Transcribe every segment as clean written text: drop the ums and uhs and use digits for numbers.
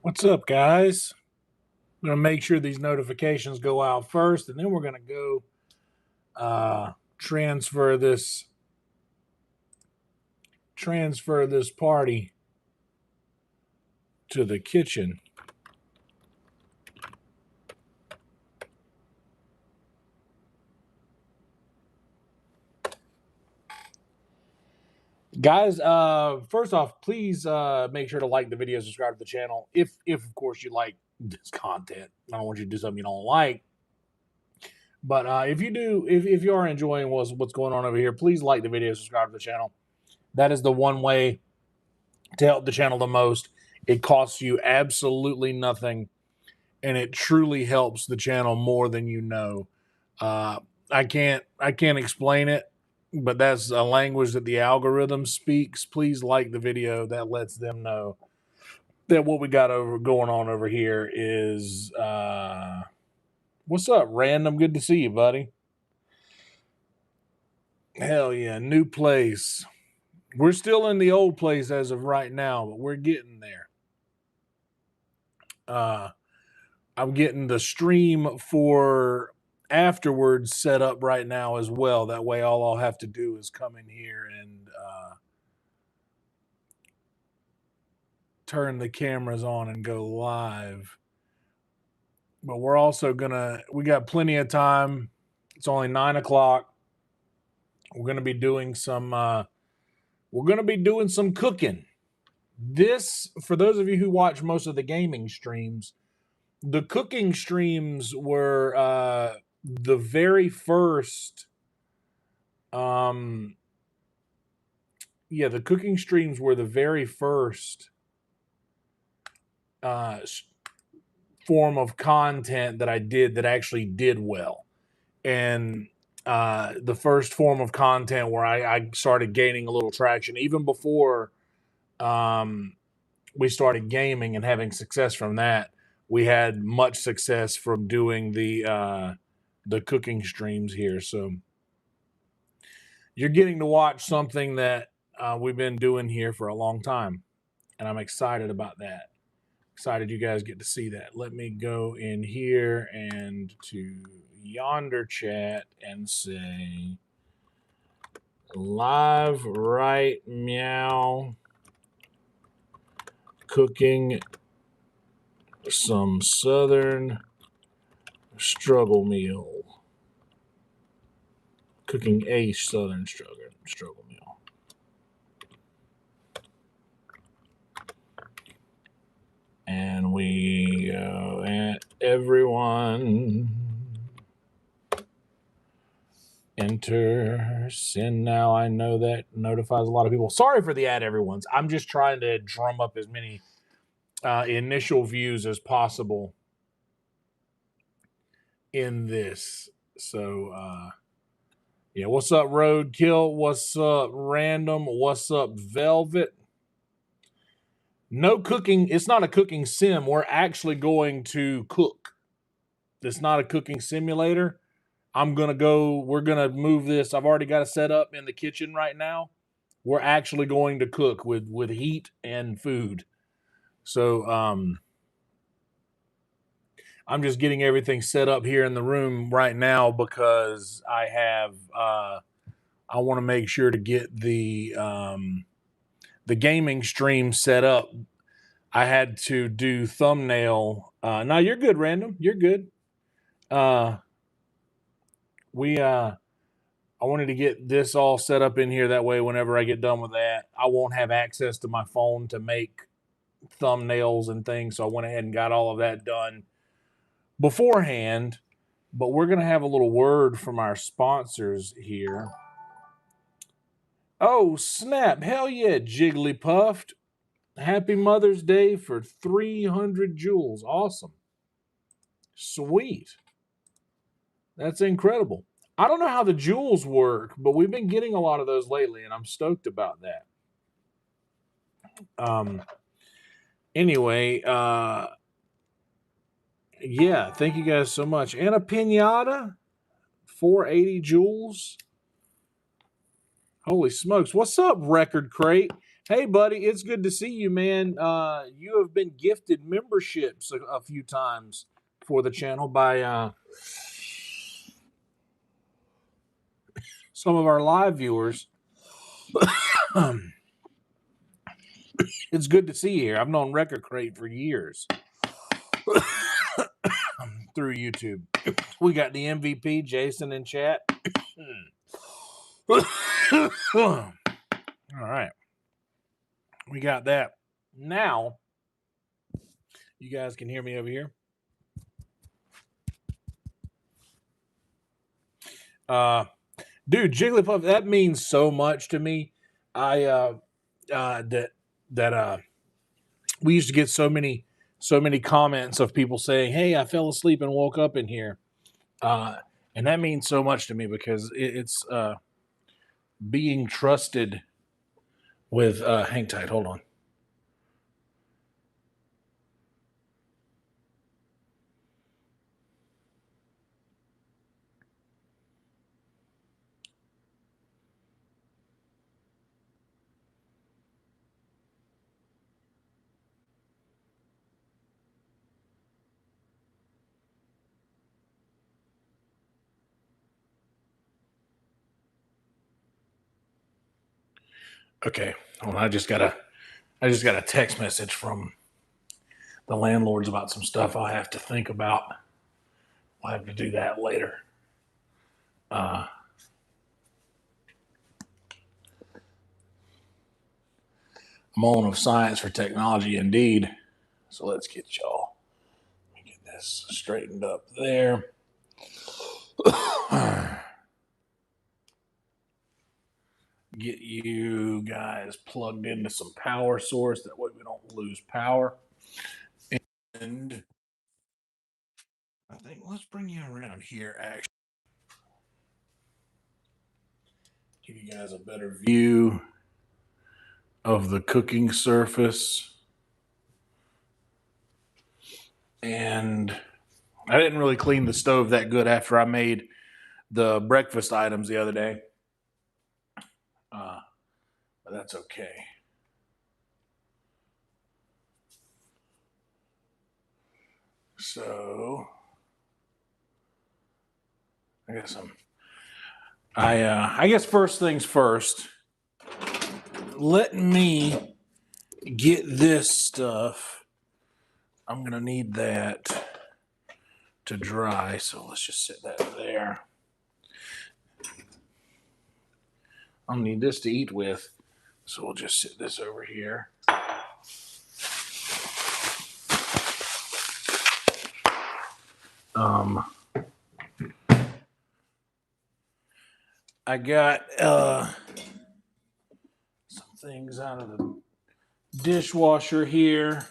What's up, guys? I'm gonna make sure these notifications go out first, and then we're gonna go transfer this party to the kitchen. Guys, first off, please make sure to like the video, subscribe to the channel. If of course you like this content. I don't want you to do something you don't like. But if you do, if you are enjoying what's going on over here, please like the video, subscribe to the channel. That is the one way to help the channel the most. It costs you absolutely nothing, and it truly helps the channel more than you know. I can't explain it, but that's a language that the algorithm speaks. Please like the video. That lets them know that what we got going on over here is what's up, Random? Good to see you, buddy. Hell yeah, new place. We're still in the old place as of right now, but we're getting there. I'm getting the stream for afterwards set up right now as well. That way all I'll have to do is come in here and turn the cameras on and go live. But we're also we got plenty of time. It's only 9 o'clock. We're gonna be doing some cooking. This, for those of you who watch most of the gaming streams, the cooking streams were the very first the cooking streams were the very first form of content that I did that actually did well. And the first form of content where I started gaining a little traction, even before we started gaming and having success from that. We had much success from doing the cooking streams here. So you're getting to watch something that we've been doing here for a long time, and I'm excited about that. Excited you guys get to see that. Let me go in here and to yonder chat and say live right meow cooking some southern struggle meal. Cooking a southern struggle meal. And we go at everyone. Enter send now. I know that notifies a lot of people. Sorry for the ad, everyone's. I'm just trying to drum up as many initial views as possible in this. So yeah, what's up, Roadkill? What's up, Random? What's up, Velvet? No cooking. It's not a cooking sim. We're actually going to cook. It's not a cooking simulator. We're going to move this. I've already got it set up in the kitchen right now. We're actually going to cook with heat and food. So I'm just getting everything set up here in the room right now because I want to make sure to get the gaming stream set up. I had to do thumbnail. No, you're good, Random. You're good. I wanted to get this all set up in here. That way, whenever I get done with that, I won't have access to my phone to make thumbnails and things. So I went ahead and got all of that done beforehand. But we're going to have a little word from our sponsors here. Oh, snap. Hell yeah, Jigglypuffed. Happy Mother's Day for 300 jewels. Awesome. Sweet. That's incredible. I don't know how the jewels work, but we've been getting a lot of those lately, and I'm stoked about that. Anyway, yeah, thank you guys so much. And a pinata, 480 jewels. Holy smokes. What's up, Record Crate? Hey, buddy, it's good to see you, man. You have been gifted memberships a few times for the channel by some of our live viewers. It's good to see you here. I've known Record Crate for years through YouTube. We got the MVP, Jason, in chat. All right. We got that. Now, you guys can hear me over here. Dude, Jigglypuff, that means so much to me. We used to get so many comments of people saying, "Hey, I fell asleep and woke up in here," and that means so much to me because it's being trusted with. Hang tight, hold on. Okay, hold on. I just got a text message from the landlords about some stuff I'll have to think about. I'll have to do that later. Moment of science for technology, indeed. So let's get y'all. Let me get this straightened up there. Get you guys plugged into some power source. That way we don't lose power. And I think let's bring you around here, actually. Give you guys a better view of the cooking surface. And I didn't really clean the stove that good after I made the breakfast items the other day. But that's okay. So I guess first things first, let me get this stuff. I'm going to need that to dry. So let's just set that there. I'll need this to eat with. So we'll just sit this over here. I got some things out of the dishwasher here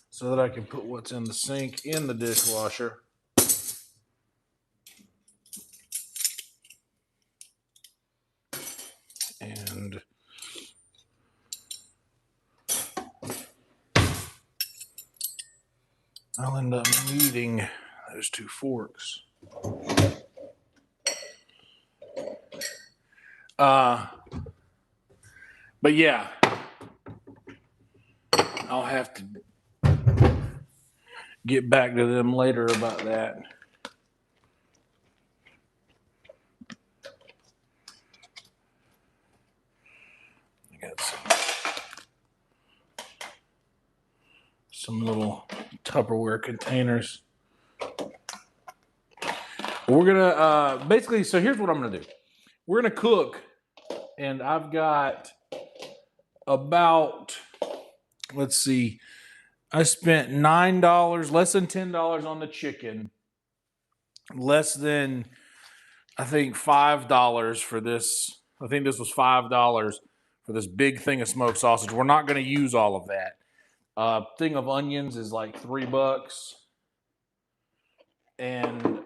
so that I can put what's in the sink in the dishwasher. And I'll end up needing those two forks. But yeah, I'll have to get back to them later about that. I got some little Tupperware containers. We're gonna basically, so here's what I'm gonna do. We're gonna cook, and I've got about, let's see, I spent $9, less than $10 on the chicken, less than, I think, $5 for this. I think this was $5 for this big thing of smoked sausage. We're not going to use all of that. Thing of onions is like $3. And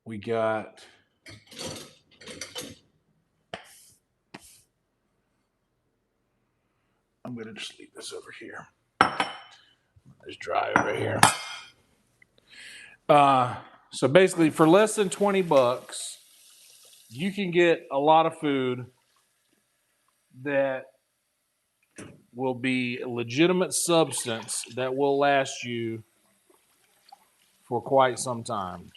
we got I'm going to just leave this over here. Just dry over here. So basically, for less than $20, you can get a lot of food that will be legitimate substance that will last you for quite some time.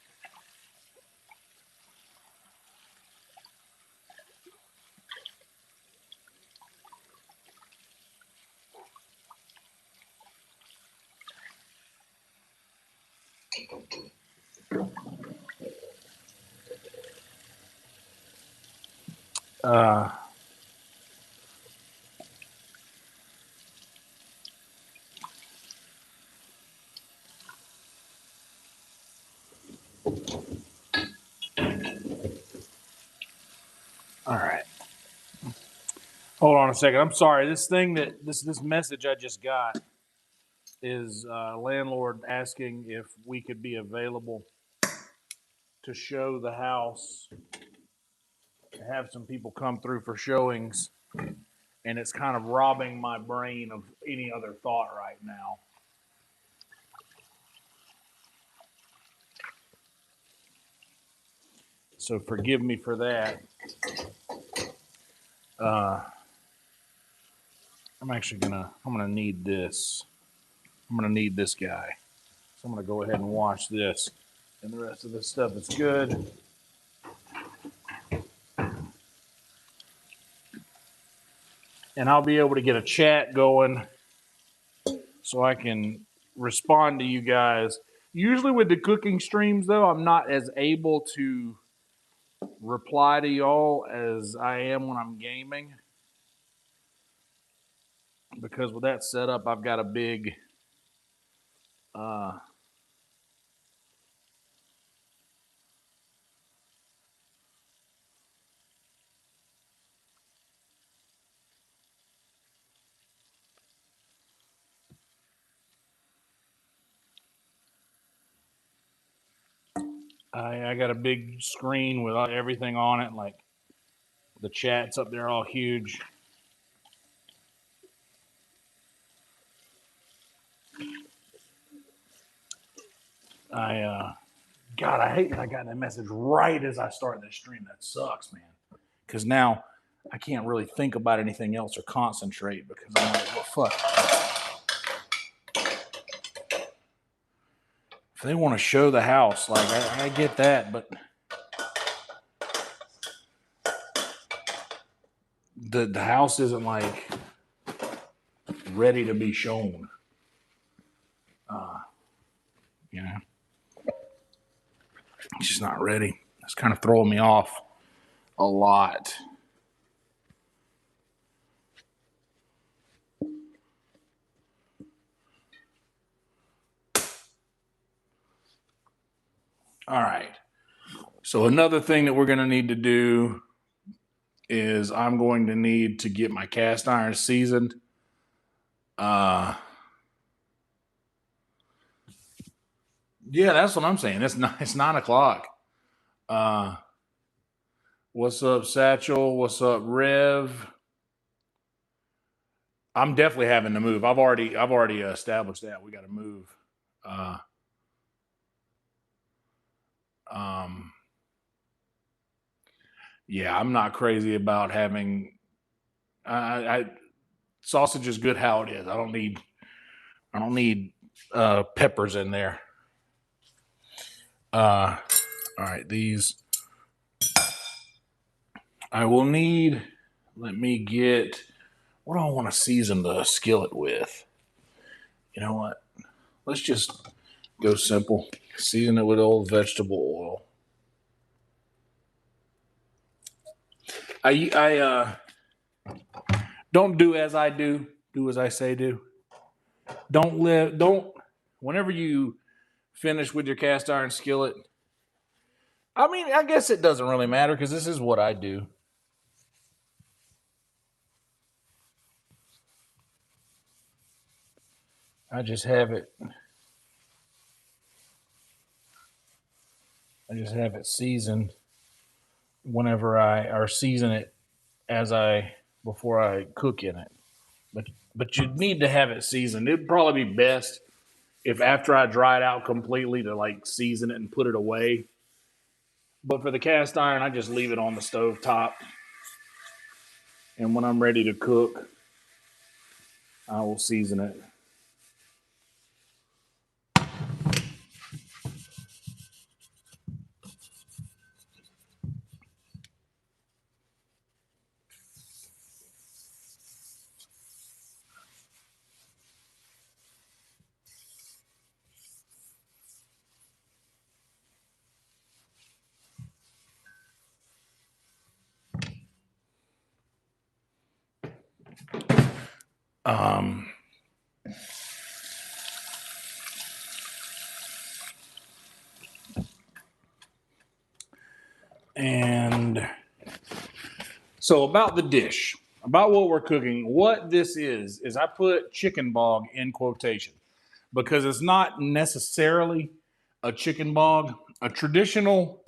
Uh, all right. Hold on a second. I'm sorry. This message I just got is landlord asking if we could be available to show the house, to have some people come through for showings, and it's kind of robbing my brain of any other thought right now. So forgive me for that. I'm gonna need this. I'm gonna need this guy. So I'm gonna go ahead and wash this, and the rest of this stuff is good. And I'll be able to get a chat going so I can respond to you guys. Usually with the cooking streams, though, I'm not as able to reply to y'all as I am when I'm gaming, because with that setup, I've got a big I got a big screen with everything on it, like the chat's up there all huge. God, I hate that I got that message right as I started this stream. That sucks, man. Because now I can't really think about anything else or concentrate because I'm like, well, fuck. If they want to show the house, like I get that, but the house isn't like ready to be shown. You know, it's just not ready. It's kind of throwing me off a lot. All right. So another thing that we're going to need to do is I'm going to need to get my cast iron seasoned. Yeah, that's what I'm saying. It's 9 o'clock. What's up, Satchel? What's up, Rev? I'm definitely having to move. I've already established that we got to move. Yeah, I'm not crazy about having. Sausage is good how it is. I don't need peppers in there. All right, these I will need. Let me get. What do I want to season the skillet with? You know what? Let's just go simple. Season it with old vegetable oil. I don't do as I do. Do as I say do. Don't. Whenever you finish with your cast iron skillet, I mean, I guess it doesn't really matter because this is what I do. I just have it. I just have it seasoned whenever or season it before I cook in it. But you need to have it seasoned. It'd probably be best if after I dry it out completely to like season it and put it away. But for the cast iron, I just leave it on the stove top. And when I'm ready to cook, I will season it. And so about the dish, about what we're cooking, what this is I put chicken bog in quotation because it's not necessarily a chicken bog. A traditional,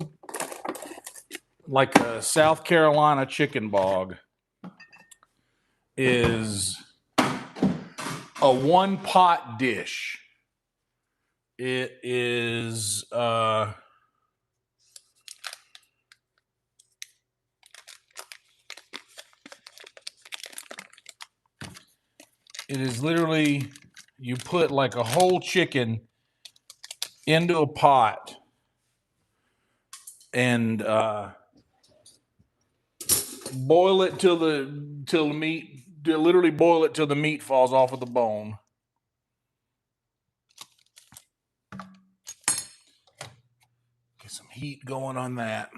like a South Carolina chicken bog, is a one pot dish. It is literally, you put like a whole chicken into a pot and boil it till the meat, literally boil it till the meat falls off of the bone. Get some heat going on that.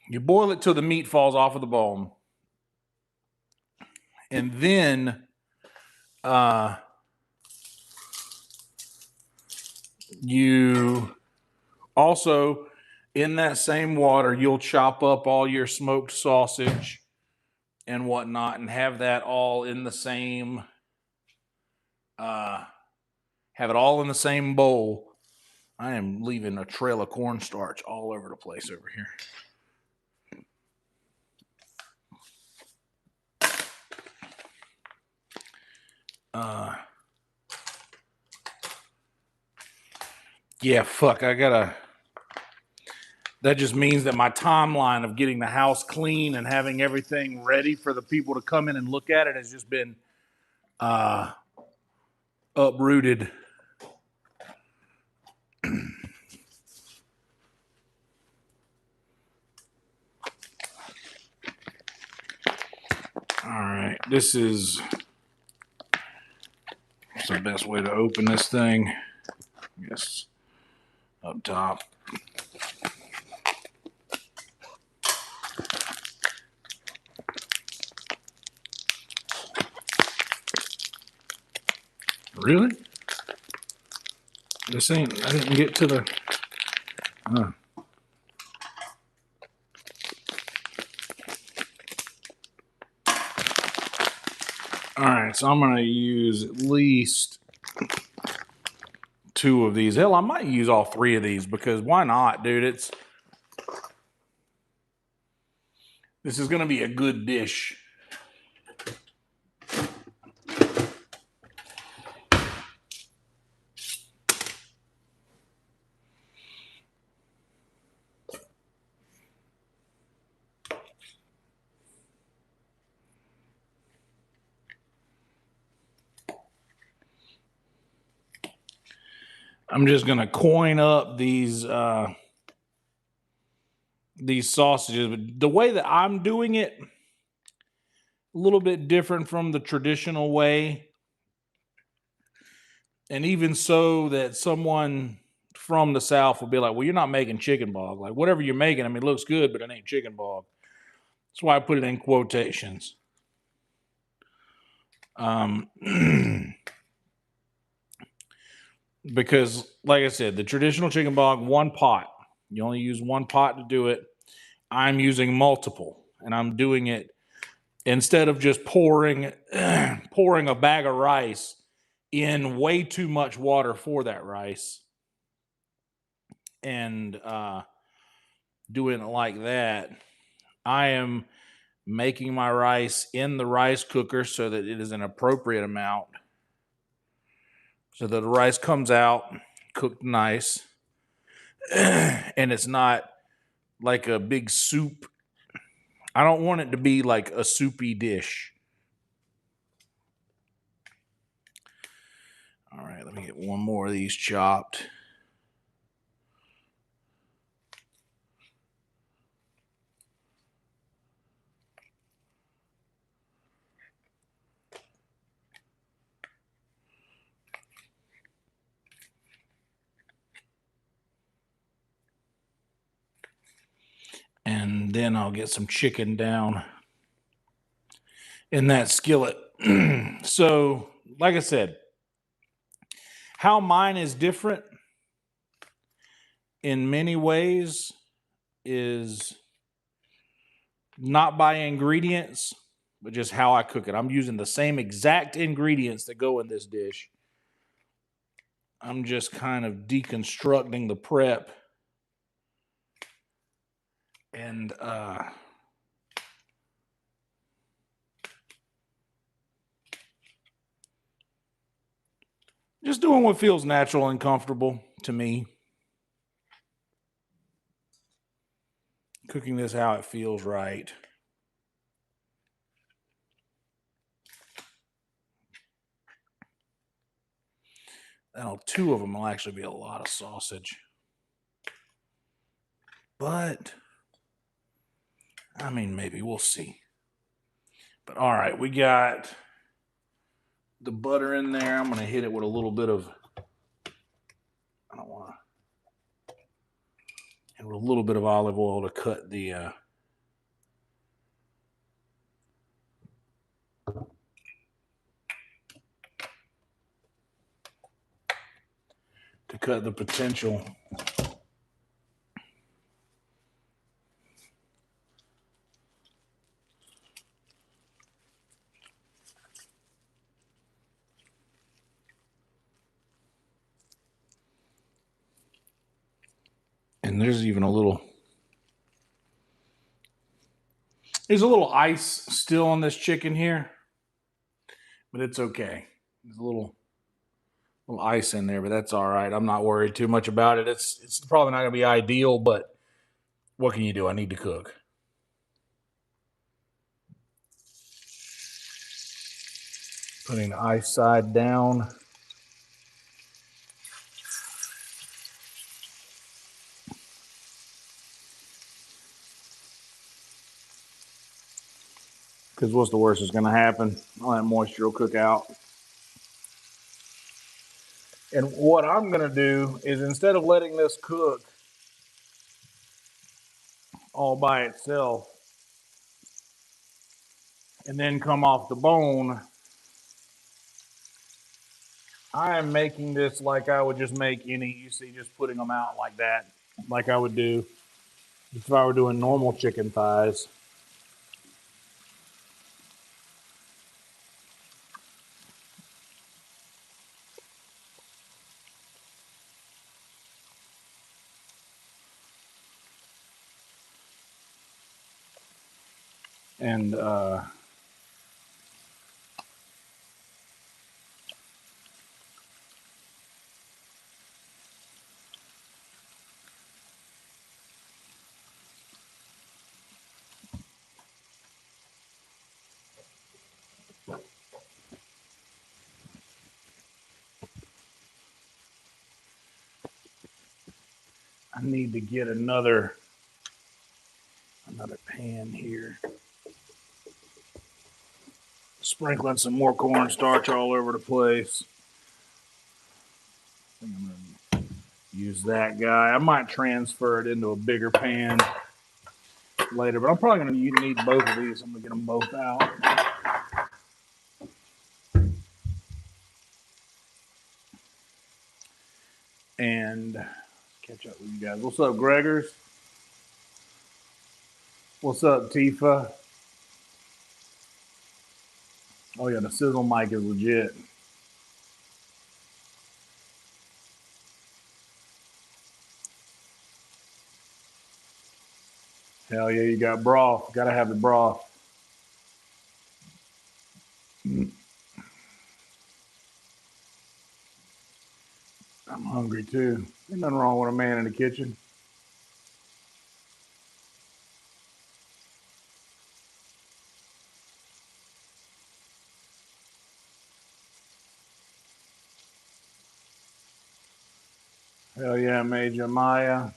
You boil it till the meat falls off of the bone. And then you also, in that same water, you'll chop up all your smoked sausage and whatnot and have that all in the same bowl. I am leaving a trail of cornstarch all over the place over here. Yeah, fuck, that just means that my timeline of getting the house clean and having everything ready for the people to come in and look at it has just been uprooted. All right, this is the best way to open this thing. I guess up top. Really? This ain't, I didn't get to the, All right, so I'm going to use at least 2 of these. Hell, I might use all 3 of these because why not, dude? This is going to be a good dish. I'm just going to coin up these sausages. But the way that I'm doing it, a little bit different from the traditional way. And even so that someone from the South will be like, well, you're not making chicken bog. Like, whatever you're making, I mean, it looks good, but it ain't chicken bog. That's why I put it in quotations. Because, like I said, the traditional chicken bog, one pot. You only use one pot to do it. I'm using multiple, and I'm doing it instead of just pouring a bag of rice in way too much water for that rice and doing it like that. I am making my rice in the rice cooker so that it is an appropriate amount, so that the rice comes out cooked nice and it's not like a big soup. I don't want it to be like a soupy dish. All right, let me get one more of these chopped. And then I'll get some chicken down in that skillet. So, like I said, how mine is different in many ways is not by ingredients, but just how I cook it. I'm using the same exact ingredients that go in this dish. I'm just kind of deconstructing the prep and just doing what feels natural and comfortable to me. Cooking this how it feels right. Now, 2 of them will actually be a lot of sausage. But, I mean, maybe we'll see. But all right, we got the butter in there. I'm going to hit it with a little bit of, I don't want to, and with a little bit of olive oil to cut the, potential. And there's even a little ice still on this chicken here, but it's okay. There's a little ice in there, but that's all right. I'm not worried too much about it. It's probably not going to be ideal, but what can you do? I need to cook. Putting the ice side down. Because what's the worst that's going to happen? All that moisture will cook out. And what I'm going to do is instead of letting this cook all by itself and then come off the bone, I am making this like I would just make any, you see, just putting them out like that, like I would do if I were doing normal chicken thighs. And I need to get another pan here. Sprinkling some more cornstarch all over the place. I think I'm going to use that guy. I might transfer it into a bigger pan later, but I'm probably going to need both of these. I'm going to get them both out. And catch up with you guys. What's up, Gregors? What's up, Tifa? Oh yeah, the sizzle mic is legit. Hell yeah, you got broth. Gotta have the broth. I'm hungry too. Ain't nothing wrong with a man in the kitchen. Hell yeah, Major Maya.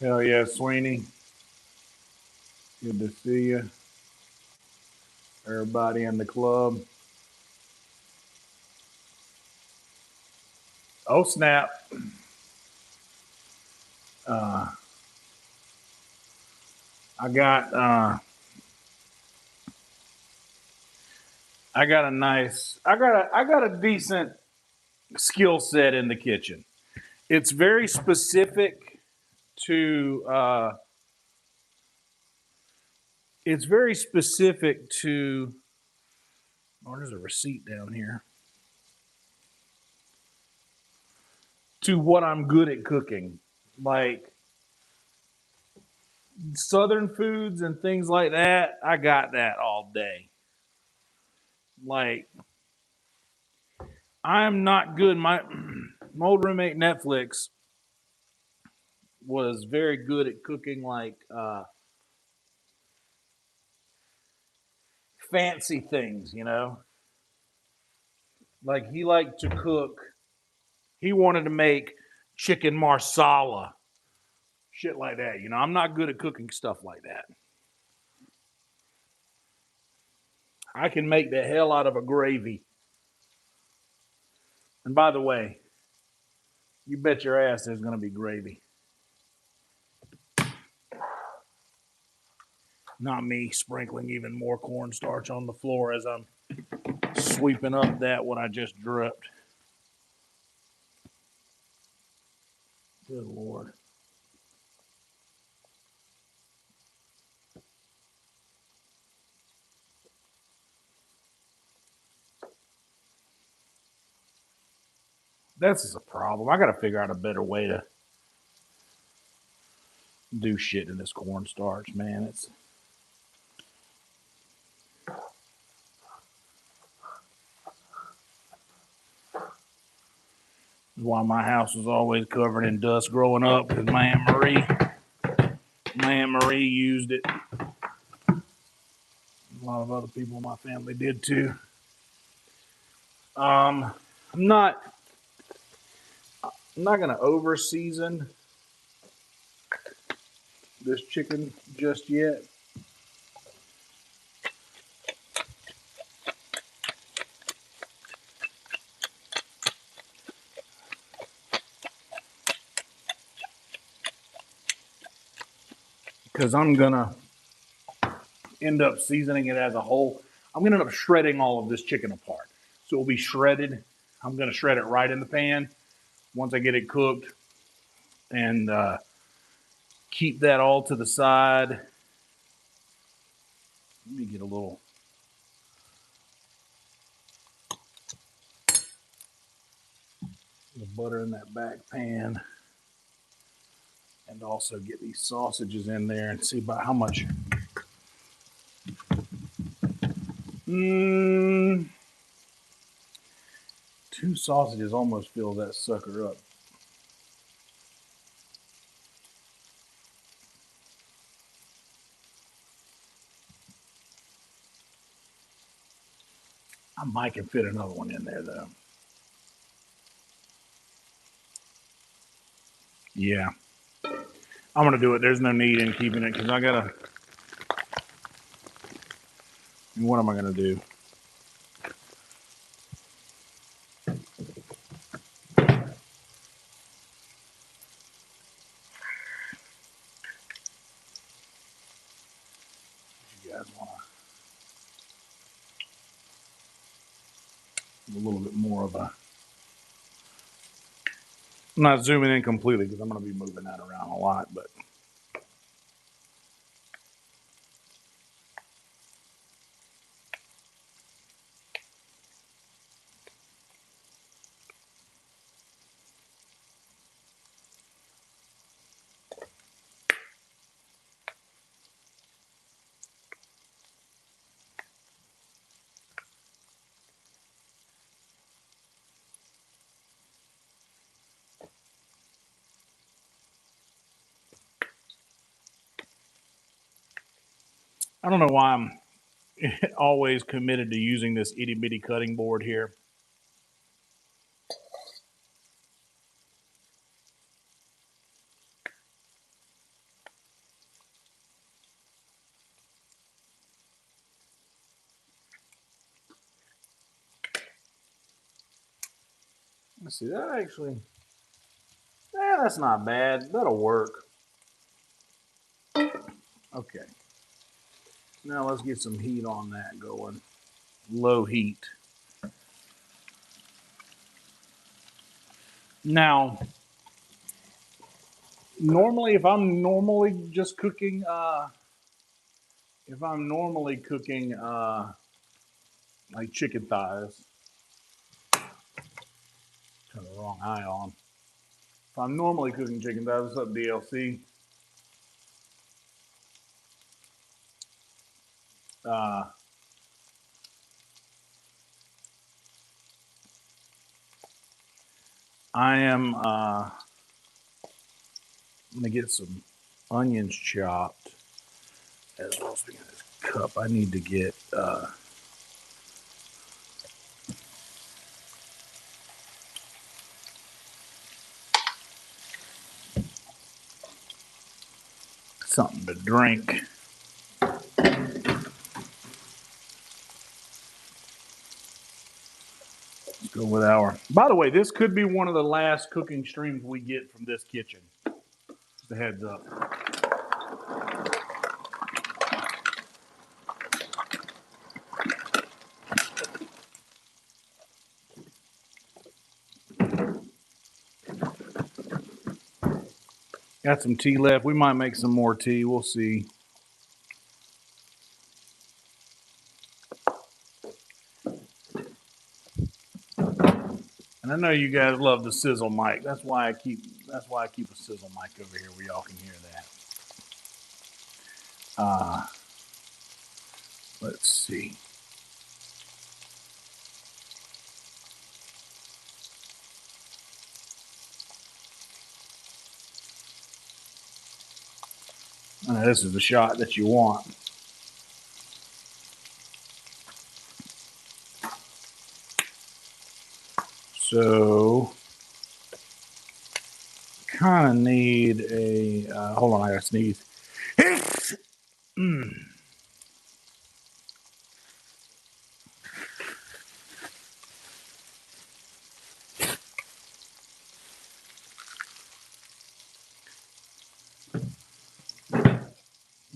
Hell yeah, Sweeney. Good to see you. Everybody in the club. Oh snap. Uh, I got I got a decent skill set in the kitchen. It's very specific to it's very specific to oh, there's a receipt down here. To what I'm good at cooking. Like southern foods and things like that, I got that all day. Like I'm not good. My old roommate Netflix was very good at cooking like fancy things, you know. Like he liked to cook. He wanted to make chicken marsala, shit like that. You know, I'm not good at cooking stuff like that. I can make the hell out of a gravy. And by the way, you bet your ass there's going to be gravy. Not me sprinkling even more cornstarch on the floor as I'm sweeping up that what I just dripped. Good Lord. This is a problem. I got to figure out a better way to do shit in this cornstarch, man. It's why my house was always covered in dust growing up because my Aunt Marie used it. A lot of other people in my family did too. I'm not gonna over season this chicken just yet. Because I'm gonna end up seasoning it as a whole. I'm gonna end up shredding all of this chicken apart. So it'll be shredded. I'm gonna shred it right in the pan once I get it cooked and keep that all to the side. Let me get a little butter in that back pan and also get these sausages in there and see about how much. Two sausages almost fill that sucker up. I might can fit another one in there though. Yeah. I'm gonna do it. There's no need in keeping it because I gotta. What am I gonna do? You guys want a little bit more of a. I'm not zooming in completely because I'm gonna be moving that around a lot, but. I don't know why I'm always committed to using this itty bitty cutting board here. Let's see, that actually, that's not bad. That'll work. Okay. Now let's get some heat on that going. Low heat. Now, normally, if I'm normally just cooking, like chicken thighs, turn the wrong eye on. If I'm normally cooking chicken thighs, what's up, DLC? I am I'm gonna get some onions chopped as well. Speaking of this cup, I need to get something to drink. Let's go with our. By the way, this could be one of the last cooking streams we get from this kitchen. Just a heads up. Got some tea left. We might make some more tea. We'll see. And I know you guys love the sizzle mic. That's why I keep a sizzle mic over here where y'all can hear that. Let's see. This is the shot that you want. So, kind of need a. Hold on, I gotta sneeze.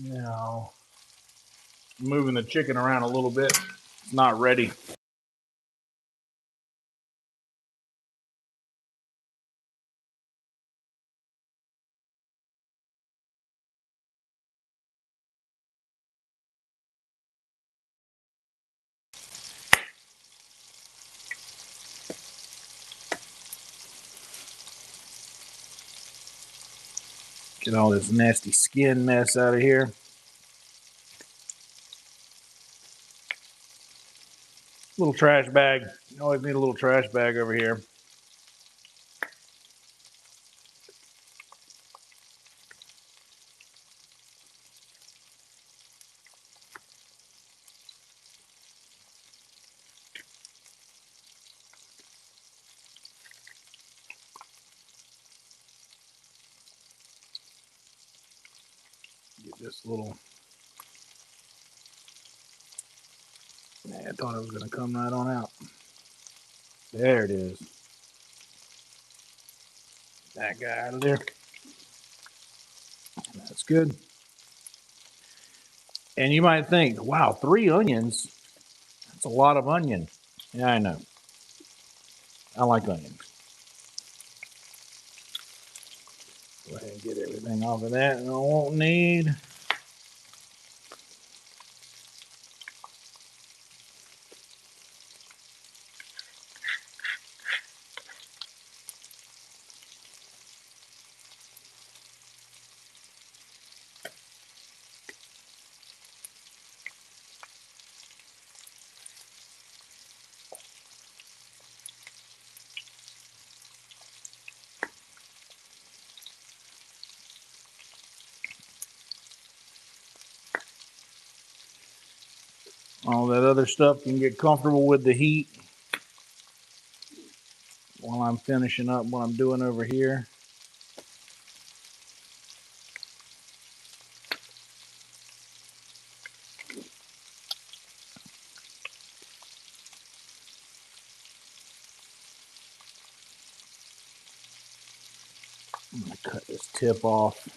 Now, moving the chicken around a little bit. It's not ready. Get all this nasty skin mess out of here. Little trash bag. You always need a little trash bag over here. Get this little. Man, I thought it was going to come right on out. There it is. That guy out of there. That's good. And you might think, wow, 3 onions. That's a lot of onion. Yeah, I know. I like onions. Go ahead and get everything off of that. I won't need. All that other stuff can get comfortable with the heat while I'm finishing up what I'm doing over here. cut this tip off.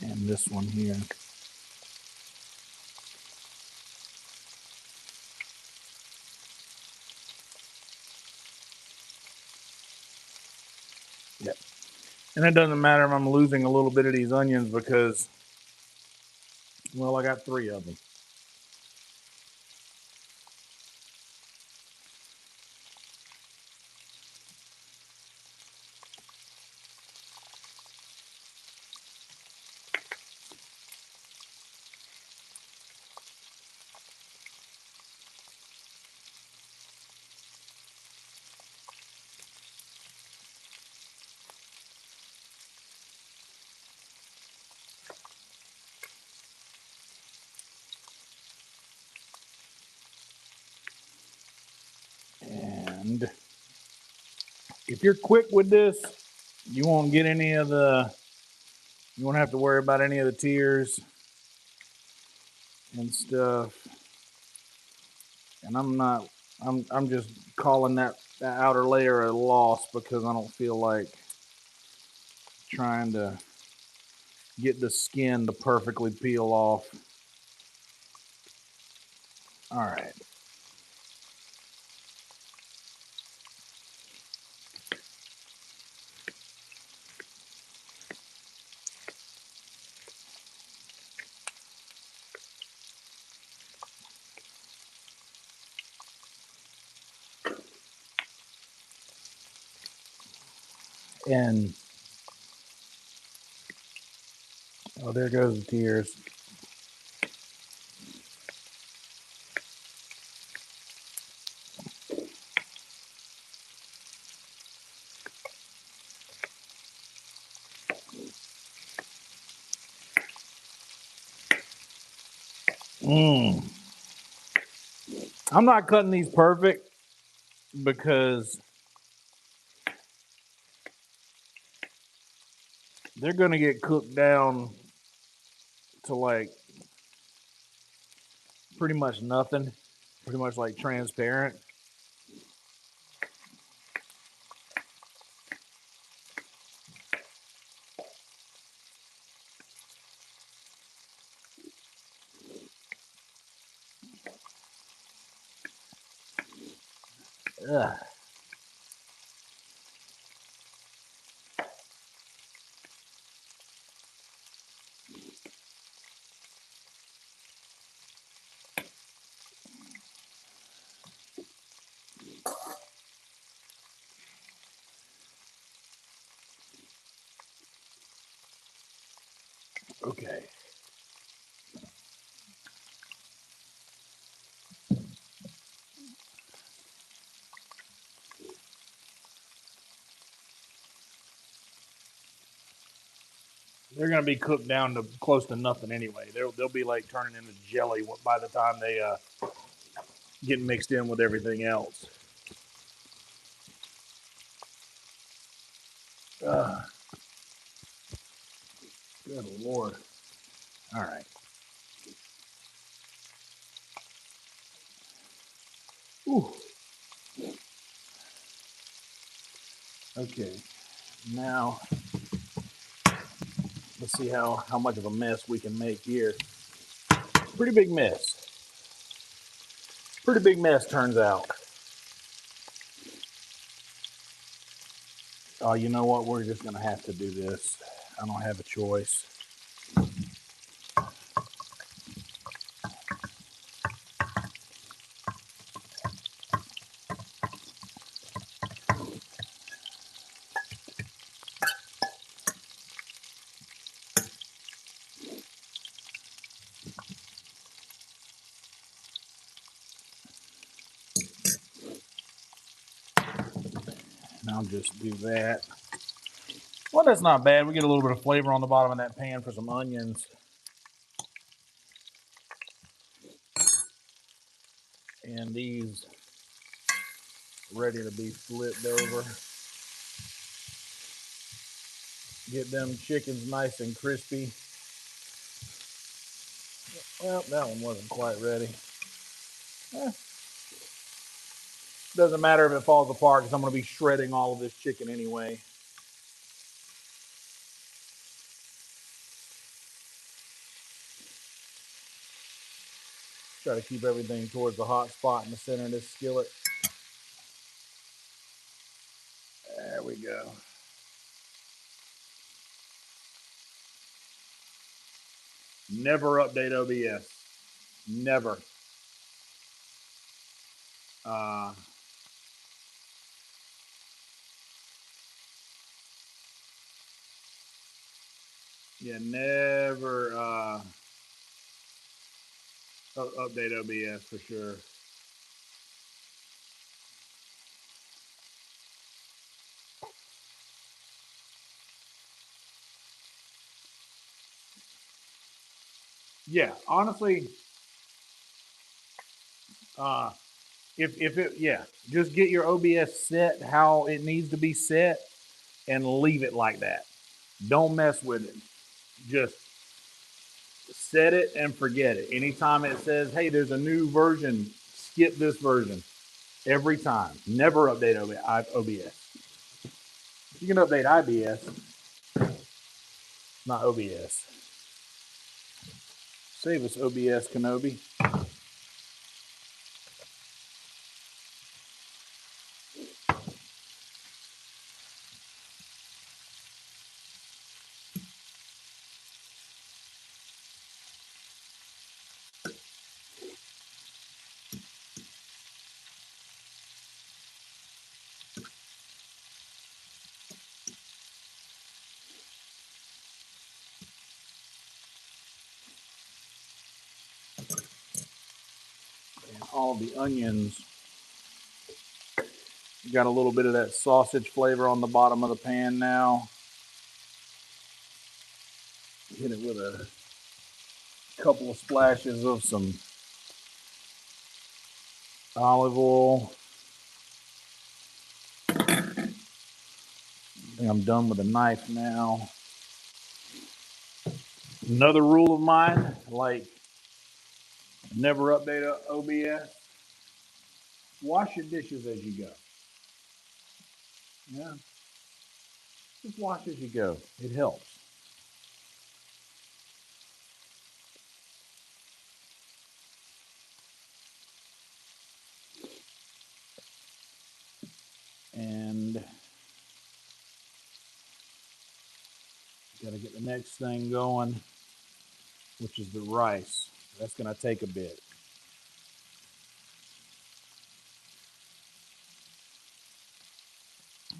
And this one here. Yep. And it doesn't matter if I'm losing a little bit of these onions because, well, I got 3 of them. And if you're quick with this, you won't get any of the, you won't have to worry about any of the tears and stuff. And I'm just calling that outer layer a loss because I don't feel like trying to get the skin to perfectly peel off. All right. And oh, there goes the tears. I'm not cutting these perfect because they're going to get cooked down to like pretty much nothing, pretty much like transparent. Ugh. Okay. They're going to be cooked down to close to nothing anyway. They'll be like turning into jelly by the time they get mixed in with everything else. Good Lord. All right. Ooh. Okay. Now, let's see how much of a mess we can make here. Pretty big mess. Pretty big mess, turns out. Oh, you know what? We're just going to have to do this. I don't have a choice. And I'll just do that. Well, that's not bad. We get a little bit of flavor on the bottom of that pan for some onions. And these ready to be flipped over. Get them chickens nice and crispy. Well, that one wasn't quite ready. Doesn't matter if it falls apart because I'm going to be shredding all of this chicken anyway. Try to keep everything towards the hot spot in the center of this skillet. There we go. Never update OBS. Never. Yeah, never update OBS for sure. Yeah, honestly, if it, yeah, just get your OBS set how it needs to be set and leave it like that. Don't mess with it. Just set it and forget it. Anytime it says, hey, there's a new version, skip this version every time. Never update OBS. You can update IBS, not OBS. Save us, OBS Kenobi. And all the onions. You got a little bit of that sausage flavor on the bottom of the pan now. Hit it with a couple of splashes of some olive oil. I think I'm done with the knife now. Another rule of mine, like never update OBS. Wash your dishes as you go. Yeah, just wash as you go. It helps. And got to get the next thing going, which is the rice. That's going to take a bit.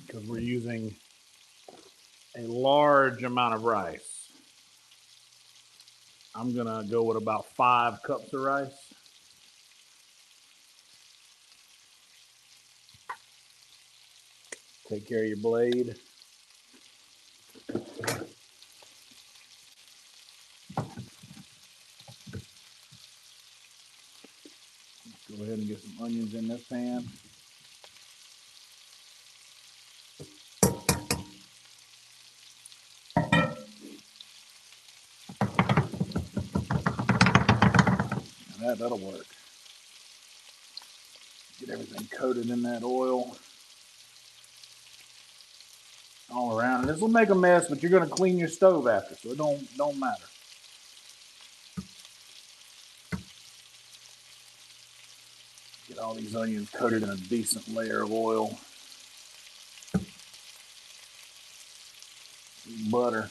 Because we're using a large amount of rice. I'm going to go with about 5 cups of rice. Take care of your blade. Go ahead and get some onions in this pan. That'll work. Get everything coated in that oil all around. And this will make a mess, but you're going to clean your stove after, so it don't matter. Get all these onions coated in a decent layer of oil. Butter.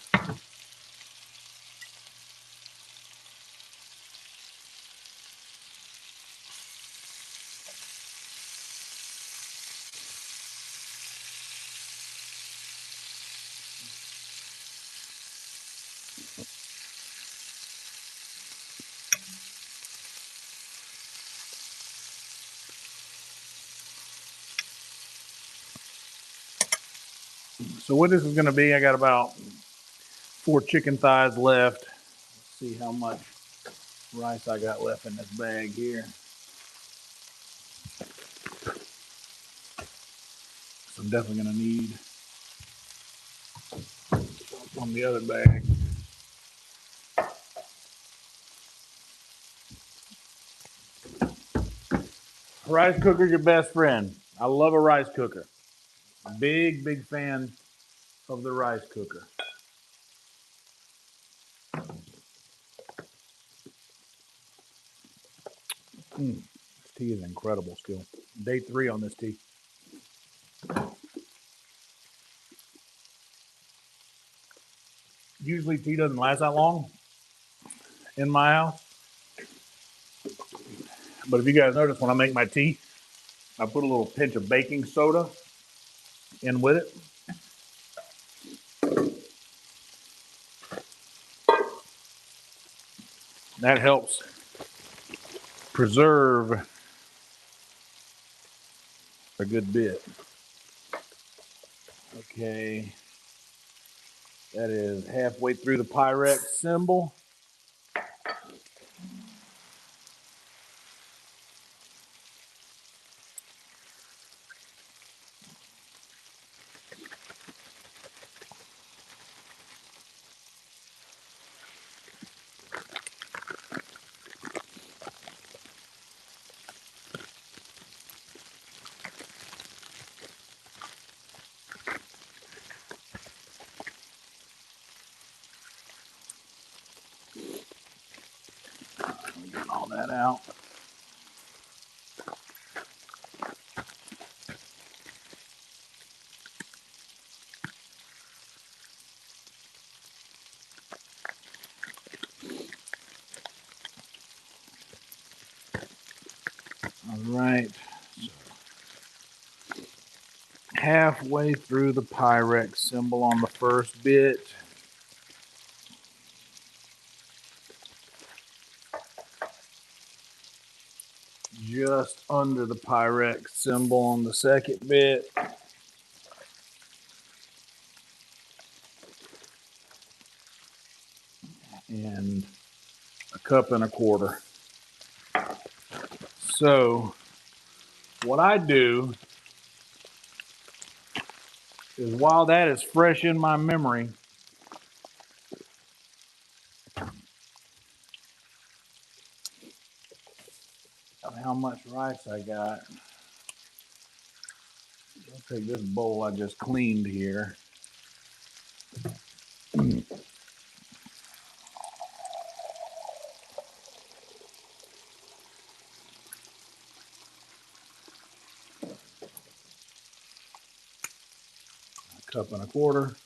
So what this is going to be, I got about 4 chicken thighs left. Let's see how much rice I got left in this bag here. So I'm definitely going to need on the other bag. Rice cooker's your best friend. I love a rice cooker. Big fan of the rice cooker. This tea is incredible still. Day 3 on this tea. Usually tea doesn't last that long in my house. But if you guys notice, when I make my tea, I put a little pinch of baking soda in with it. That helps preserve a good bit. Okay. That is halfway through the Pyrex symbol. Get all that out. All right. So halfway through the Pyrex symbol on the first bit. Just under the Pyrex symbol on the second bit. And a cup and a quarter. So what I do is, while that is fresh in my memory, of how much rice I got, I'll take this bowl I just cleaned here. A cup and a quarter.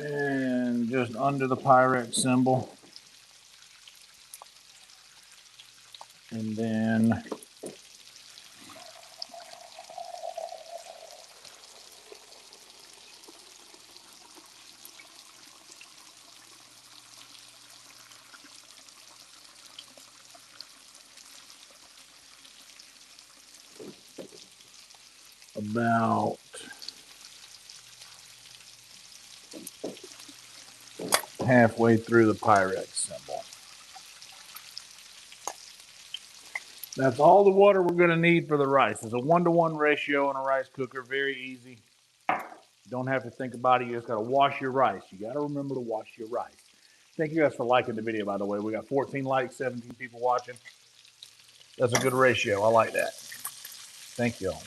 And just under the Pyrex symbol. And then about halfway through the Pyrex symbol. That's all the water we're going to need for the rice. It's a 1-to-1 ratio in a rice cooker. Very easy. You don't have to think about it. You just got to wash your rice. You got to remember to wash your rice. Thank you guys for liking the video, by the way. We got 14 likes, 17 people watching. That's a good ratio. I like that. Thank you all.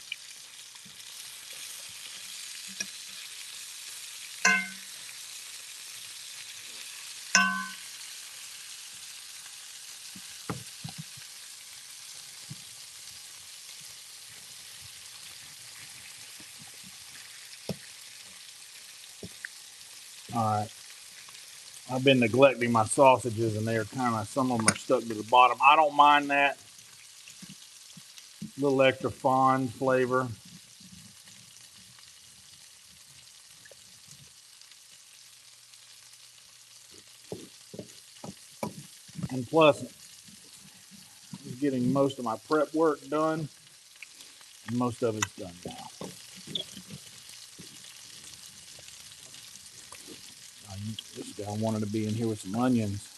All right. I've been neglecting my sausages, and they're some of them are stuck to the bottom. I don't mind that. A little extra fond flavor. And plus, getting most of my prep work done. Most of it's done now. This guy wanted to be in here with some onions.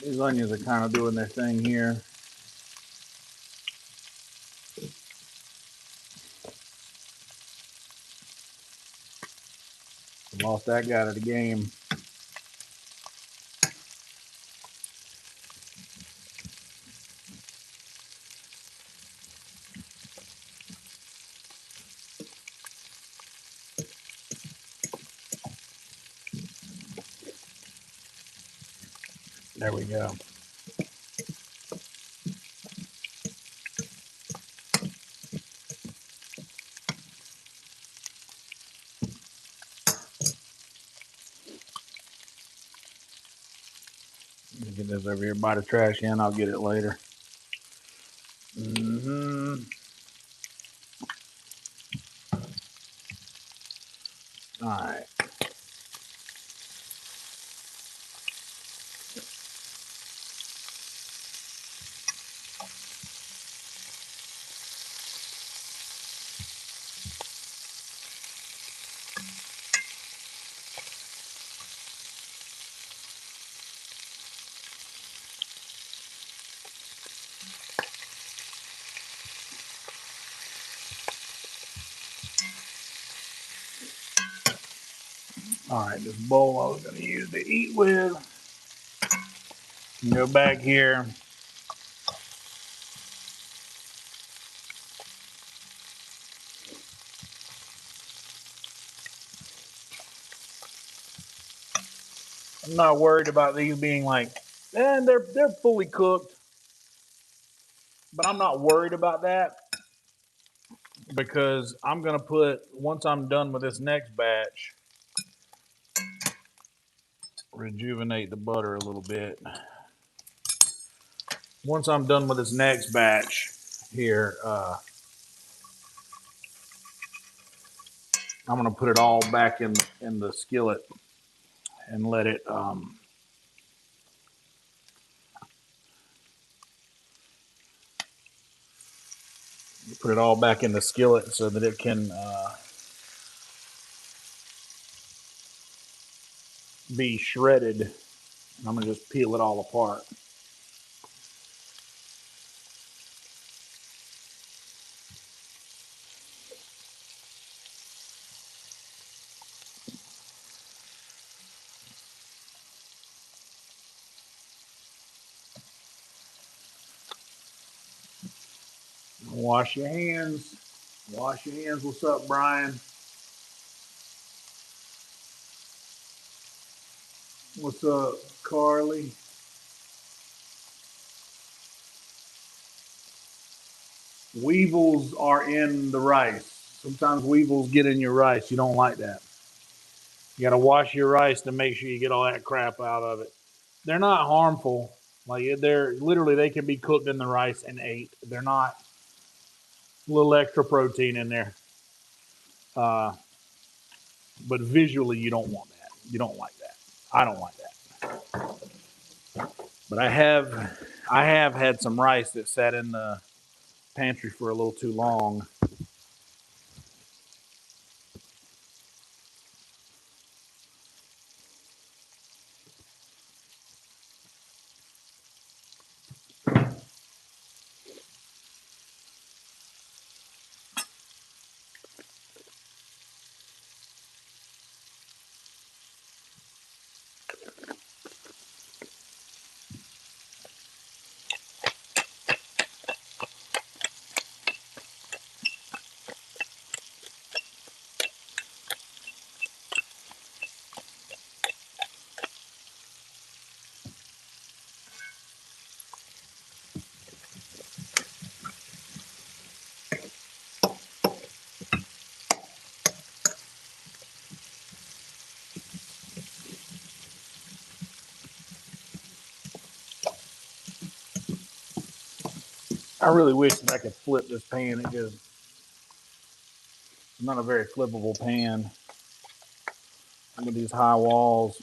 These onions are kind of doing their thing here. Lost that guy to the game. There we go. Let me get this over here by the trash can. I'll get it later. All right. All right, this bowl I was going to use to eat with. Go back here. I'm not worried about these being like, and they're fully cooked, but I'm not worried about that because I'm going to put, once I'm done with this next batch, rejuvenate the butter a little bit. Once I'm done with this next batch here, I'm going to put it all back in the skillet and let it put it all back in the skillet so that it can be shredded. I'm going to just peel it all apart. Wash your hands. Wash your hands. What's up, Brian? What's up, Carly? Weevils are in the rice. Sometimes weevils get in your rice. You don't like that. You got to wash your rice to make sure you get all that crap out of it. They're not harmful. Like they're literally, they can be cooked in the rice and ate. They're not a little extra protein in there. But visually, you don't want that. You don't like that. I don't like that. But I have had some rice that sat in the pantry for a little too long. I really wish that I could flip this pan. It just not a very flippable pan with these high walls.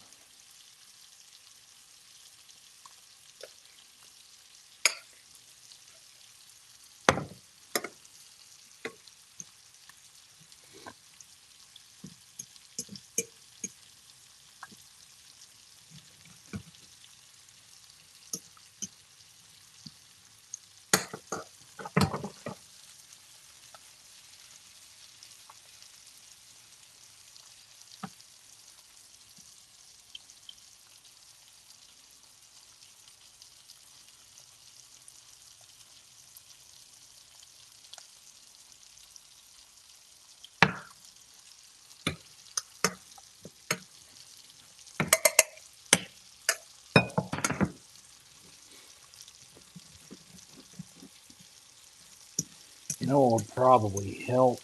You know what would probably help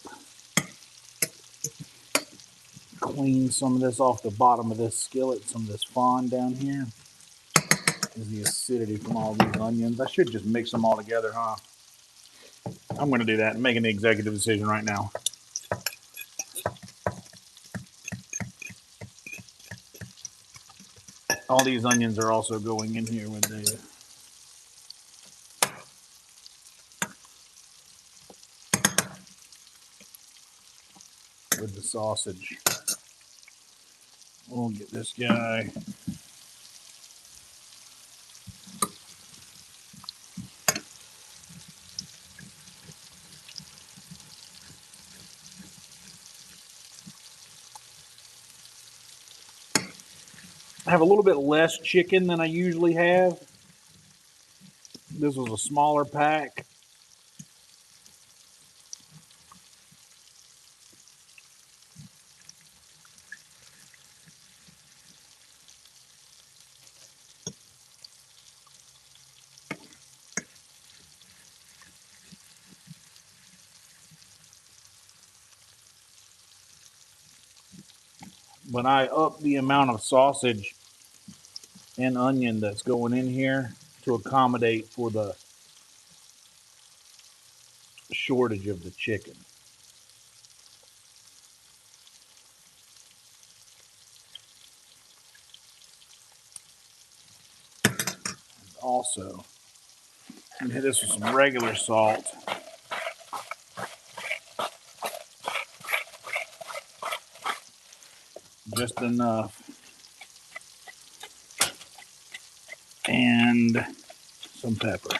clean some of this off the bottom of this skillet, some of this fond down here, is the acidity from all these onions. I should just mix them all together, huh? I'm going to do that. I'm making the executive decision right now. All these onions are also going in here with the sausage. We'll get this guy. I have a little bit less chicken than I usually have. This was a smaller pack. But I up the amount of sausage and onion that's going in here to accommodate for the shortage of the chicken. Also, I'm gonna hit this with some regular salt. Just enough. And some pepper.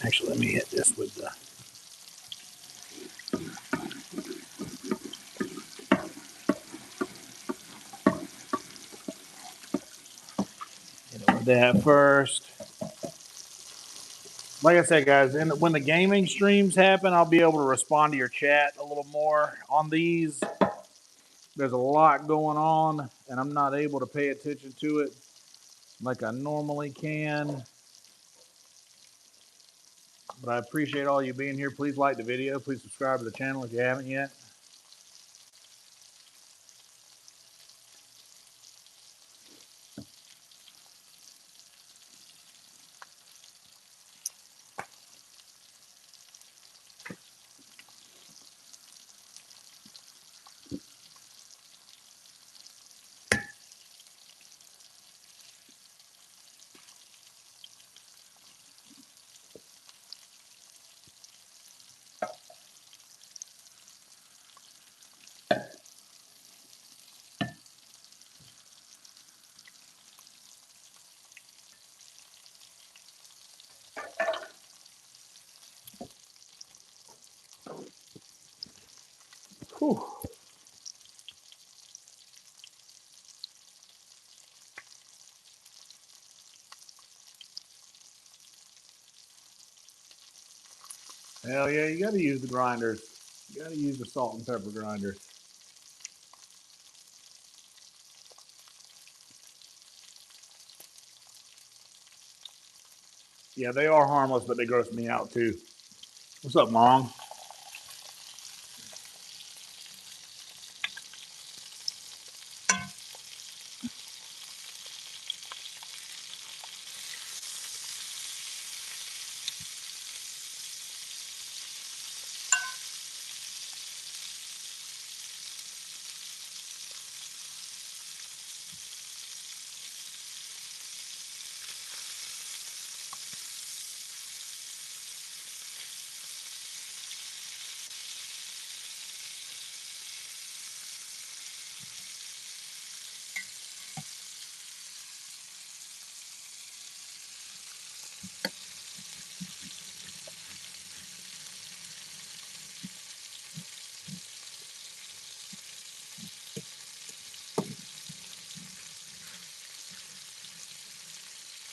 Actually, let me hit this with the. Hit it with that first. Like I said, guys, and when the gaming streams happen, I'll be able to respond to your chat a little more on these. There's a lot going on, and I'm not able to pay attention to it like I normally can. But I appreciate all you being here. Please like the video. Please subscribe to the channel if you haven't yet. Whew. Hell yeah, you got to use the grinders. You got to use the salt and pepper grinders. Yeah, they are harmless, but they gross me out too. What's up, Mom?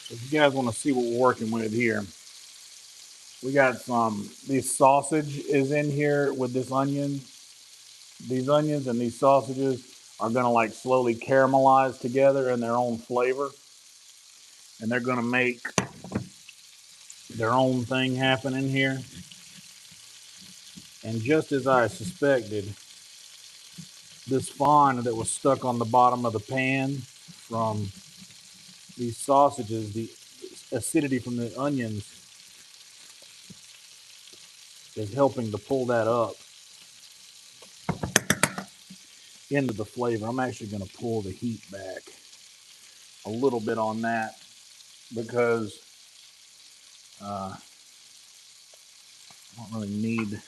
So if you guys want to see what we're working with here, we got this sausage is in here with this onion. These onions and these sausages are going to like slowly caramelize together in their own flavor. And they're going to make their own thing happen in here. And just as I suspected, this fond that was stuck on the bottom of the pan from these sausages, the acidity from the onions is helping to pull that up into the flavor. I'm actually going to pull the heat back a little bit on that because I don't really need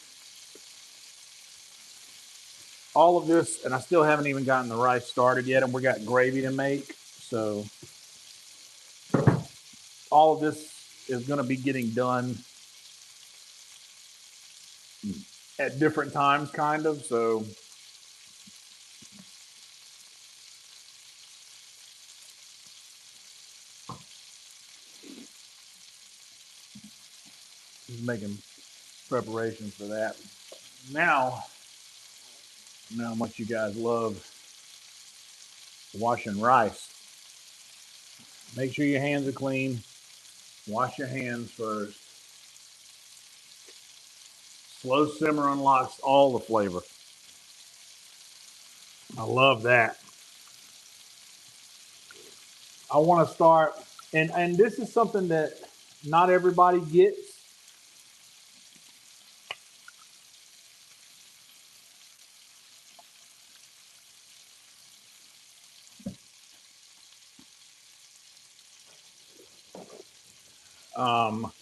all of this, and I still haven't even gotten the rice started yet, and we got gravy to make. So all of this is going to be getting done at different times, kind of. So just making preparations for that. Now, I know how much you guys love washing rice. Make sure your hands are clean. Wash your hands first. Slow simmer unlocks all the flavor. I love that. I want to start, and this is something that not everybody gets. Um,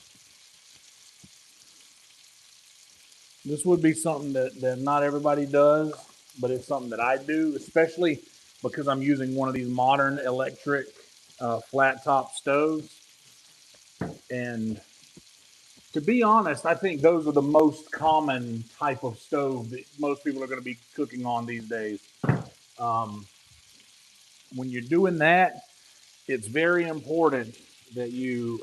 this would be something that not everybody does, but it's something that I do, especially because I'm using one of these modern electric flat top stoves. And to be honest, I think those are the most common type of stove that most people are going to be cooking on these days. Um, when you're doing that, it's very important that you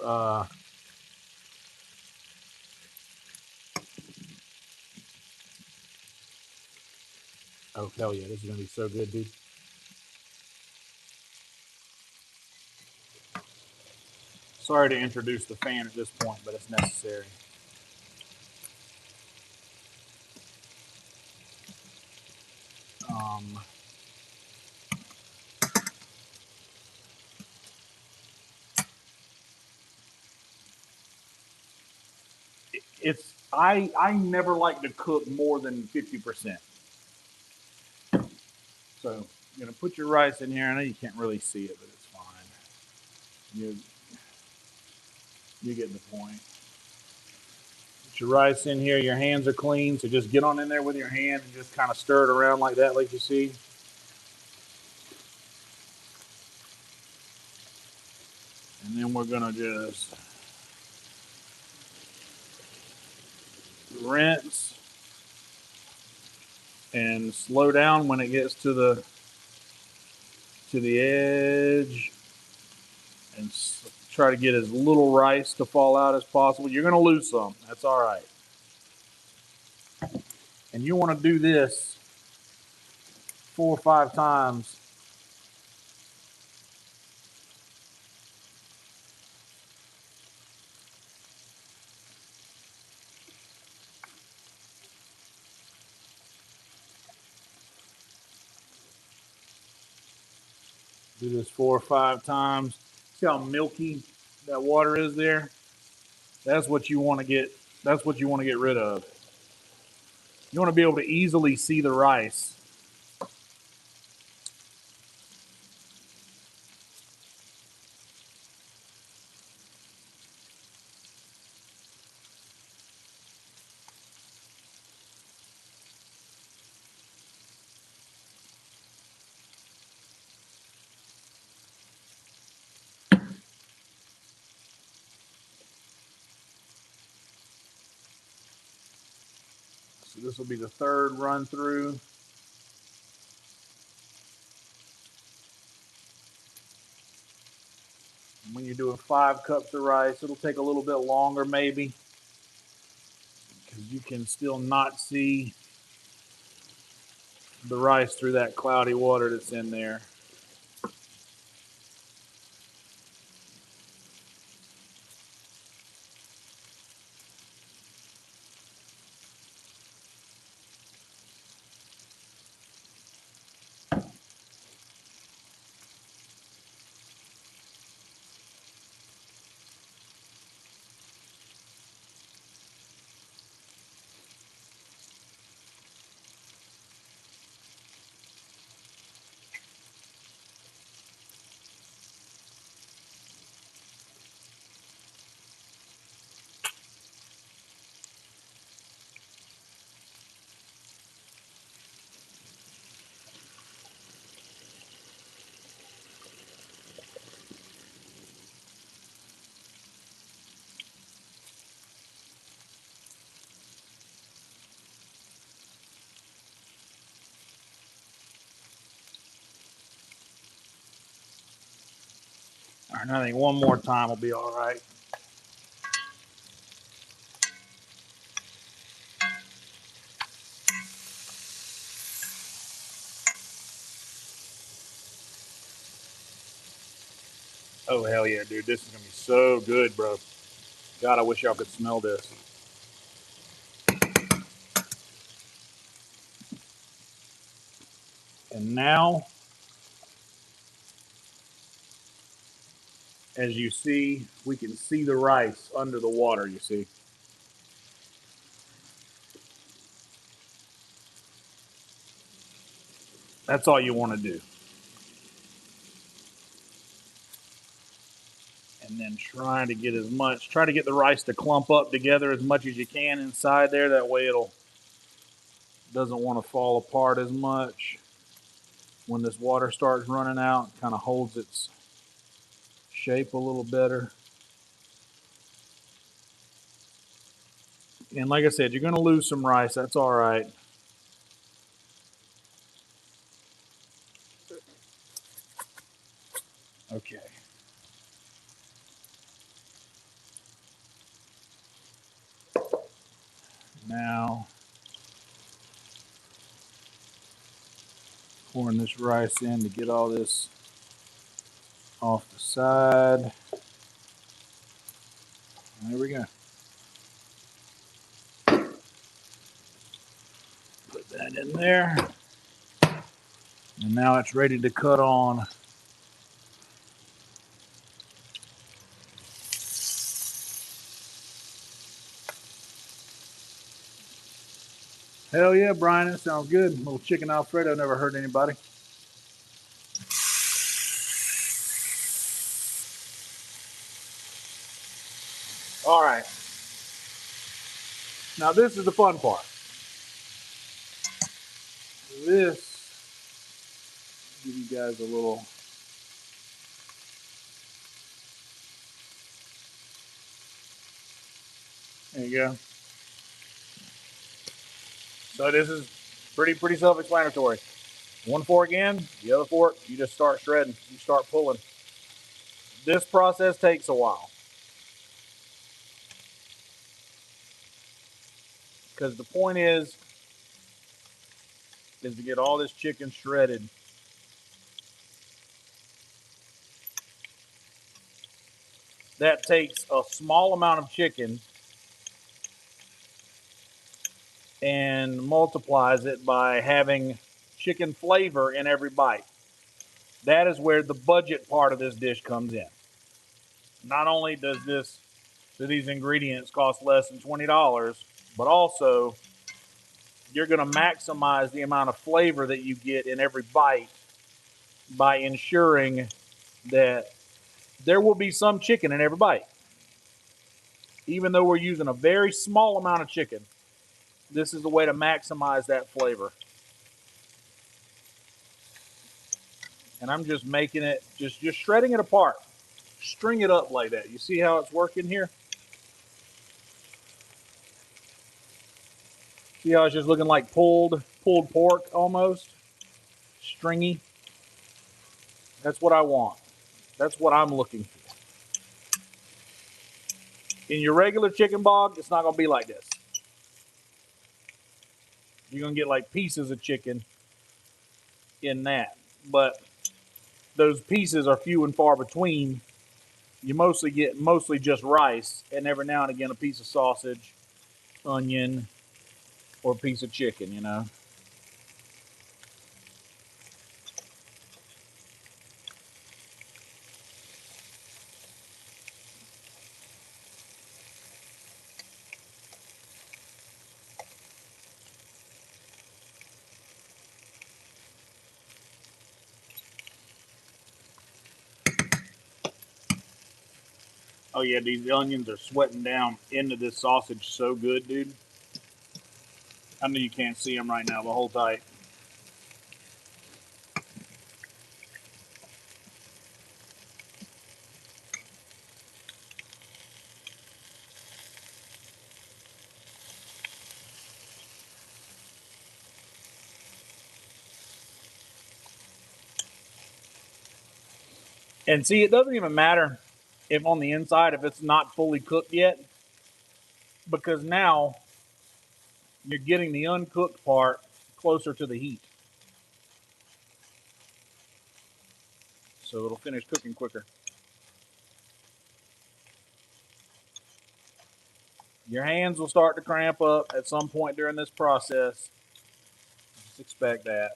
oh hell yeah, this is gonna be so good, dude. Sorry to introduce the fan at this point, but it's necessary. Um, it's I never like to cook more than 50%. So you're gonna put your rice in here. I know you can't really see it, but it's fine. You you get the point. Put your rice in here. Your hands are clean, so just get on in there with your hand and just kind of stir it around like that, like you see. And then we're gonna just rinse and slow down when it gets to the edge, and try to get as little rice to fall out as possible. You're going to lose some. That's all right. And you want to do this 4 or 5 times. Do this 4 or 5 times. See how milky that water is there? That's what you want to get. That's what you want to get rid of. You want to be able to easily see the rice. So this will be the 3rd run through. When you're doing 5 cups of rice, it'll take a little bit longer maybe, because you can still not see the rice through that cloudy water that's in there. All right, I think one more time will be all right. Oh, hell yeah, dude. This is going to be so good, bro. God, I wish y'all could smell this. And now, as you see, we can see the rice under the water, you see. That's all you want to do. And then try to get the rice to clump up together as much as you can inside there. That way doesn't want to fall apart as much. When this water starts running out, it kind of holds its shape a little better. And like I said, you're going to lose some rice. That's all right. Okay. Now, pouring this rice in to get all this off the side. There we go. Put that in there. And now it's ready to cut on. Hell yeah, Brian, that sounds good. A little chicken Alfredo never hurt anybody. All right. Now this is the fun part. This, give you guys a little. There you go. So this is Pretty self-explanatory. One fork in, the other fork, you just start shredding. You start pulling. This process takes a while. Because the point is to get all this chicken shredded. That takes a small amount of chicken and multiplies it by having chicken flavor in every bite. That is where the budget part of this dish comes in. Not only do these ingredients cost less than $20, but also you're going to maximize the amount of flavor that you get in every bite by ensuring that there will be some chicken in every bite. Even though we're using a very small amount of chicken, this is the way to maximize that flavor. And I'm just making it, just shredding it apart. String it up like that. You see how it's working here? See how it's just looking like pulled pork almost? Stringy. That's what I want. That's what I'm looking for. In your regular chicken bog, it's not going to be like this. You're going to get like pieces of chicken in that. But those pieces are few and far between. You mostly get just rice, and every now and again a piece of sausage, onion, or a piece of chicken, you know. Oh yeah, these onions are sweating down into this sausage so good, dude. I know you can't see them right now, but hold tight. And see, it doesn't even matter if on the inside, if it's not fully cooked yet, because now you're getting the uncooked part closer to the heat. So it'll finish cooking quicker. Your hands will start to cramp up at some point during this process. Just expect that.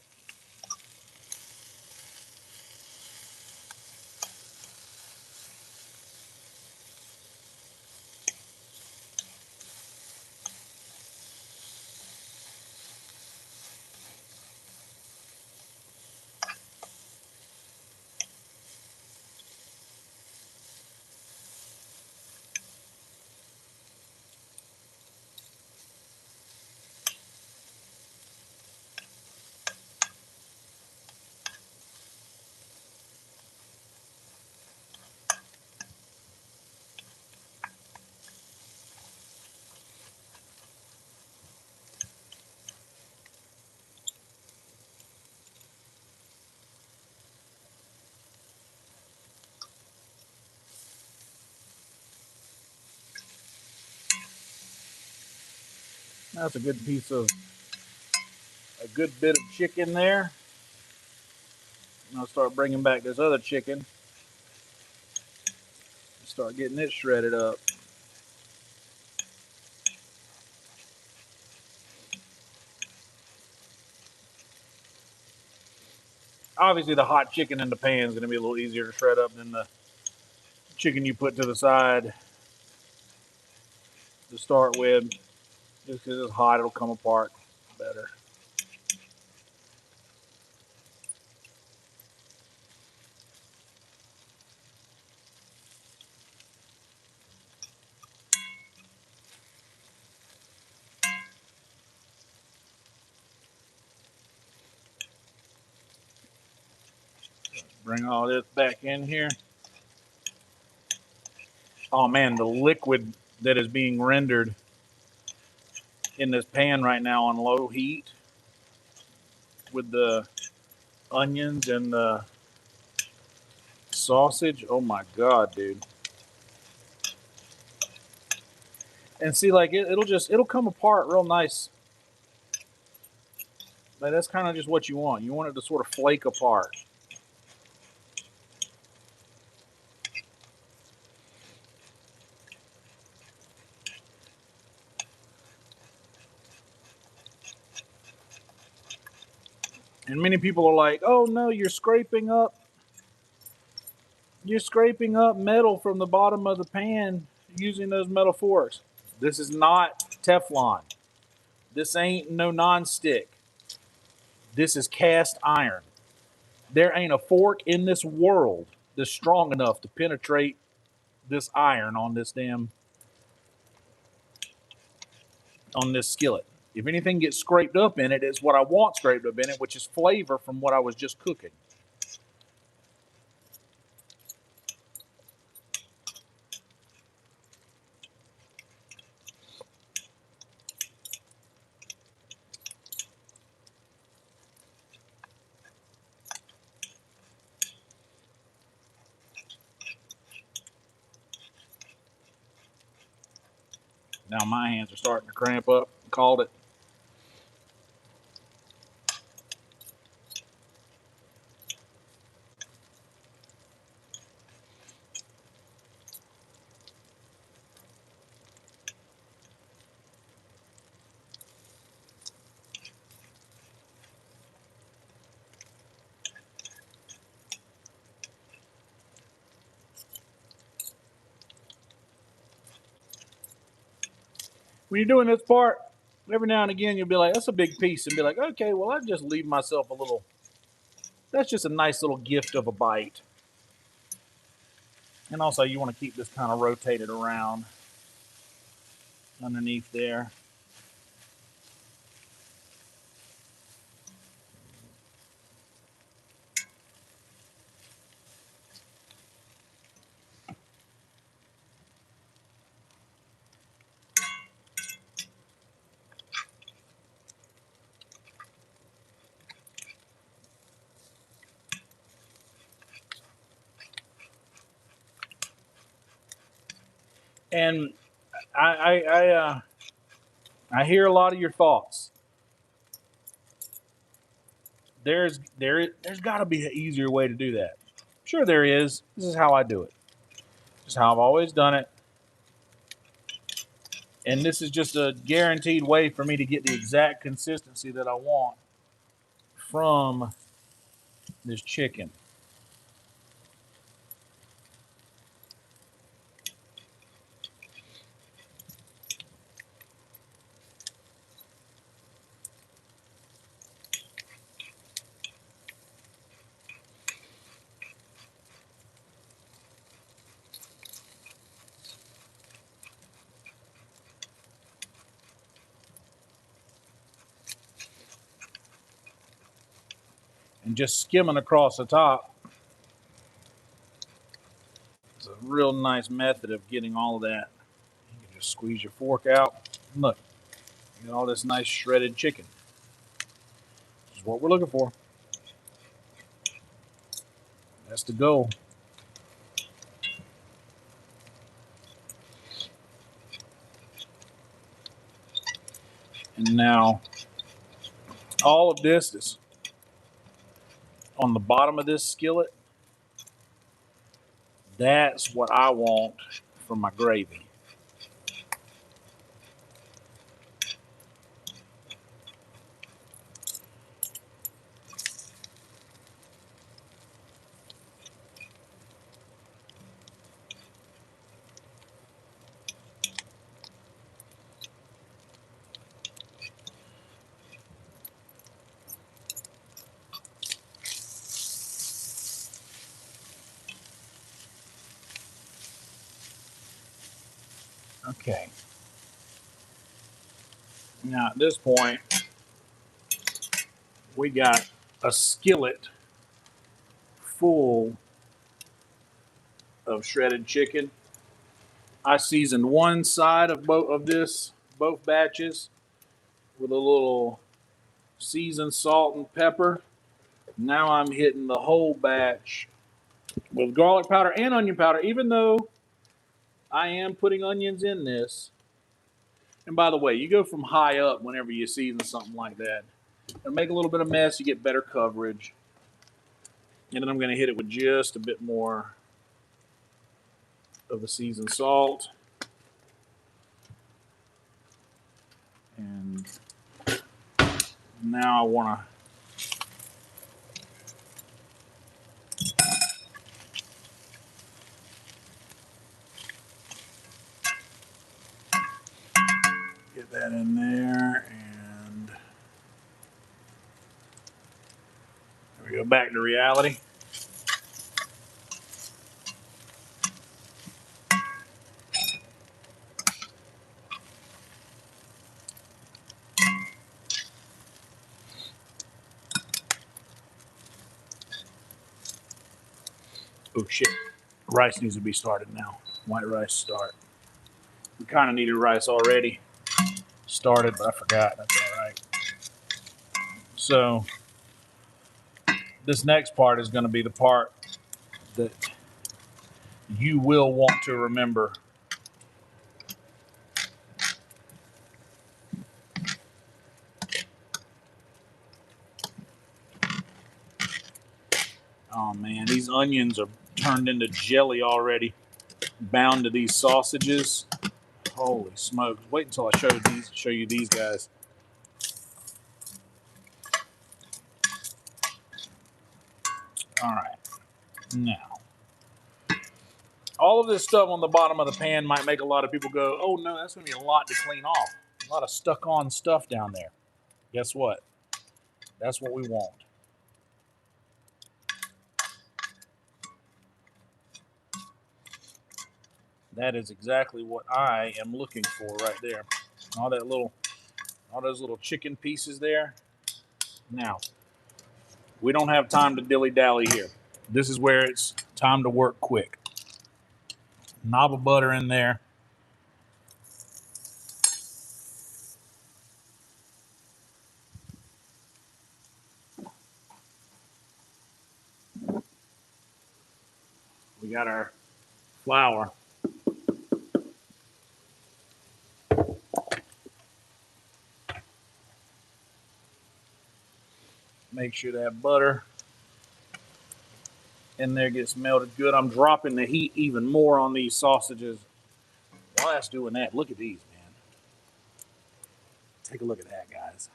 That's a good piece of, a good bit of chicken there. And I'll start bringing back this other chicken. Start getting it shredded up. Obviously, the hot chicken in the pan is going to be a little easier to shred up than the chicken you put to the side to start with. Just because it's hot, it'll come apart better. Bring all this back in here. Oh man, the liquid that is being rendered in this pan right now on low heat with the onions and the sausage. Oh my god, dude. And see, like it'll come apart real nice. Like that's kind of just what you want. You want it to sort of flake apart. And many people are like, "Oh no, you're scraping up metal from the bottom of the pan using those metal forks." This is not Teflon. This ain't no non-stick. This is cast iron. There ain't a fork in this world that's strong enough to penetrate this iron on this skillet. If anything gets scraped up in it, it's what I want scraped up in it, which is flavor from what I was just cooking. Now my hands are starting to cramp up. Called it. When you're doing this part, every now and again you'll be like, "That's a big piece," and be like, "Okay, well I just leave myself a little. That's just a nice little gift of a bite." And also, you want to keep this kind of rotated around underneath there. And I hear a lot of your thoughts. There's got to be an easier way to do that. Sure, there is. This is how I do it. This is how I've always done it. And this is just a guaranteed way for me to get the exact consistency that I want from this chicken. And just skimming across the top is a real nice method of getting all of that. You can just squeeze your fork out. Look, you get all this nice shredded chicken. This is what we're looking for. That's the goal. And now all of this is on the bottom of this skillet. That's what I want for my gravy. Okay. Now at this point, we got a skillet full of shredded chicken. I seasoned one side of both batches with a little seasoned salt and pepper. Now I'm hitting the whole batch with garlic powder and onion powder, even though I am putting onions in this. And by the way, you go from high up whenever you season something like that. It'll make a little bit of mess, you get better coverage. And then I'm going to hit it with just a bit more of the seasoned salt. And now I want to get that in there. And there we go, back to reality. Oh shit, rice needs to be started now. White rice start. We kind of needed rice already started, but I forgot. That's all right. So this next part is going to be the part that you will want to remember. Oh man, these onions are turned into jelly already, bound to these sausages. Holy smokes! Wait until I show you these guys. All right, now all of this stuff on the bottom of the pan might make a lot of people go, "Oh no, that's going to be a lot to clean off. A lot of stuck-on stuff down there." Guess what? That's what we want. That is exactly what I am looking for right there. All those little chicken pieces there. Now, we don't have time to dilly-dally here. This is where it's time to work quick. Knob of butter in there. We got our flour. Make sure that butter in there gets melted good. I'm dropping the heat even more on these sausages. While that's doing that, look at these, man. Take a look at that, guys.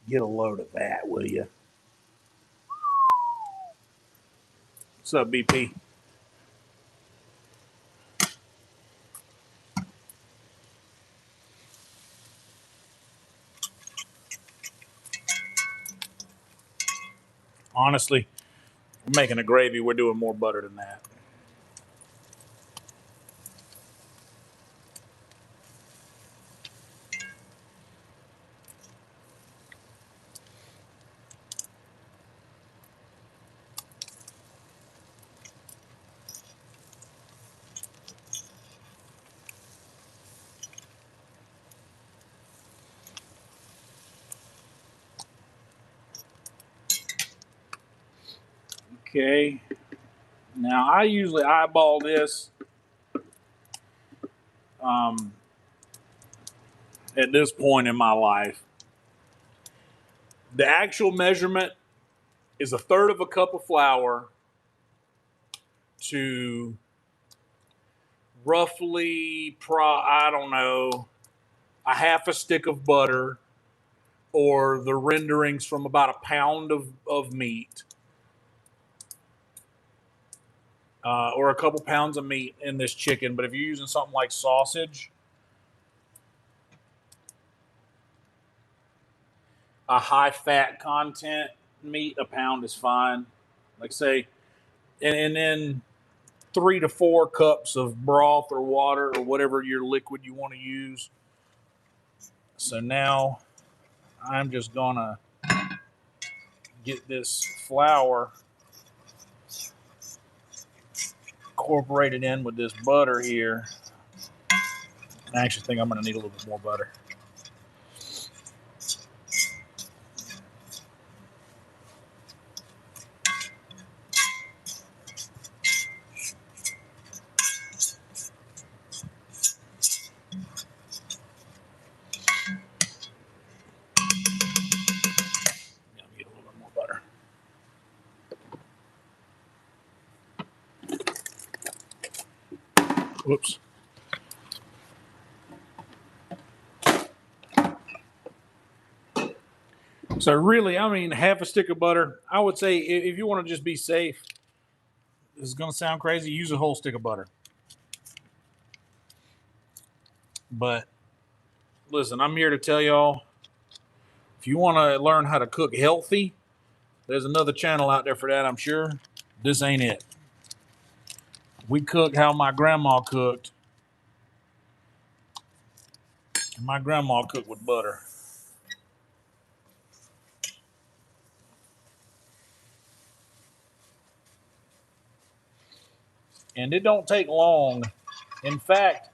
Get a load of that, will you? What's up, BP? Honestly, we're making a gravy. We're doing more butter than that. Okay. Now, I usually eyeball this at this point in my life. The actual measurement is 1/3 cup of flour to roughly, I don't know, a half a stick of butter, or the renderings from about a pound of meat, or a couple pounds of meat in this chicken. But if you're using something like sausage, a high fat content meat, a pound is fine. Like say, and then 3 to 4 cups of broth or water or whatever your liquid you want to use. So now I'm just gonna get this flour incorporated in with this butter here. I actually think I'm gonna need a little bit more butter. So really, I mean, half a stick of butter. I would say if you want to just be safe, this is going to sound crazy, use a whole stick of butter. But listen, I'm here to tell y'all, if you want to learn how to cook healthy, there's another channel out there for that, I'm sure. This ain't it. We cook how my grandma cooked. And my grandma cooked with butter. And it don't take long. In fact,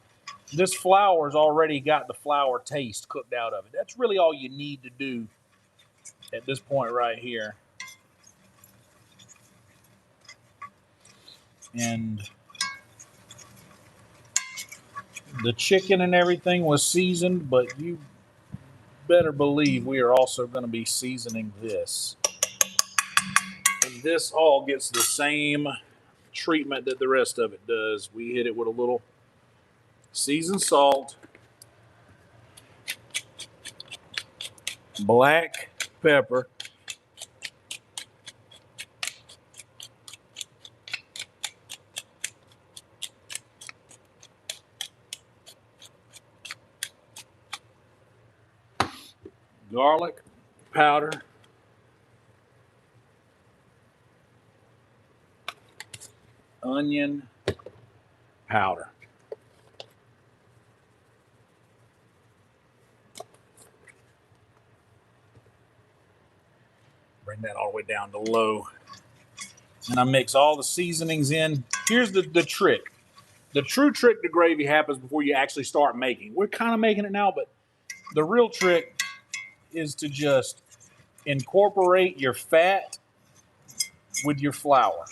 this flour's already got the flour taste cooked out of it. That's really all you need to do at this point right here. And the chicken and everything was seasoned, but you better believe we are also going to be seasoning this. And this all gets the same treatment that the rest of it does. We hit it with a little seasoned salt, black pepper, garlic powder, onion powder. Bring that all the way down to low. And I mix all the seasonings in. Here's the trick. The true trick to gravy happens before you actually start making. We're kind of making it now, but the real trick is to just incorporate your fat with your flour.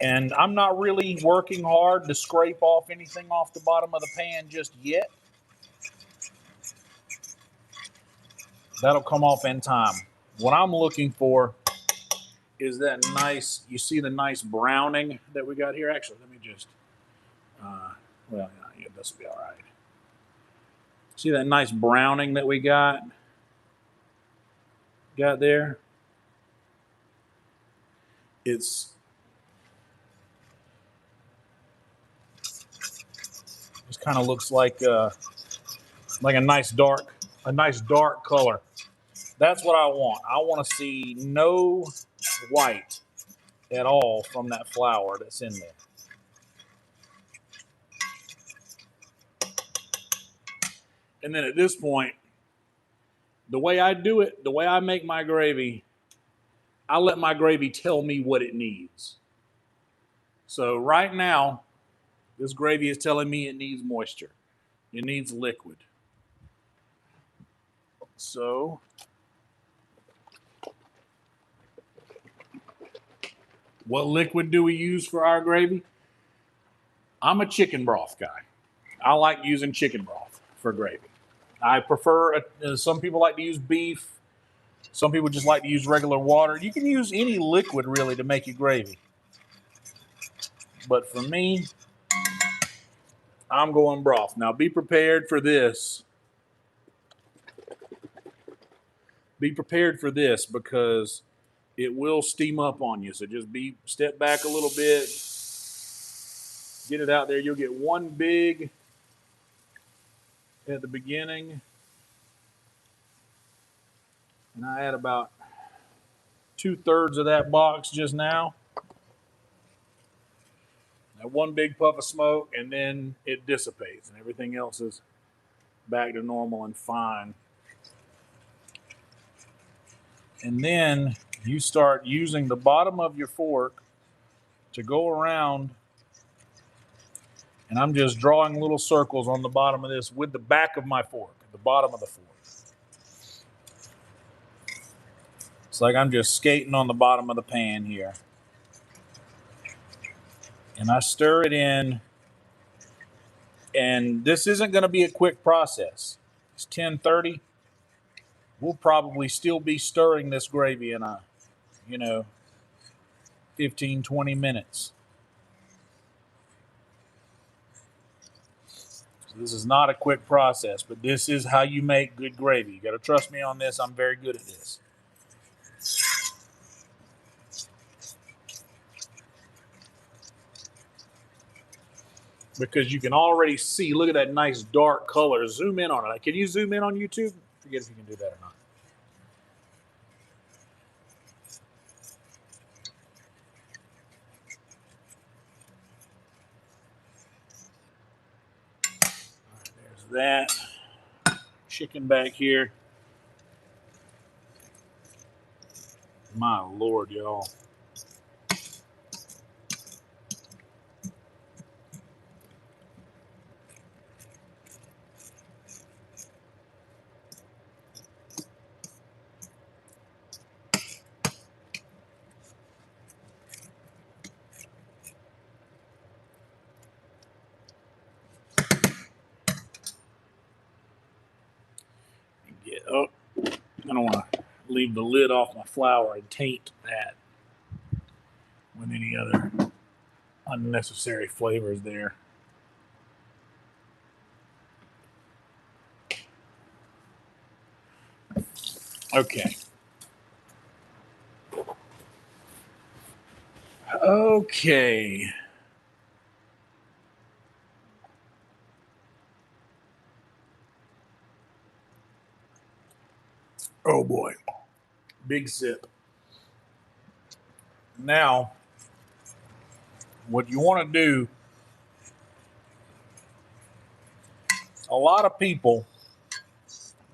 And I'm not really working hard to scrape off anything off the bottom of the pan just yet. That'll come off in time. What I'm looking for is that nice, you see the nice browning that we got here? Actually, let me just, well, yeah, this will be all right. See that nice browning that we got there? It's just kind of looks like a nice dark color. That's what I want. I want to see no white at all from that flour that's in there. And then at this point, the way I do it, the way I make my gravy, I let my gravy tell me what it needs. So right now, this gravy is telling me it needs moisture. It needs liquid. So what liquid do we use for our gravy? I'm a chicken broth guy. I like using chicken broth for gravy. I prefer, some people like to use beef. Some people just like to use regular water. You can use any liquid really to make your gravy. But for me, I'm going broth. Now be prepared for this. Be prepared for this because it will steam up on you. So just step back a little bit. Get it out there. You'll get one big at the beginning. And I had about 2/3 of that box just now. That one big puff of smoke, and then it dissipates, and everything else is back to normal and fine. And then you start using the bottom of your fork to go around, and I'm just drawing little circles on the bottom of this with the back of my fork, the bottom of the fork. It's like I'm just skating on the bottom of the pan here. And I stir it in. And this isn't going to be a quick process. It's 10:30. We'll probably still be stirring this gravy in 15, 20 minutes. So this is not a quick process, but this is how you make good gravy. You got to trust me on this. I'm very good at this. Because you can already see, look at that nice dark color. Zoom in on it. Can you zoom in on YouTube? Forget if you can do that or not. There's that. Chicken back here. My Lord, y'all. Get up. I don't want to leave the lid off my flour and taint that with any other unnecessary flavors there. Okay. Okay. Oh boy. Big sip. Now, what you want to do, a lot of people,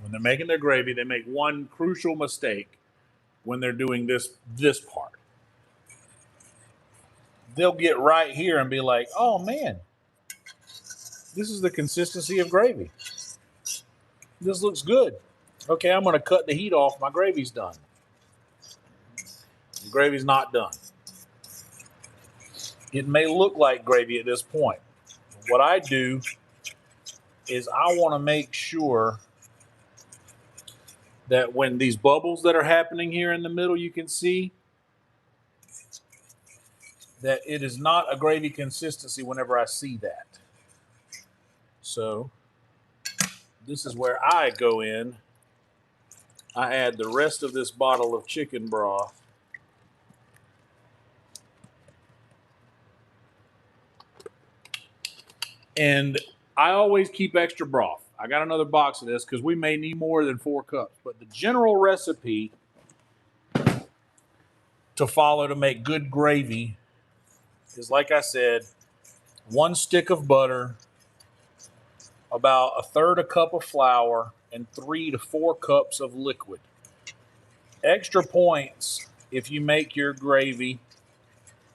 when they're making their gravy, they make one crucial mistake when they're doing this part. They'll get right here and be like, oh man, this is the consistency of gravy. This looks good. Okay, I'm going to cut the heat off. My gravy's done. The gravy's not done. It may look like gravy at this point. What I do is I want to make sure that when these bubbles that are happening here in the middle, you can see that it is not a gravy consistency whenever I see that. So this is where I go in. I add the rest of this bottle of chicken broth. And I always keep extra broth. I got another box of this because we may need more than 4 cups. But the general recipe to follow to make good gravy is, like I said, 1 stick of butter, about 1/3 cup of flour, and 3 to 4 cups of liquid. Extra points if you make your gravy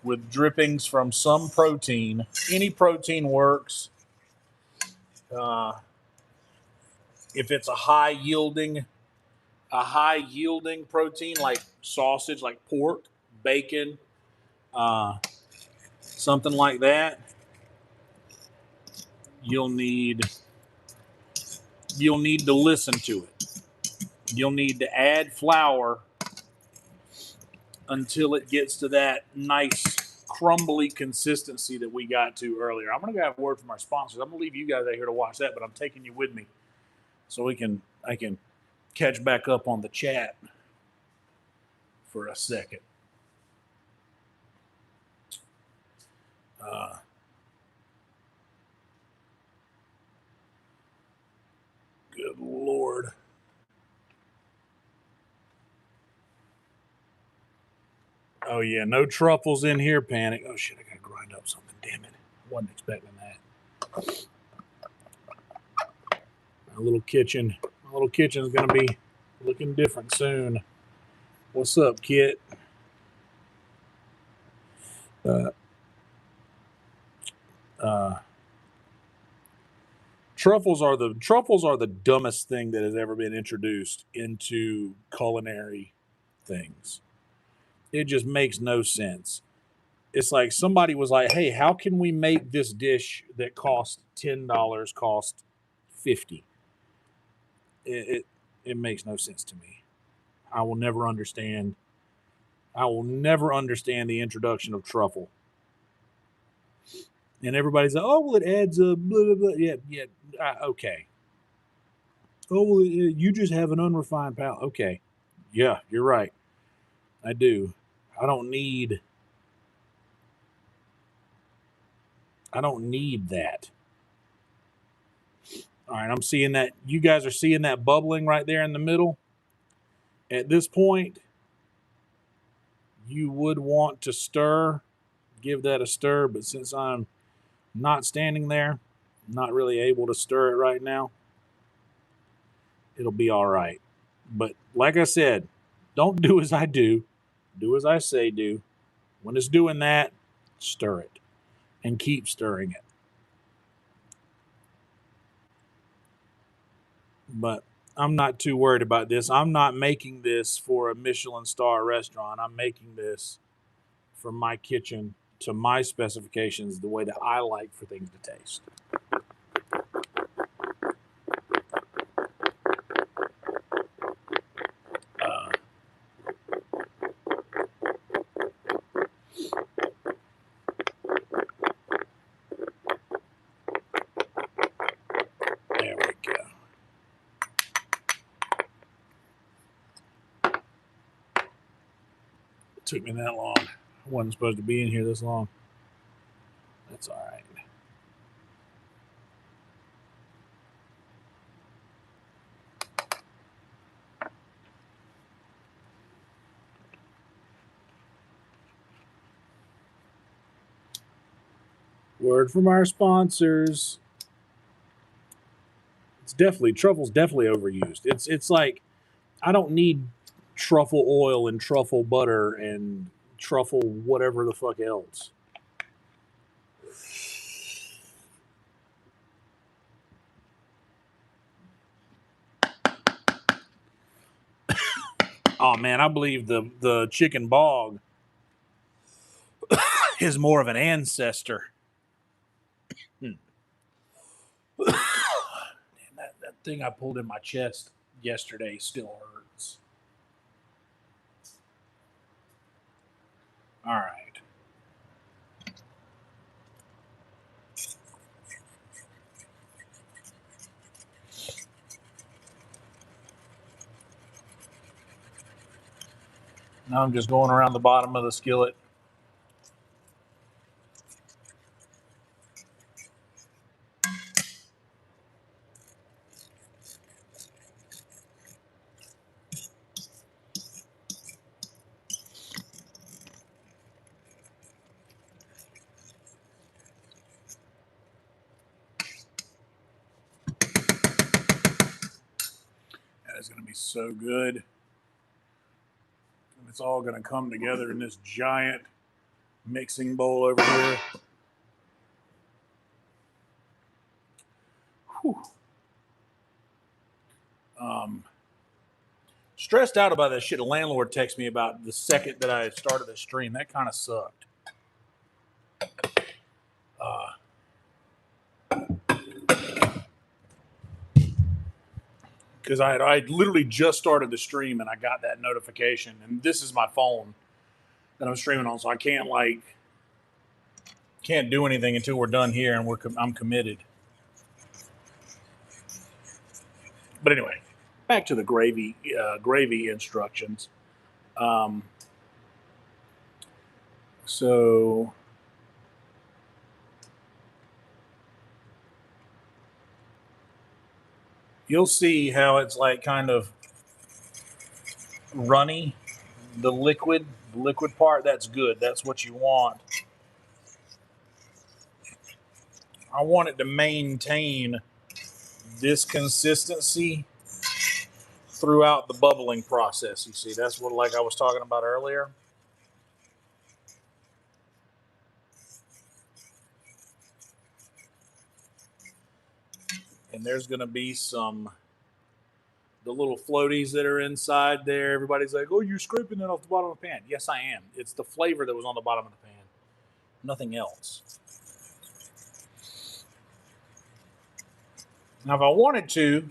with drippings from some protein. Any protein works. If it's a high yielding protein like sausage, like pork, bacon, something like that, you'll need to listen to it. You'll need to add flour until it gets to that nice crumbly consistency that we got to earlier. I'm going to go have a word from our sponsors. I'm going to leave you guys out here to watch that, but I'm taking you with me so I can catch back up on the chat for a second. Good Lord. Oh, yeah, no truffles in here, Panic. Oh, shit, I got to grind up something. Damn it. Wasn't expecting that. My little kitchen is going to be looking different soon. What's up, Kit? Truffles are the dumbest thing that has ever been introduced into culinary things. It just makes no sense. It's like somebody was like, "Hey, how can we make this dish that cost $10 cost $50?" It makes no sense to me. I will never understand the introduction of truffle And everybody's like, oh, well, it adds a blah, blah, blah. Yeah, yeah, okay. Oh, well, you just have an unrefined palate. Okay. Yeah, you're right. I do. I don't need that. All right, I'm seeing that. You guys are seeing that bubbling right there in the middle. At this point, you would want to stir, give that a stir, but since I'm not standing there, not really able to stir it right now, it'll be all right. But like I said, don't do as I do. Do as I say do. When it's doing that, stir it and keep stirring it. But I'm not too worried about this. I'm not making this for a Michelin star restaurant. I'm making this for my kitchen to my specifications, the way that I like for things to taste. There we go. It took me that long. I wasn't supposed to be in here this long. That's all right. Word from our sponsors. Truffle's definitely overused. It's like I don't need truffle oil and truffle butter and truffle whatever the fuck else. Oh man, I believe the chicken BOG is more of an ancestor. Damn, that thing I pulled in my chest yesterday still hurts. All right. Now I'm just going around the bottom of the skillet. That is going to be so good. And it's all going to come together in this giant mixing bowl over here. Whew. Stressed out about that shit. A landlord texted me about the second that I started the stream. That kind of sucked. Because I literally just started the stream and I got that notification, and this is my phone that I'm streaming on, so I can't do anything until we're done here, and I'm committed. But anyway, back to the gravy instructions. So you'll see how it's like kind of runny. The liquid part, that's good. That's what you want. I want it to maintain this consistency throughout the bubbling process. You see, that's what like I was talking about earlier. And there's going to be the little floaties that are inside there. Everybody's like, oh, you're scraping that off the bottom of the pan. Yes, I am. It's the flavor that was on the bottom of the pan, nothing else. Now, if I wanted to,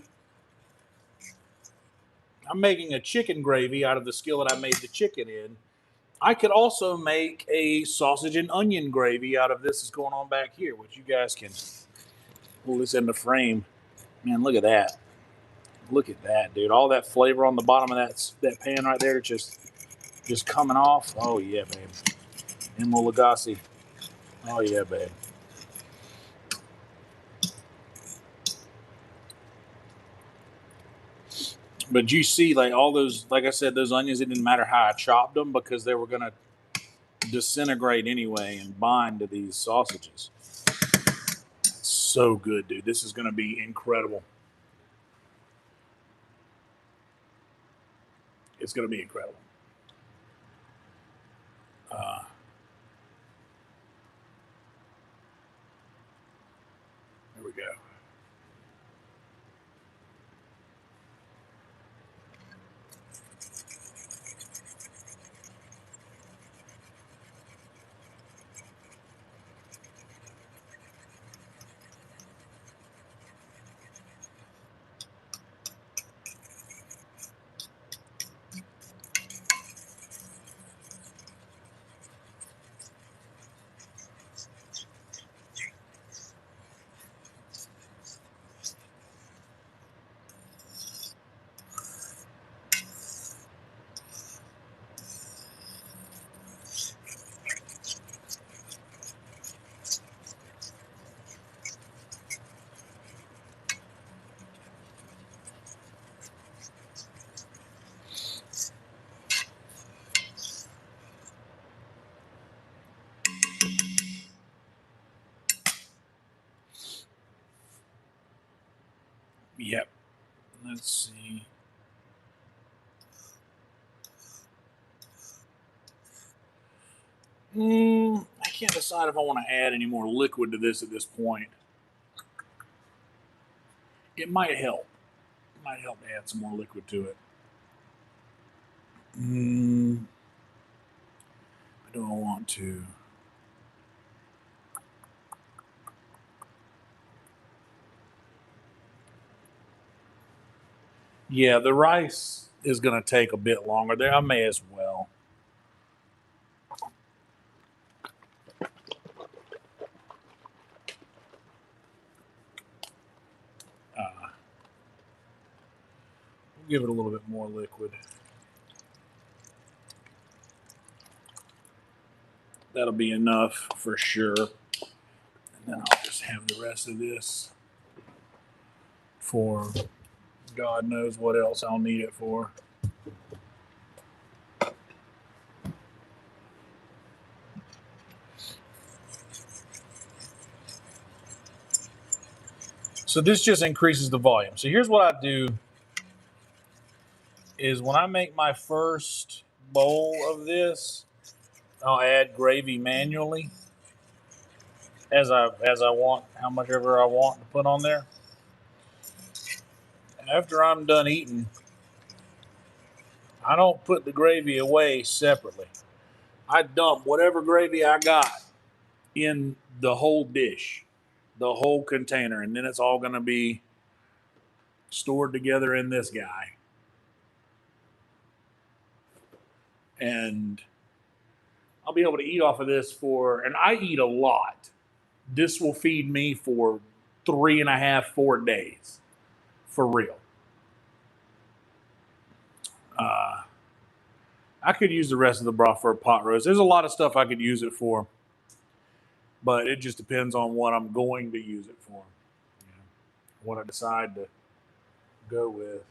I'm making a chicken gravy out of the skillet I made the chicken in. I could also make a sausage and onion gravy out of this that's going on back here, which you guys can pull this in the frame. Man, look at that. Look at that, dude. All that flavor on the bottom of that pan right there, just coming off. Oh yeah, babe. Emeril Lagasse. Oh yeah, babe. But you see, like all those, like I said, those onions, it didn't matter how I chopped them because they were gonna disintegrate anyway and bind to these sausages. It's so good, dude. This is gonna be incredible. It's gonna be incredible. Uh, there we go. Yep. Let's see. I can't decide if I want to add any more liquid to this at this point. It might help. It might help to add some more liquid to it. I don't want to. Yeah, the rice is going to take a bit longer there. I may as well. Give it a little bit more liquid. That'll be enough for sure. And then I'll just have the rest of this for God knows what else I'll need it for. So this just increases the volume. So here's what I do is when I make my first bowl of this, I'll add gravy manually as I want, how much ever I want to put on there. After I'm done eating, I don't put the gravy away separately. I dump whatever gravy I got in the whole dish, the whole container, and then it's all going to be stored together in this guy. And I'll be able to eat off of this and I eat a lot. This will feed me for 3.5, 4 days, for real. I could use the rest of the broth for a pot roast. There's a lot of stuff I could use it for, but it just depends on what I'm going to use it for. You know, what I decide to go with.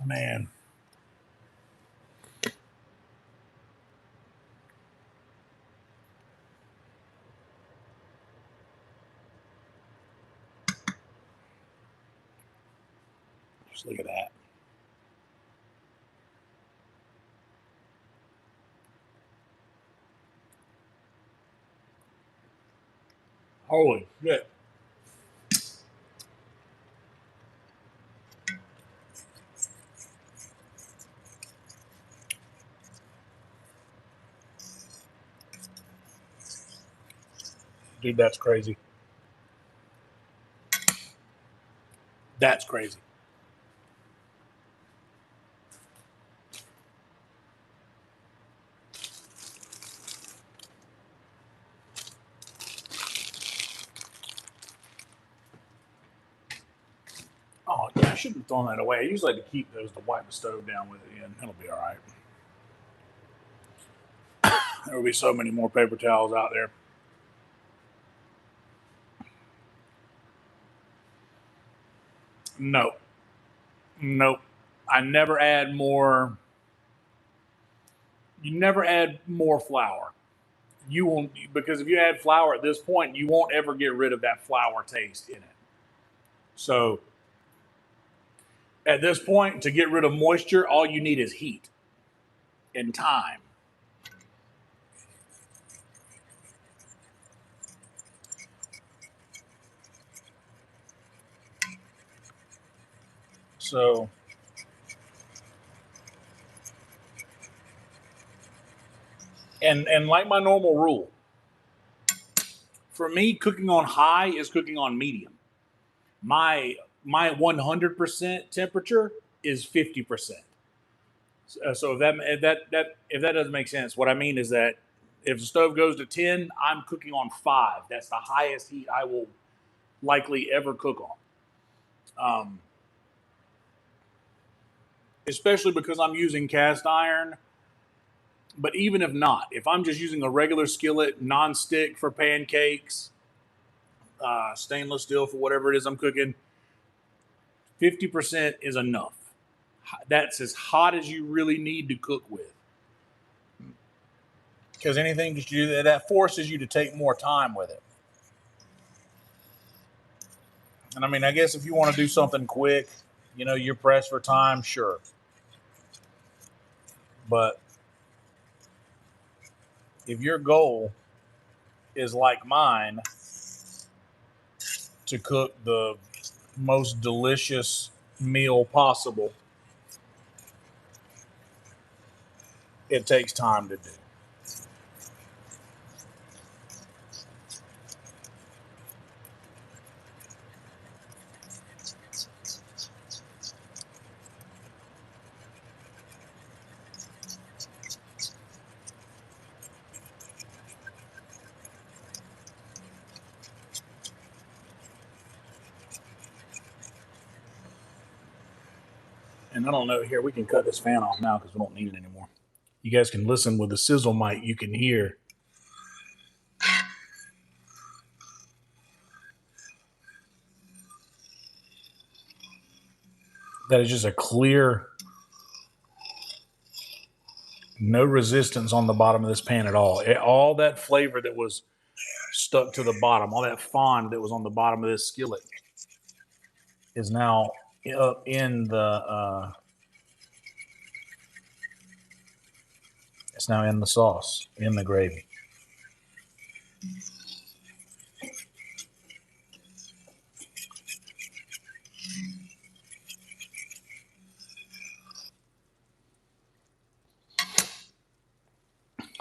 Man. Just look at that. Holy shit. Dude, that's crazy. That's crazy. Oh, yeah, I shouldn't have thrown that away. I usually like to keep those to wipe the stove down with it in. It'll be all right. There will be so many more paper towels out there. No. Nope. I never add more. You never add more flour. You won't, because if you add flour at this point, you won't ever get rid of that flour taste in it. So at this point, to get rid of moisture, all you need is heat and time. So and like my normal rule, for me, cooking on high is cooking on medium. My my 100% temperature is 50%. So if that doesn't make sense, what I mean is that if the stove goes to 10, I'm cooking on 5. That's the highest heat I will likely ever cook on. Especially because I'm using cast iron. But even if not, if I'm just using a regular skillet, non-stick for pancakes, stainless steel for whatever it is I'm cooking, 50% is enough. That's as hot as you really need to cook with. Because anything that you do that forces you to take more time with it. And I mean, I guess if you want to do something quick, you're pressed for time, sure. But if your goal is like mine, to cook the most delicious meal possible, it takes time to do. And I don't know, here, we can cut this fan off now because we don't need it anymore. You guys can listen with the sizzle mic, you can hear that is just a clear, no resistance on the bottom of this pan at all. All that flavor that was stuck to the bottom, all that fond that was on the bottom of this skillet is now up in the it's now in the sauce, in the gravy.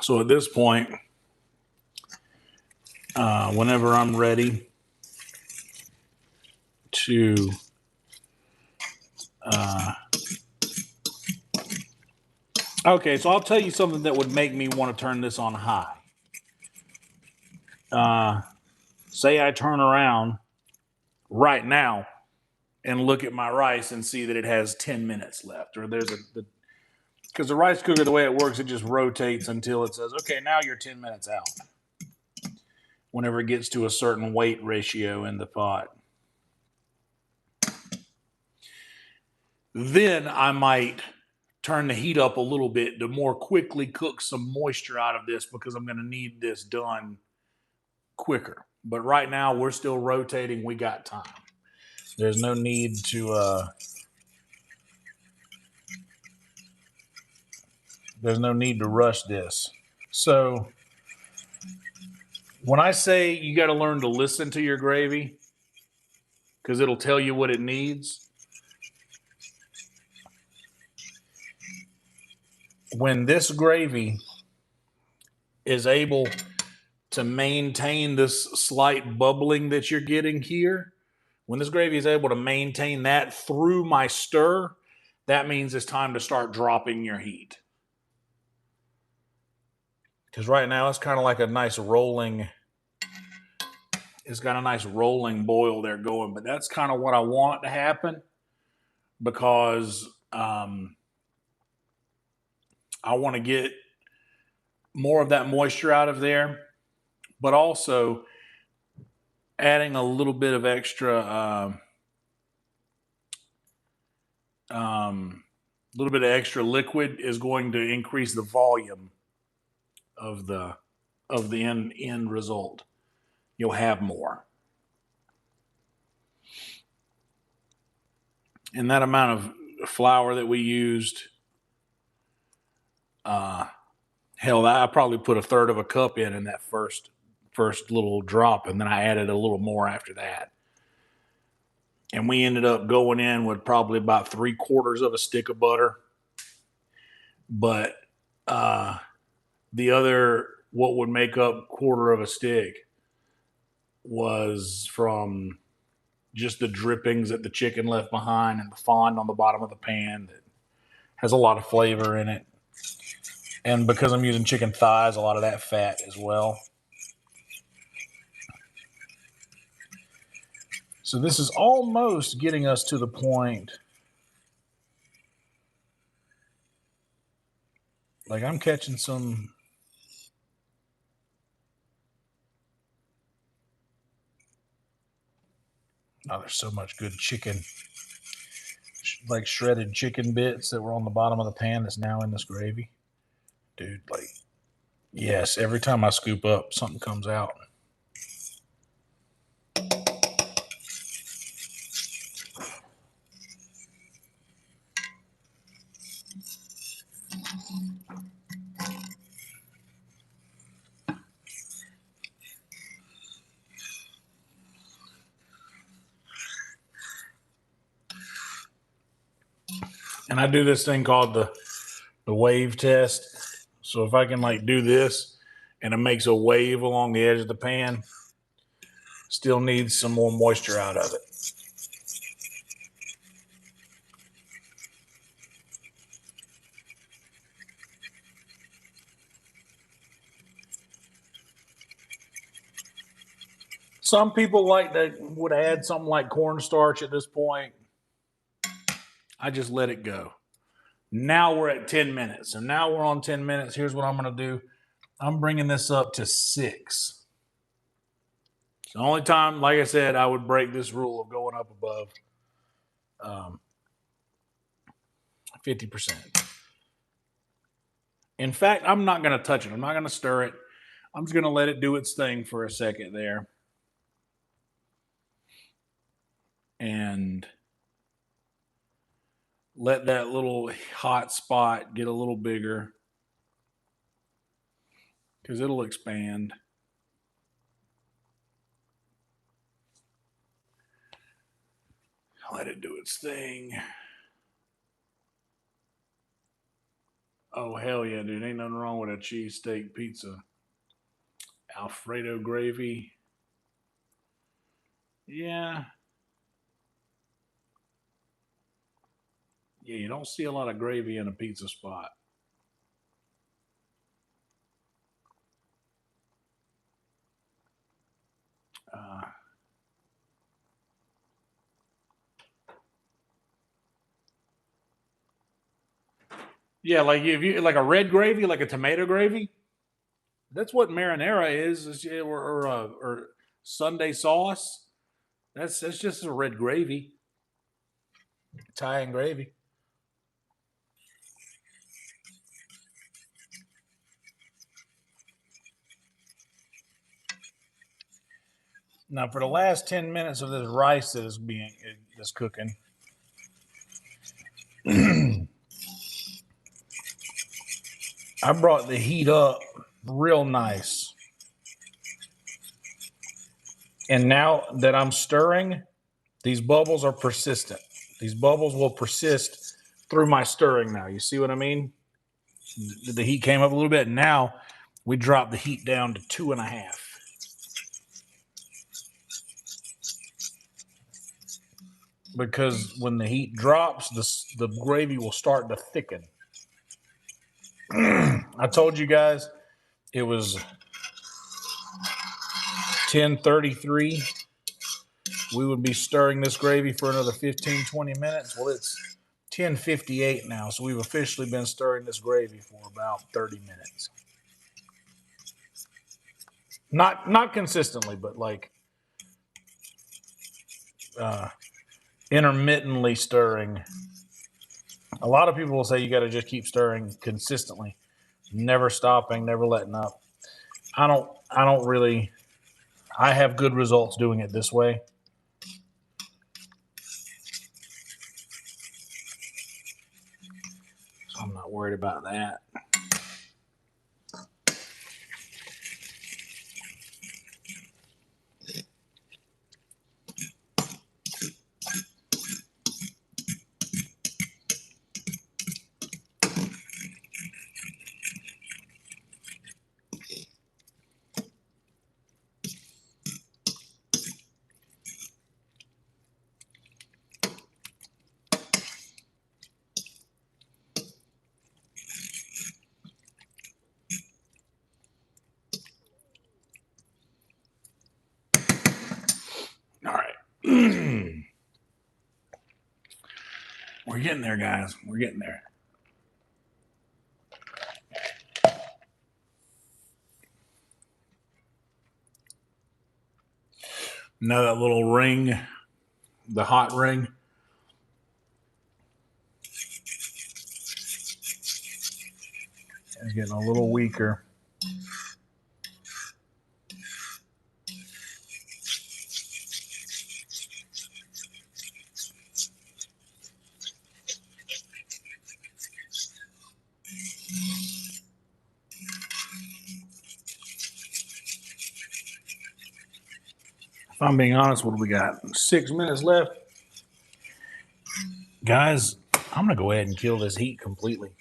So at this point, whenever I'm ready to okay, so I'll tell you something that would make me want to turn this on high. Say I turn around right now and look at my rice and see that it has 10 minutes left, or because the rice cooker, the way it works, it just rotates until it says, okay, now you're 10 minutes out. Whenever it gets to a certain weight ratio in the pot. Then I might turn the heat up a little bit to more quickly cook some moisture out of this because I'm going to need this done quicker. But right now we're still rotating. We got time. There's no need to rush this. So when I say you got to learn to listen to your gravy because it'll tell you what it needs, when this gravy is able to maintain this slight bubbling that you're getting here, When this gravy is able to maintain that through my stir, that means it's time to start dropping your heat. Because right now it's kind of like a nice rolling, it's got a nice rolling boil there going, but that's kind of what I want to happen because I want to get more of that moisture out of there, but also adding a little bit of extra liquid is going to increase the volume of the end result. You'll have more. And that amount of flour that we used, hell, I probably put 1/3 of a cup in that first little drop, and then I added a little more after that. And we ended up going in with probably about 3/4 of a stick of butter. But the other, what would make up 1/4 of a stick, was from just the drippings that the chicken left behind and the fond on the bottom of the pan that has a lot of flavor in it. And because I'm using chicken thighs, a lot of that fat as well. So this is almost getting us to the point. Like I'm catching some. Oh, there's so much good chicken, like shredded chicken bits that were on the bottom of the pan that's now in this gravy. Dude, like, yes, every time I scoop up, something comes out. And I do this thing called the wave test. So if I can like do this and it makes a wave along the edge of the pan, still needs some more moisture out of it. Some people like that would add something like cornstarch at this point. I just let it go. Now we're at 10 minutes. And now we're on 10 minutes. Here's what I'm going to do. I'm bringing this up to 6. It's the only time, like I said, I would break this rule of going up above 50%. In fact, I'm not going to touch it. I'm not going to stir it. I'm just going to let it do its thing for a second there. And let that little hot spot get a little bigger, because it'll expand. Let it do its thing. Oh, hell yeah, dude. Ain't nothing wrong with a cheesesteak pizza. Alfredo gravy. Yeah. Yeah, you don't see a lot of gravy in a pizza spot. Yeah, like if you like a red gravy, like a tomato gravy, that's what marinara is or Sunday sauce. That's just a red gravy, Italian gravy. Now, for the last 10 minutes of this rice that is cooking, I brought the heat up real nice. And now that I'm stirring, these bubbles are persistent. These bubbles will persist through my stirring now. You see what I mean? The heat came up a little bit. Now we drop the heat down to 2.5. because when the heat drops, the gravy will start to thicken. I told you guys it was 10:33. We would be stirring this gravy for another 15-20 minutes. Well, it's 10:58 now, so we've officially been stirring this gravy for about 30 minutes. Not consistently, but like intermittently stirring. A lot of people will say you got to just keep stirring consistently, never stopping, never letting up. I don't really. I have good results doing it this way. So I'm not worried about that. All right. We're getting there, guys. We're getting there. Now that little ring, the hot ring, is getting a little weaker. If I'm being honest, what do we got? 6 minutes left. Guys, I'm going to go ahead and kill this heat completely.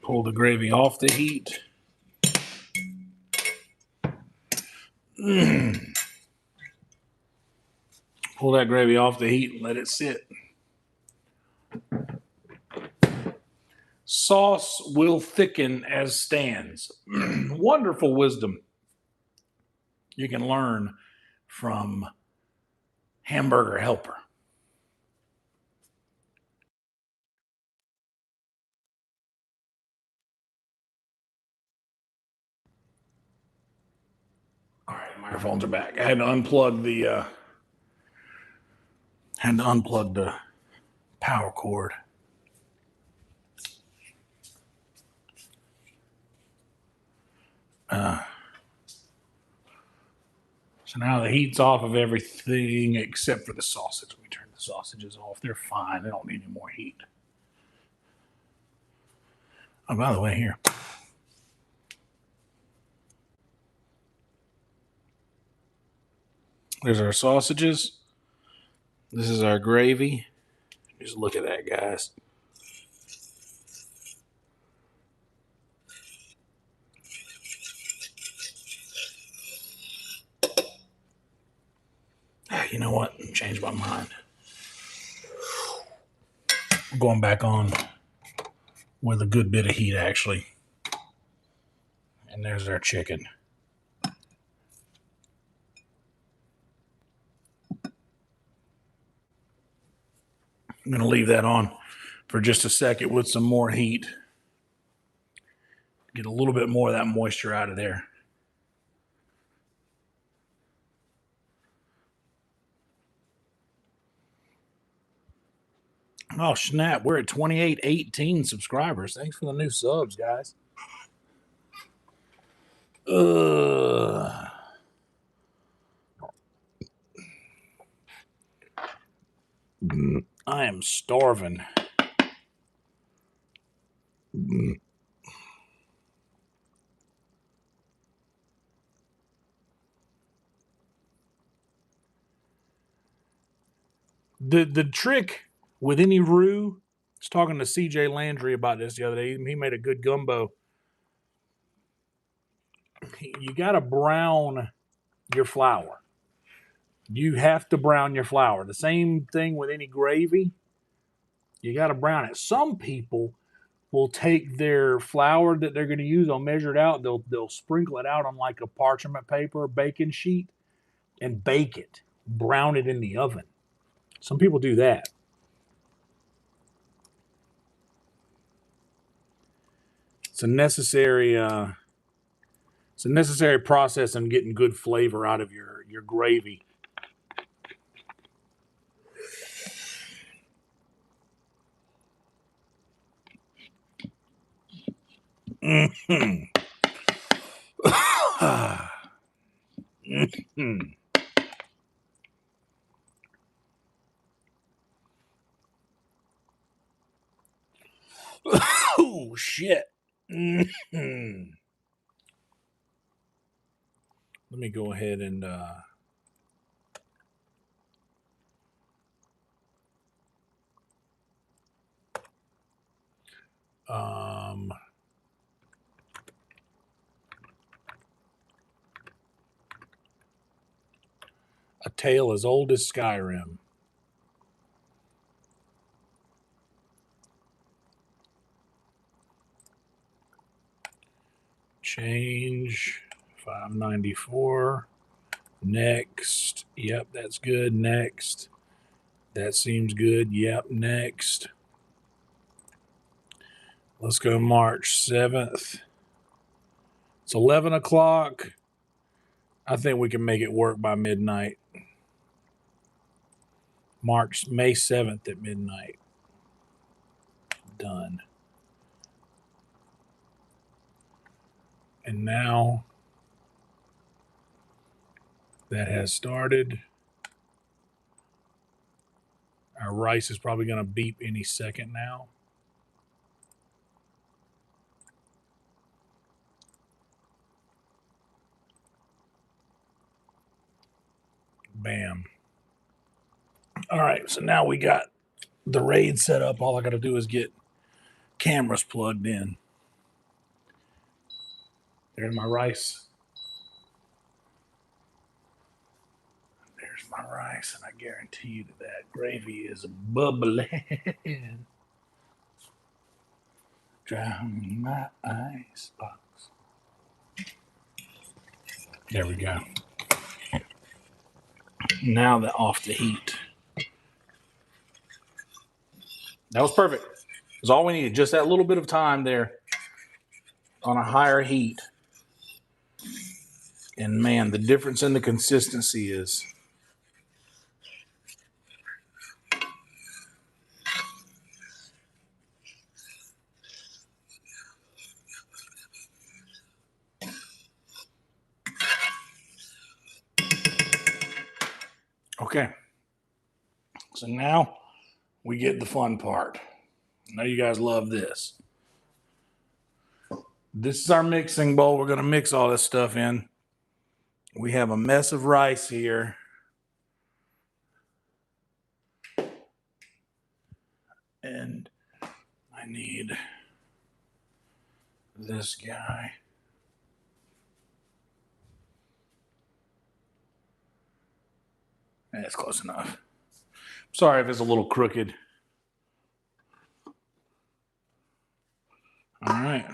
Pull the gravy off the heat. Pull that gravy off the heat and let it sit. Sauce will thicken as stands. Wonderful wisdom you can learn from Hamburger Helper. All right, microphones are back. I had to unplug the power cord. So now the heat's off of everything except for the sausage. We turn the sausages off. They're fine. They don't need any more heat. Oh, by the way, here. There's our sausages. This is our gravy. Just look at that, guys. You know what? Changed my mind. I'm going back on with a good bit of heat, actually. And there's our chicken. I'm going to leave that on for just a second with some more heat. Get a little bit more of that moisture out of there. Oh, snap. We're at 2818 subscribers. Thanks for the new subs, guys. I am starving. The trick with any roux, I was talking to CJ Landry about this the other day. He made a good gumbo. You got to brown your flour. You have to brown your flour. The same thing with any gravy. You got to brown it. Some people will take their flour that they're going to use, they'll measure it out, they'll sprinkle it out on like a parchment paper, baking sheet, and bake it, brown it in the oven. Some people do that. It's a necessary process in getting good flavor out of your gravy. Mm-hmm. Mm-hmm. Oh shit. Mm-hmm. Let me go ahead and a tale as old as Skyrim. Change 594. Next. Yep, that's good. Next. That seems good. Yep, next. Let's go March 7th. It's 11 o'clock. I think we can make it work by midnight. May 7th at midnight. Done. And now that has started. Our rice is probably going to beep any second now. Bam. All right, so now we got the raid set up. All I got to do is get cameras plugged in. There's my rice. There's my rice, and I guarantee you that gravy is bubbling. Drown my ice box. There we go. Now they're off the heat. That was perfect. That's all we needed. Just that little bit of time there on a higher heat. And man, the difference in the consistency is okay. So now we get the fun part. I know you guys love this. This is our mixing bowl. We're going to mix all this stuff in. We have a mess of rice here. And I need this guy. That's close enough. Sorry if it's a little crooked. All right.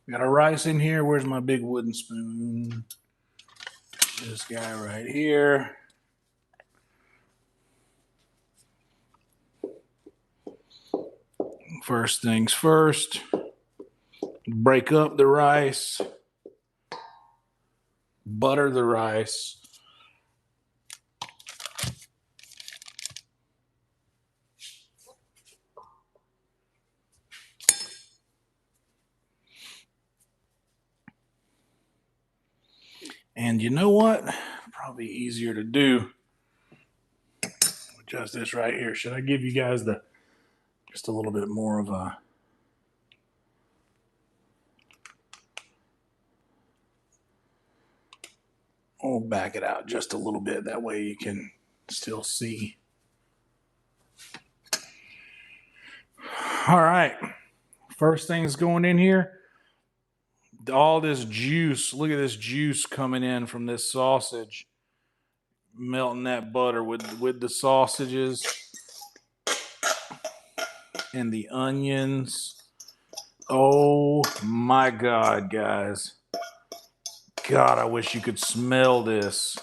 We got our rice in here. Where's my big wooden spoon? This guy right here. First things first, break up the rice, butter the rice. And you know what? Probably easier to do adjust this right here. Should I give you guys just a little bit more of a... I'll back it out just a little bit. That way you can still see. All right. First thing that's going in here, all this juice. Look at this juice coming in from this sausage. Melting that butter with the sausages and the onions. Oh my God, guys. God, I wish you could smell this.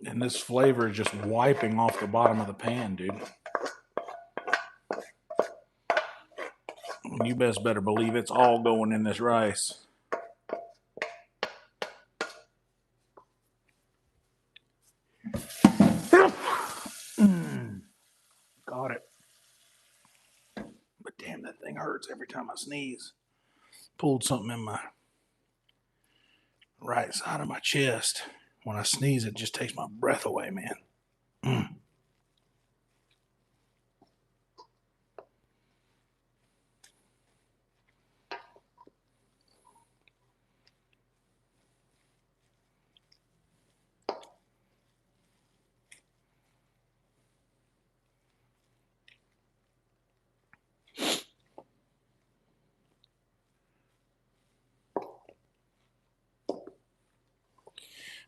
And this flavor is just wiping off the bottom of the pan, dude. You best better believe it's all going in this rice. Got it. But damn, that thing hurts every time I sneeze. Pulled something in my right side of my chest. When I sneeze, it just takes my breath away, man.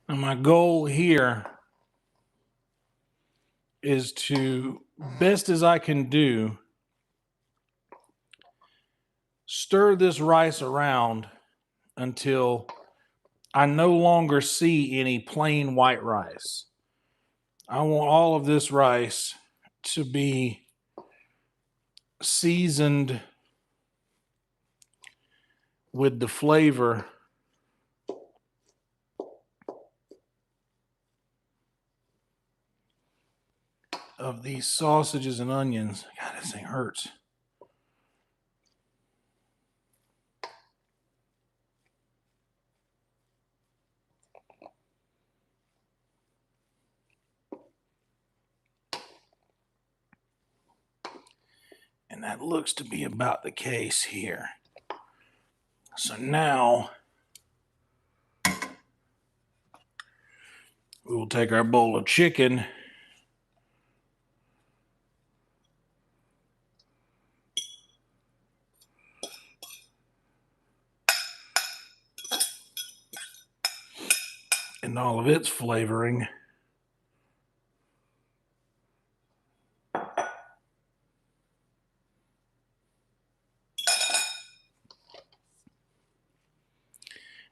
Now, my goal here is to, best as I can do, stir this rice around until I no longer see any plain white rice. I want all of this rice to be seasoned with the flavor of these sausages and onions. God, this thing hurts. And that looks to be about the case here. So now we will take our bowl of chicken and all of its flavoring.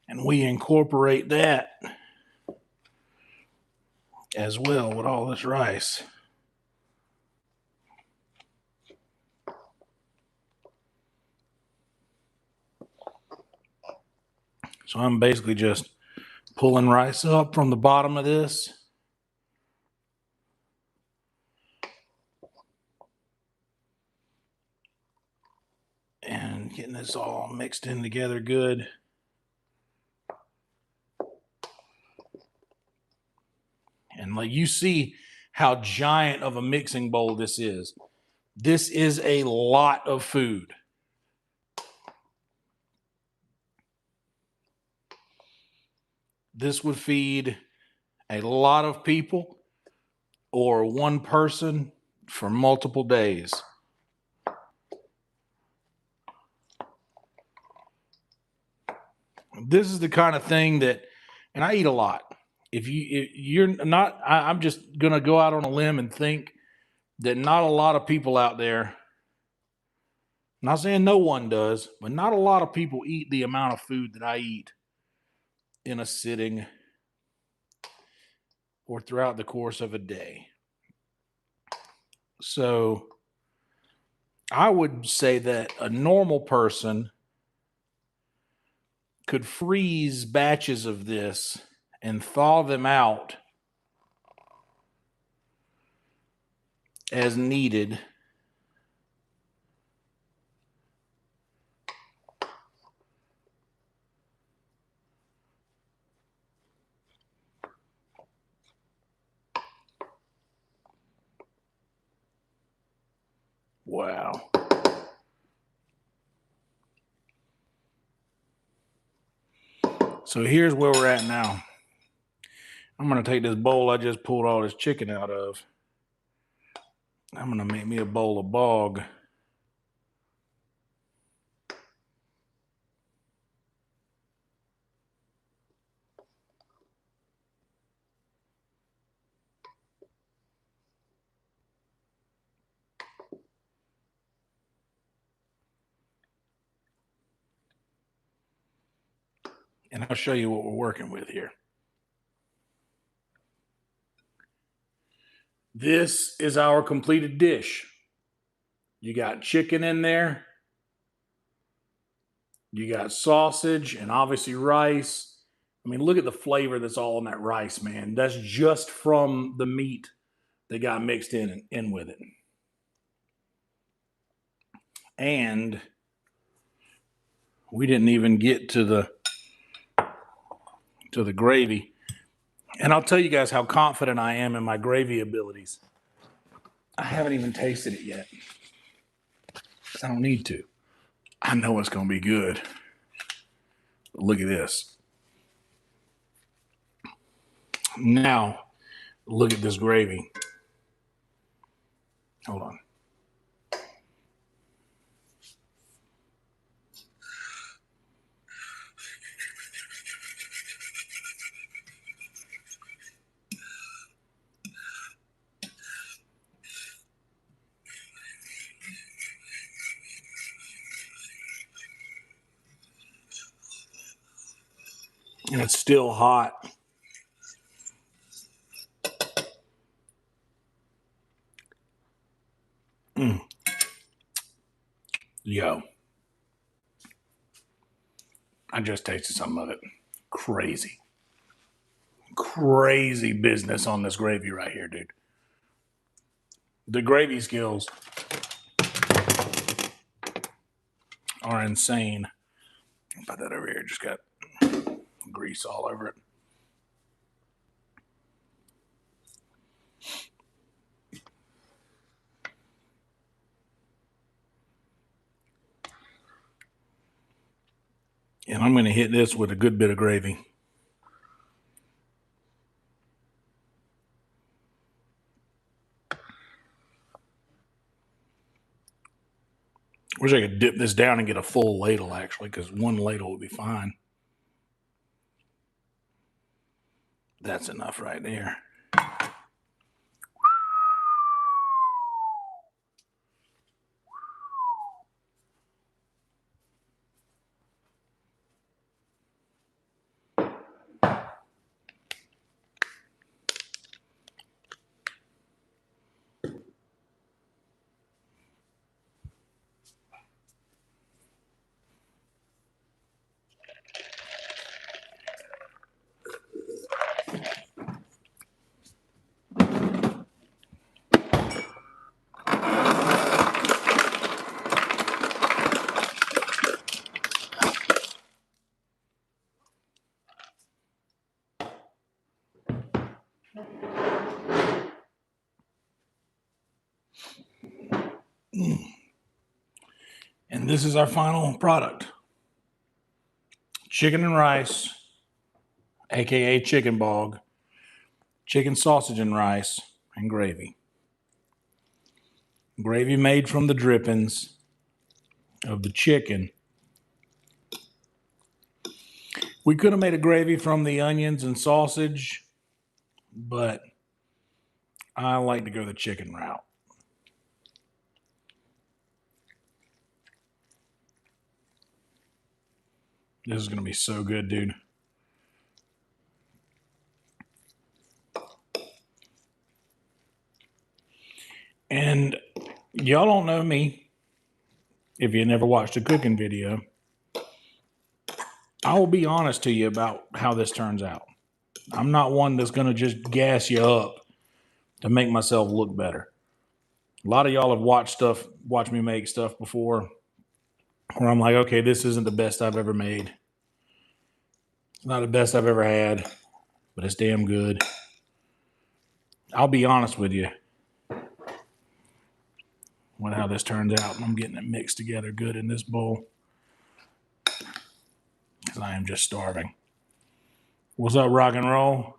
And we incorporate that as well with all this rice. So I'm basically just pulling rice up from the bottom of this. And getting this all mixed in together good. And like you see how giant of a mixing bowl this is. This is a lot of food. This would feed a lot of people or one person for multiple days. This is the kind of thing that, and I eat a lot. If you're not, I'm just going to go out on a limb and think that not a lot of people out there, I'm not saying no one does, but not a lot of people eat the amount of food that I eat in a sitting or throughout the course of a day. So I would say that a normal person could freeze batches of this and thaw them out as needed. Wow. So here's where we're at now. I'm going to take this bowl I just pulled all this chicken out of. I'm going to make me a bowl of BOG. And I'll show you what we're working with here. This is our completed dish. You got chicken in there. You got sausage and obviously rice. I mean, look at the flavor that's all in that rice, man. That's just from the meat that got mixed in with it. And we didn't even get to the gravy. And I'll tell you guys how confident I am in my gravy abilities. I haven't even tasted it yet. I don't need to. I know it's going to be good. But look at this. Now, look at this gravy. Hold on. And it's still hot. Yo. I just tasted some of it. Crazy. Crazy business on this gravy right here, dude. The gravy skills are insane. I'll put that over here. Just got grease all over it. And I'm going to hit this with a good bit of gravy. Wish I could dip this down and get a full ladle, actually, because one ladle would be fine. That's enough right there. And this is our final product. Chicken and rice, aka chicken BOG, chicken sausage and rice, and gravy. Gravy made from the drippings of the chicken. We could have made a gravy from the onions and sausage, but I like to go the chicken route. This is going to be so good, dude. And y'all don't know me if you never watched a cooking video. I will be honest to you about how this turns out. I'm not one that's going to just gas you up to make myself look better. A lot of y'all have watched me make stuff before where I'm like, okay, this isn't the best I've ever made. It's not the best I've ever had, but it's damn good. I'll be honest with you with how this turns out. I'm getting it mixed together good in this bowl because I am just starving. What's up, rock and roll?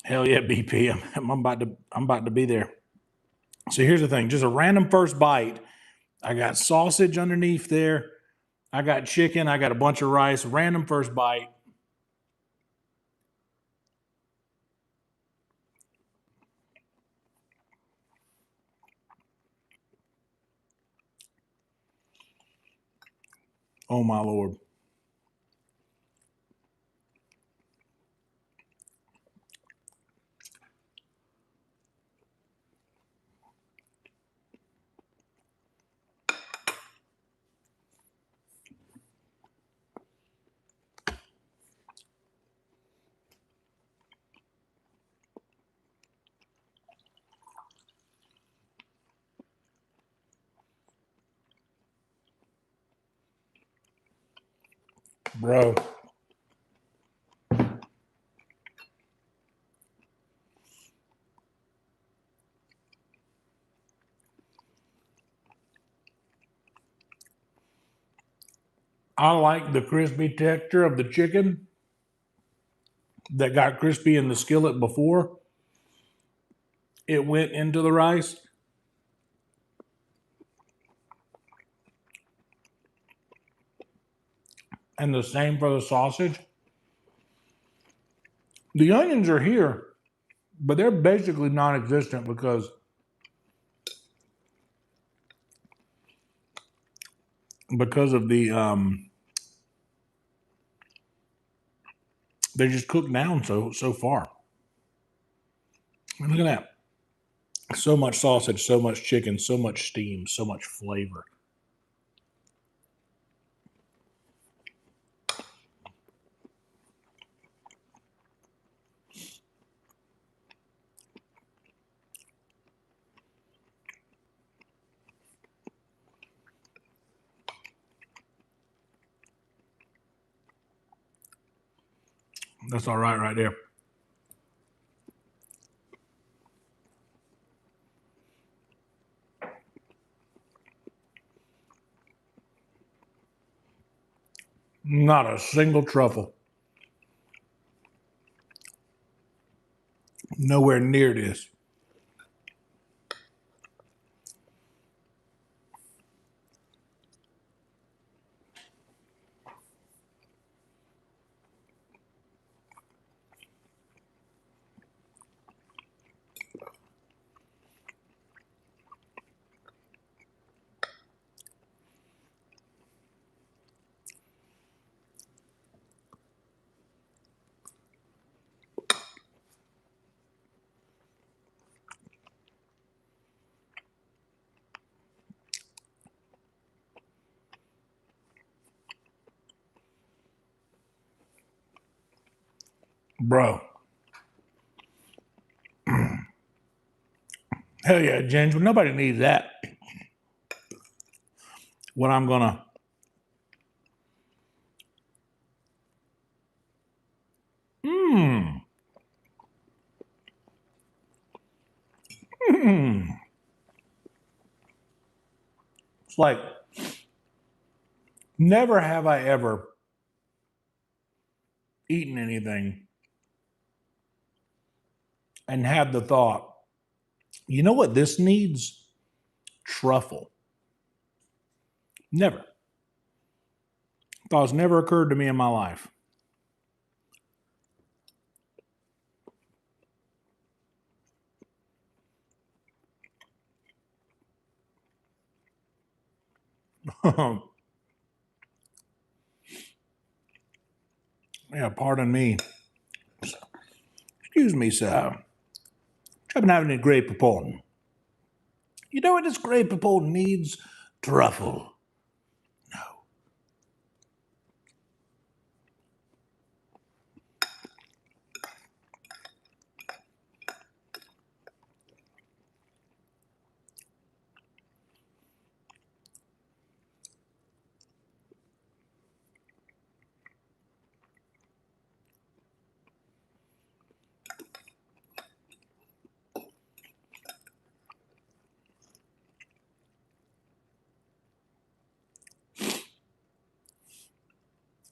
Hell yeah, BP. I'm about to be there. So here's the thing, just a random first bite. I got sausage underneath there. I got chicken. I got a bunch of rice. Random first bite. Oh my Lord. Bro. I like the crispy texture of the chicken that got crispy in the skillet before it went into the rice. And the same for the sausage. The onions are here, but they're basically non-existent because of the they just cook down so far. And look at that. So much sausage, so much chicken, so much steam, so much flavor. That's all right there. Not a single truffle. Nowhere near this. Bro. Hell yeah, Ginger. Nobody needs that. What I'm gonna It's like never have I ever eaten anything and had the thought, you know what this needs? Truffle. Never. Thoughts never occurred to me in my life. Yeah, pardon me. Excuse me, sir. Haven't had any grape popcorn. You know what this grape popcorn needs? Truffle. No.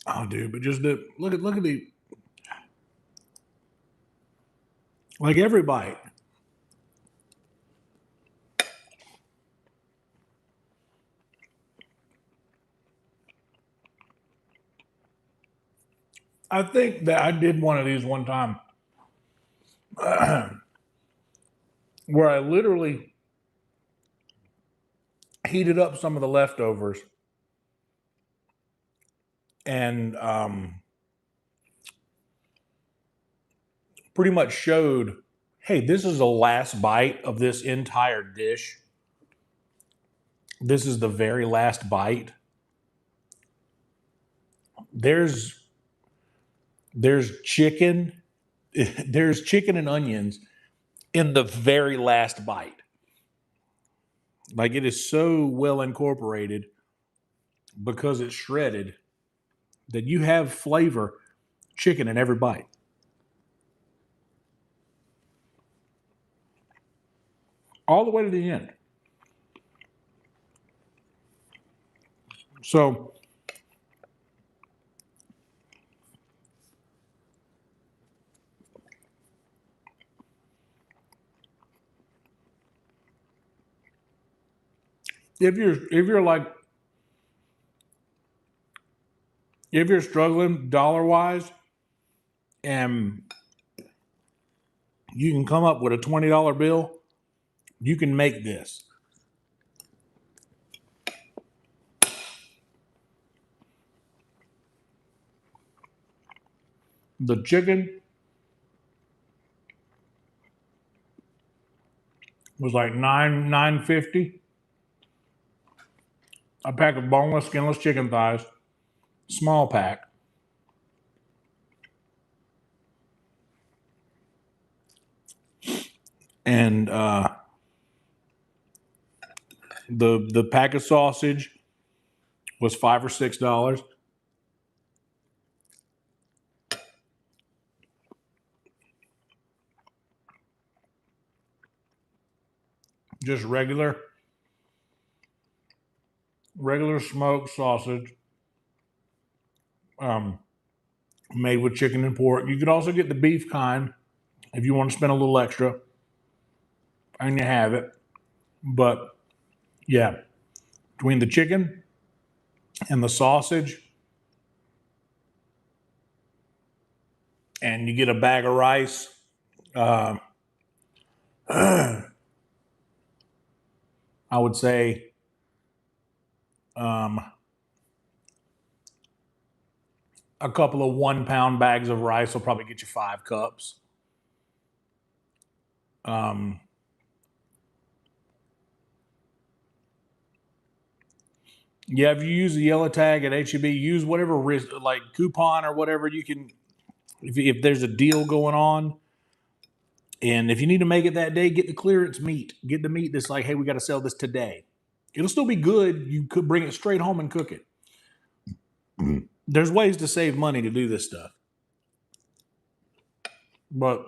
Oh, dude, but just look at the like every bite. I think that I did one of these one time where I literally heated up some of the leftovers and pretty much showed, hey, this is the last bite of this entire dish. This is the very last bite. There's chicken, there's chicken and onions in the very last bite. Like it is so well incorporated because it's shredded that you have flavor chicken in every bite. All the way to the end. So if you're struggling dollar wise and you can come up with a $20 bill, you can make this. The chicken was like $9.50. A pack of boneless, skinless chicken thighs, small pack. And the pack of sausage was $5 or $6. Just regular smoked sausage, made with chicken and pork. You could also get the beef kind if you want to spend a little extra, and you have it. But yeah, between the chicken and the sausage, and you get a bag of rice. I would say a couple of 1 pound bags of rice will probably get you 5 cups. Yeah, if you use the yellow tag at HEB, use whatever like coupon or whatever you can. If there's a deal going on, and if you need to make it that day, get the clearance meat. Get the meat that's like, hey, we got to sell this today. It'll still be good. You could bring it straight home and cook it. There's ways to save money to do this stuff, but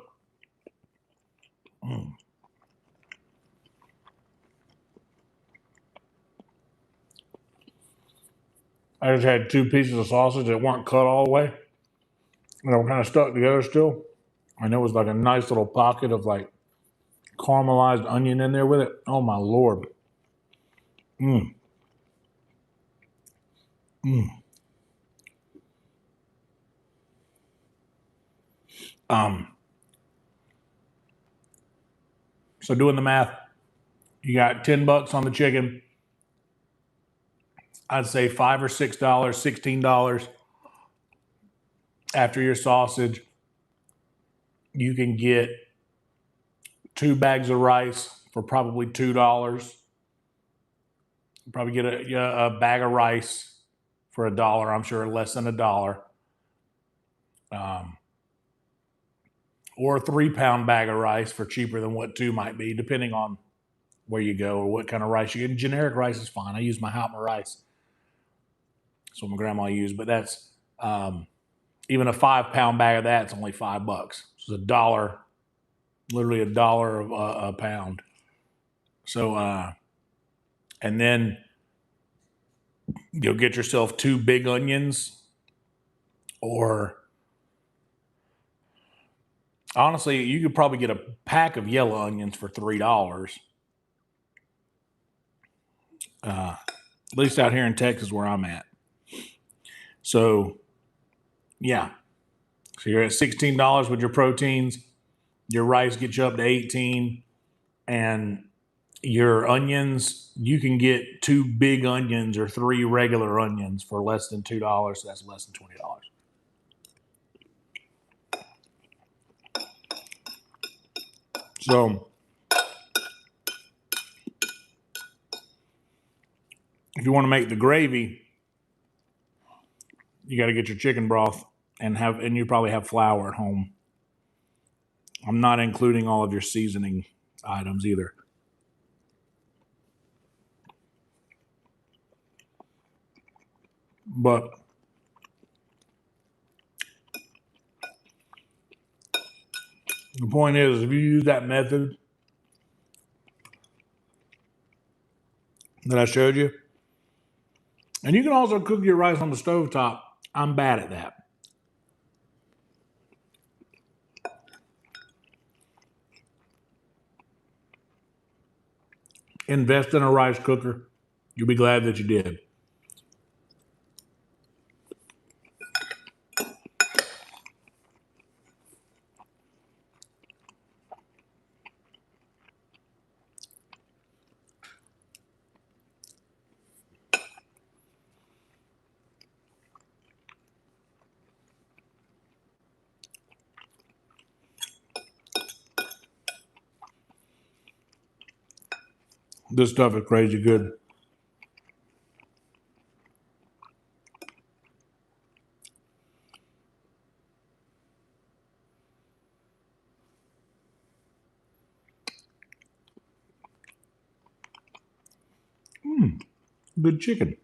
I just had 2 pieces of sausage that weren't cut all the way, and they were kind of stuck together still. And there was like a nice little pocket of like caramelized onion in there with it. Oh my Lord. Mm. Mm. So doing the math, you got $10 on the chicken. I'd say $5 or $6, $16 after your sausage. You can get 2 bags of rice for probably $2. Probably get a bag of rice for $1. I'm sure less than $1. Or a 3-pound bag of rice for cheaper than what 2 might be, depending on where you go or what kind of rice you get. Generic rice is fine. I use my Haltma rice. That's what my grandma used, but that's even a 5-pound bag of that's only $5. It's $1, literally $1 a pound. So, and then you'll get yourself 2 big onions Or honestly, you could probably get a pack of yellow onions for $3. At least out here in Texas where I'm at. So yeah. So you're at $16 with your proteins. Your rice gets you up to 18, and your onions, you can get 2 big onions or 3 regular onions for less than $2. So that's less than $20. So if you want to make the gravy, you got to get your chicken broth and you probably have flour at home. I'm not including all of your seasoning items either. But the point is, if you use that method that I showed you, and you can also cook your rice on the stovetop. I'm bad at that. Invest in a rice cooker. You'll be glad that you did. This stuff is crazy good. Good chicken.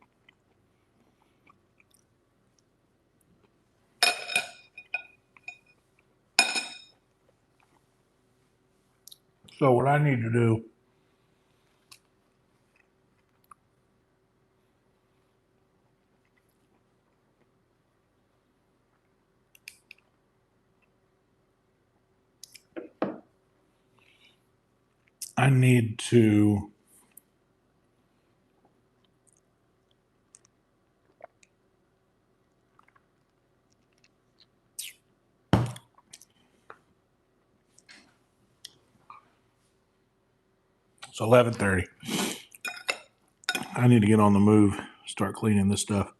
So what I need to do, I need to it's 11:30. I need to get on the move, start cleaning this stuff.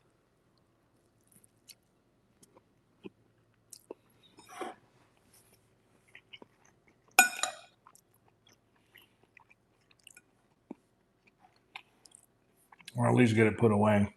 Or at least get it put away.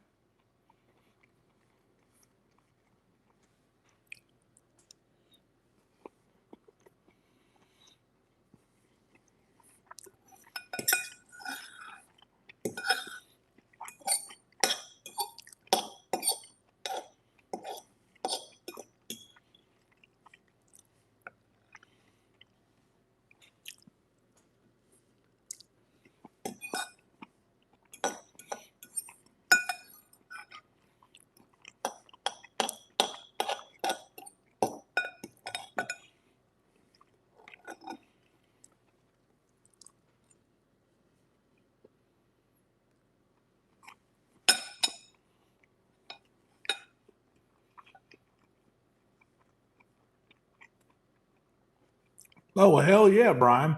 Oh, well, hell yeah, Brian.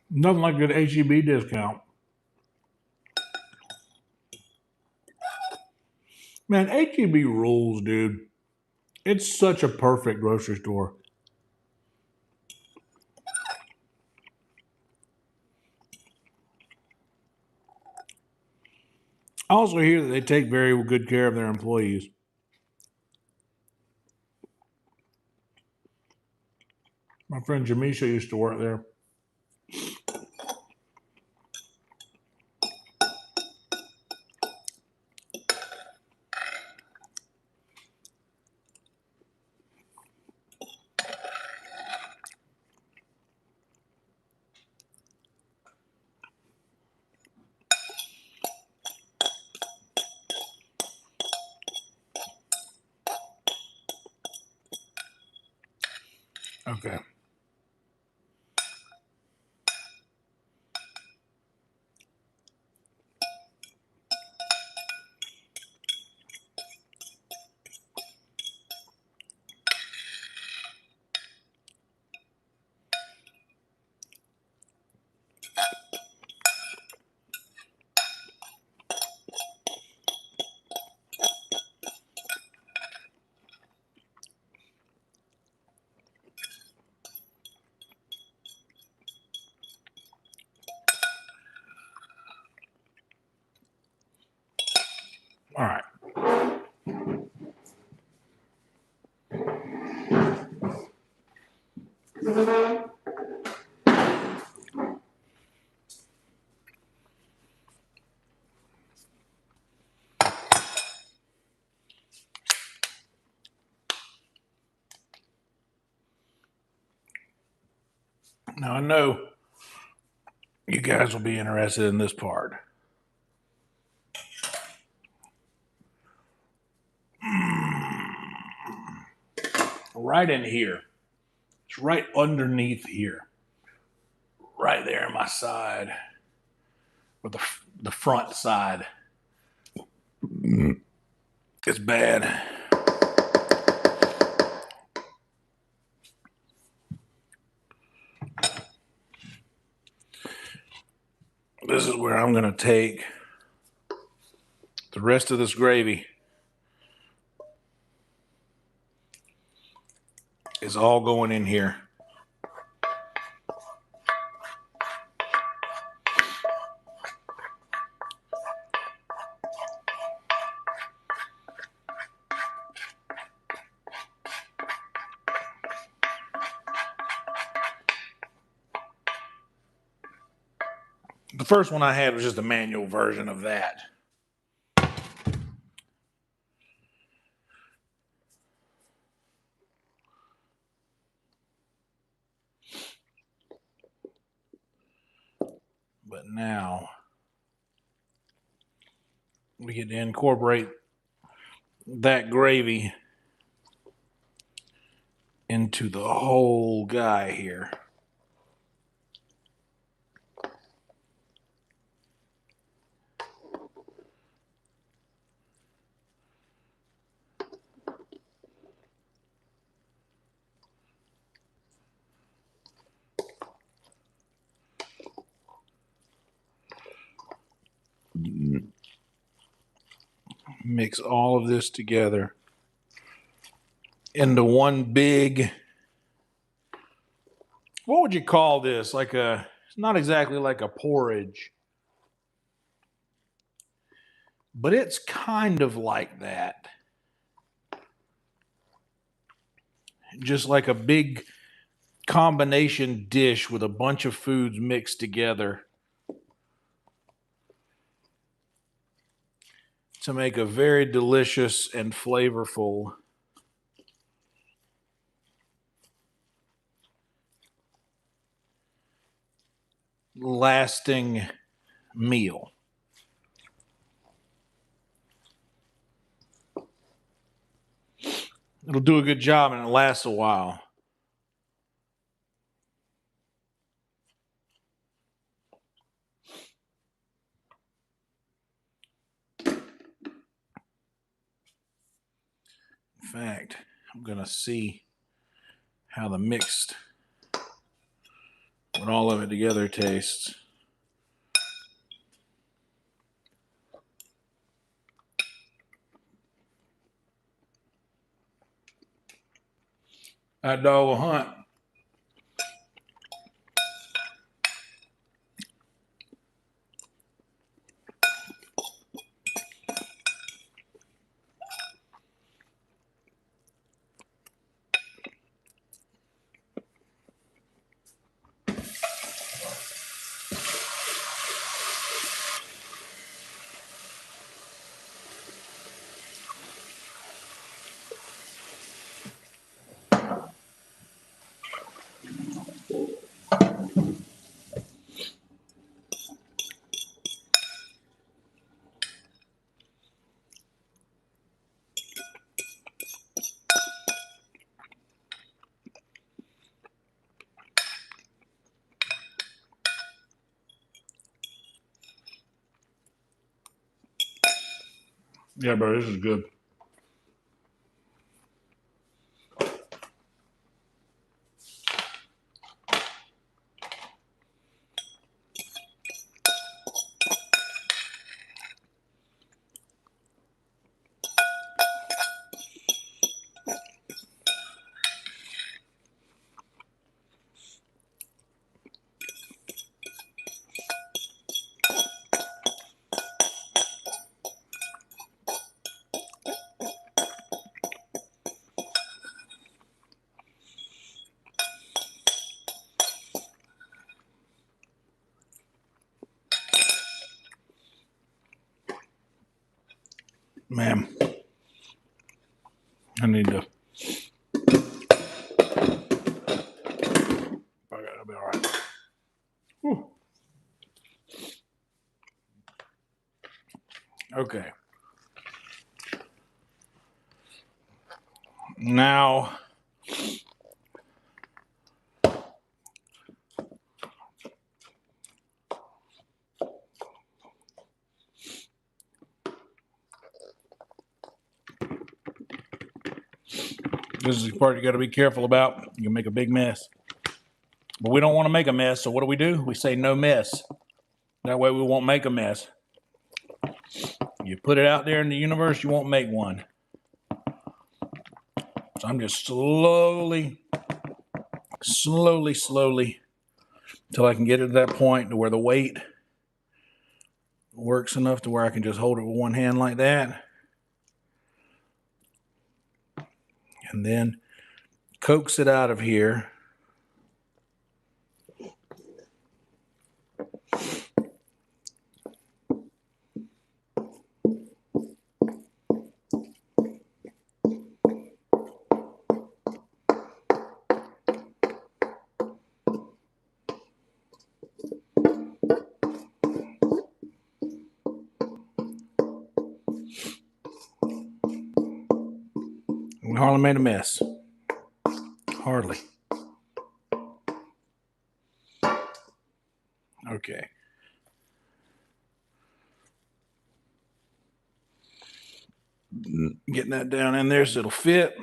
Nothing like a good HEB discount. Man, HEB rules, dude. It's such a perfect grocery store. I also hear that they take very good care of their employees. My friend Jamisha used to work there. Okay. All right. Now I know you guys will be interested in this part. Right in here. It's right underneath here. Right there in my side. Or the front side. It's bad. This is where I'm going to take the rest of this gravy. It's all going in here. The first one I had was just a manual version of that. But now we get to incorporate that gravy into the whole guy here. Mix all of this together into one big, what would you call this? Like it's not exactly like a porridge, but it's kind of like that. Just like a big combination dish with a bunch of foods mixed together to make a very delicious and flavorful lasting meal. It'll do a good job and it lasts a while. In fact, I'm going to see how the mixed with all of it together tastes. That dog will hunt. Yeah, bro, this is good. Man, I need to. That'll be all right. Whew. Okay. Now, this is the part you got to be careful about. You can make a big mess. But we don't want to make a mess, so what do? We say no mess. That way we won't make a mess. You put it out there in the universe, you won't make one. So I'm just slowly, till I can get it to that point to where the weight works enough to where I can just hold it with one hand like that. And then coax it out of here. We hardly made a mess. Hardly. Okay. Getting that down in there so it'll fit.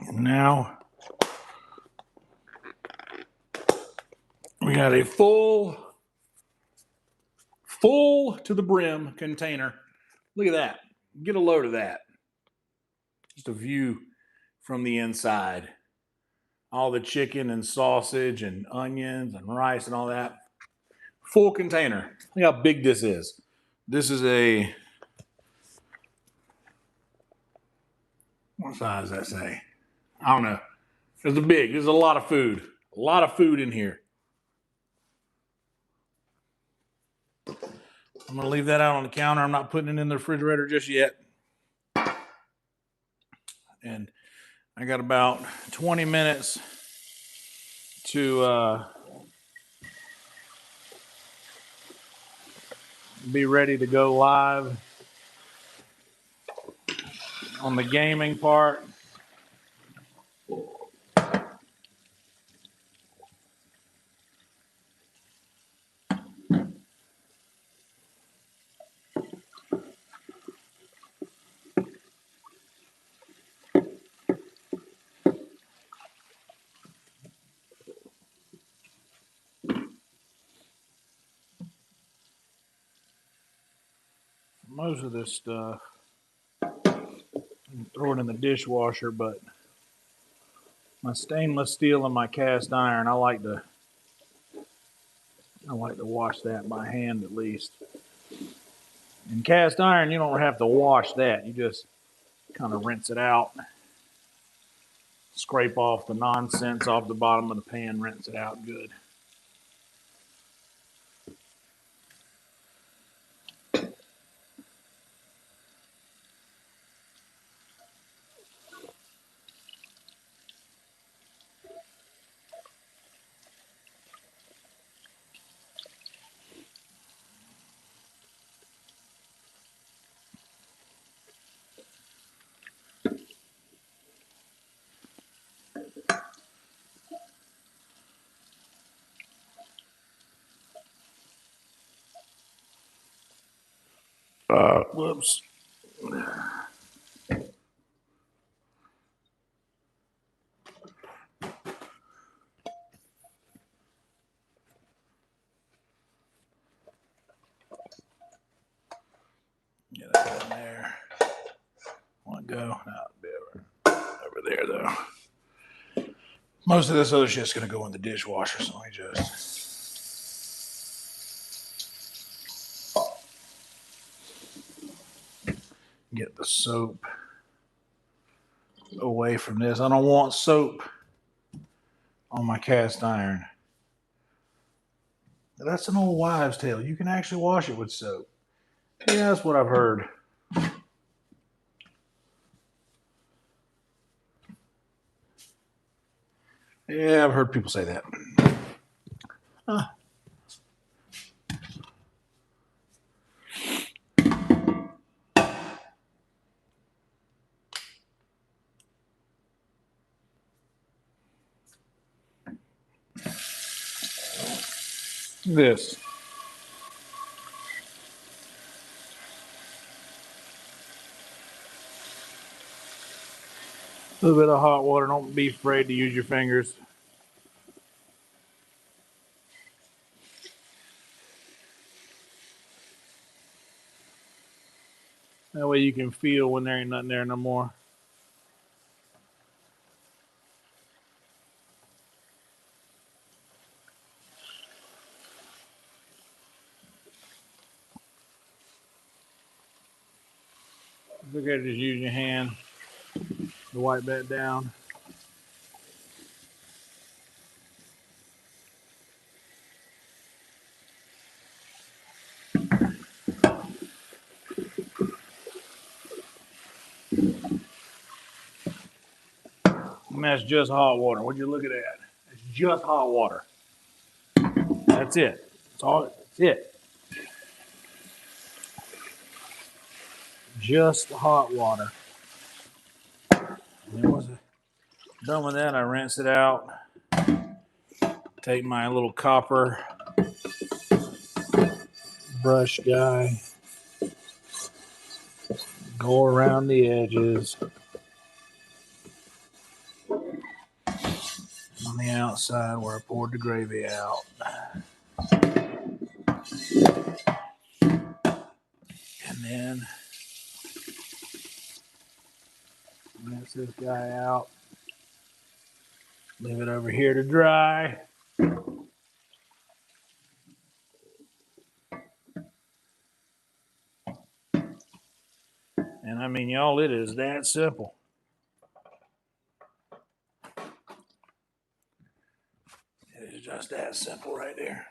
And now we got a full to the brim container. Look at that. Get a load of that. Just a view from the inside. All the chicken and sausage and onions and rice and all that. Full container. Look how big this is. This is a, what size does that say? I don't know. It's a big. There's a lot of food. A lot of food in here. I'm going to leave that out on the counter. I'm not putting it in the refrigerator just yet. And I got about 20 minutes to be ready to go live on the gaming part. Most of this stuff, throw it in the dishwasher, but my stainless steel and my cast iron, I like to wash that by hand at least. In cast iron, you don't have to wash that. You just kind of rinse it out, scrape off the nonsense off the bottom of the pan, rinse it out good. Whoops. Get that in there. Want to go? No, be over there though. Most of this other shit's gonna go in the dishwasher, so let me just. Get the soap away from this. I don't want soap on my cast iron. That's an old wives' tale. You can actually wash it with soap. Yeah, that's what I've heard. Yeah, I've heard people say that. This. A little bit of hot water. Don't be afraid to use your fingers. That way you can feel when there ain't nothing there no more. Look at it, just use your hand to wipe that down. And that's just hot water. Would you look at that? It's just hot water. That's it. That's it. Just hot water. And once I'm done with that, I rinse it out. Take my little copper brush guy. Go around the edges. On the outside where I poured the gravy out. And then rinse this guy out. Leave it over here to dry. And I mean, y'all, it is that simple. It is just that simple right there.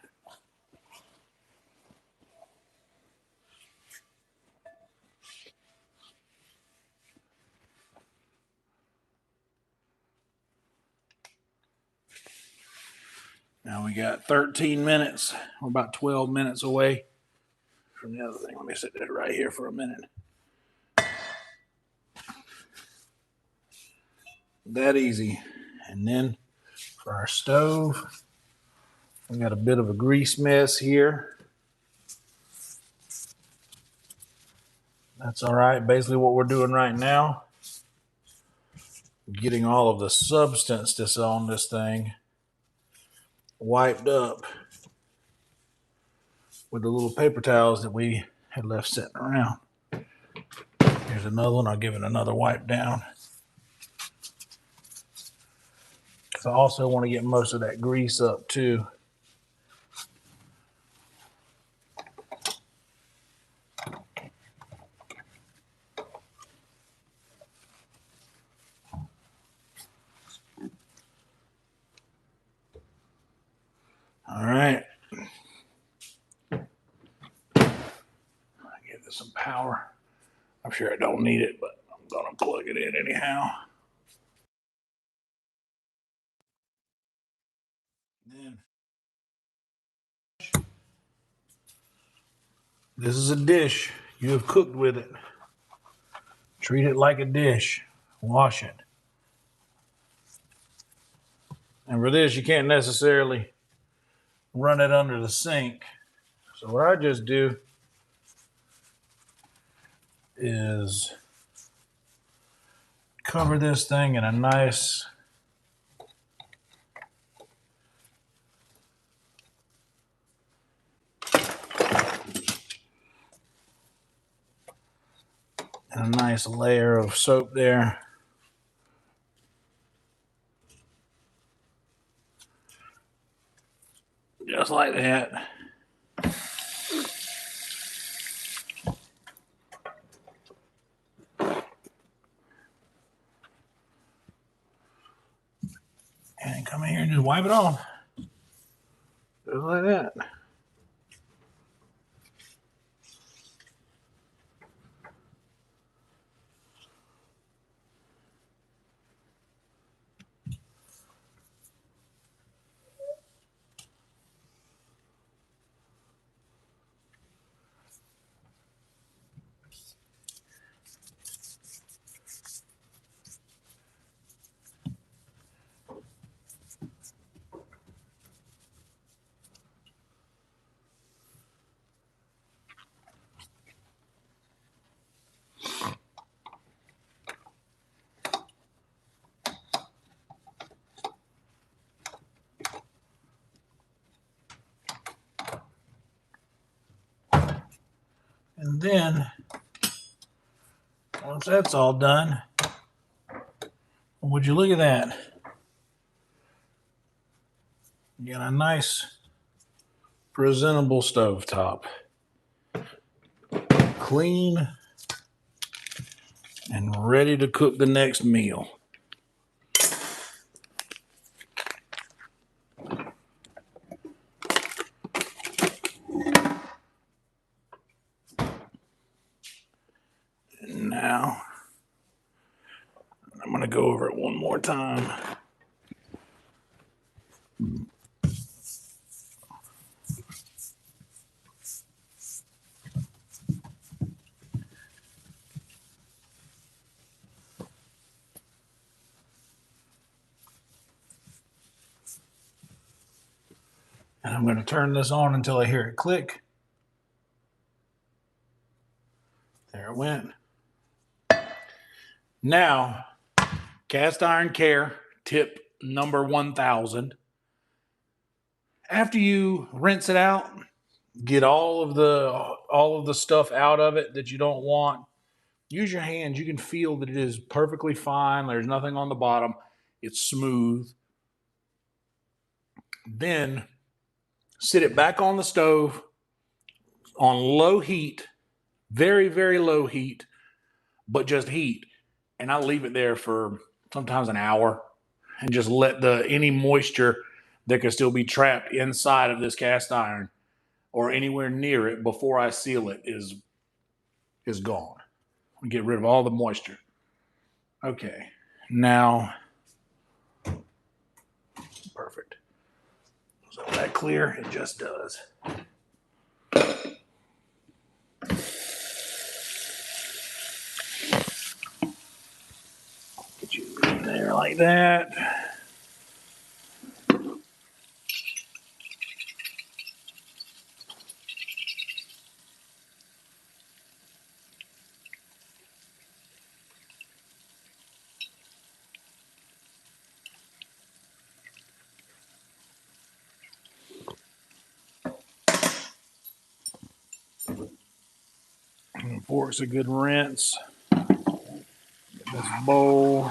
Now we got 13 minutes. We're about 12 minutes away from the other thing. Let me sit that right here for a minute. That easy. And then for our stove, we got a bit of a grease mess here. That's all right. Basically what we're doing right now, getting all of the substance that's on this thing wiped up with the little paper towels that we had left sitting around. Here's another one. I'll give it another wipe down. Because I also want to get most of that grease up too. All right. Give this some power. I'm sure I don't need it, but I'm going to plug it in anyhow. Then, this is a dish. You have cooked with it. Treat it like a dish. Wash it. And for this, you can't necessarily run it under the sink. So what I just do is cover this thing in a nice layer of soap there. Just like that. And come in here and just wipe it off. Just like that. And then, once that's all done, would you look at that? You got a nice, presentable stovetop. Clean and ready to cook the next meal. And now, I'm going to go over it one more time. And I'm going to turn this on until I hear it click. There it went. Now, cast iron care tip number 1000. After you rinse it out, get all of the stuff out of it that you don't want. Use your hands. You can feel that it is perfectly fine. There's nothing on the bottom. It's smooth. Then sit it back on the stove on low heat, very, very low heat, but just heat. And I leave it there for sometimes an hour and just let any moisture that could still be trapped inside of this cast iron or anywhere near it before I seal it is gone. Get rid of all the moisture. Okay, now, perfect. So that clear? It just does. Get you in there like that. And fork's a good rinse. Get this bowl.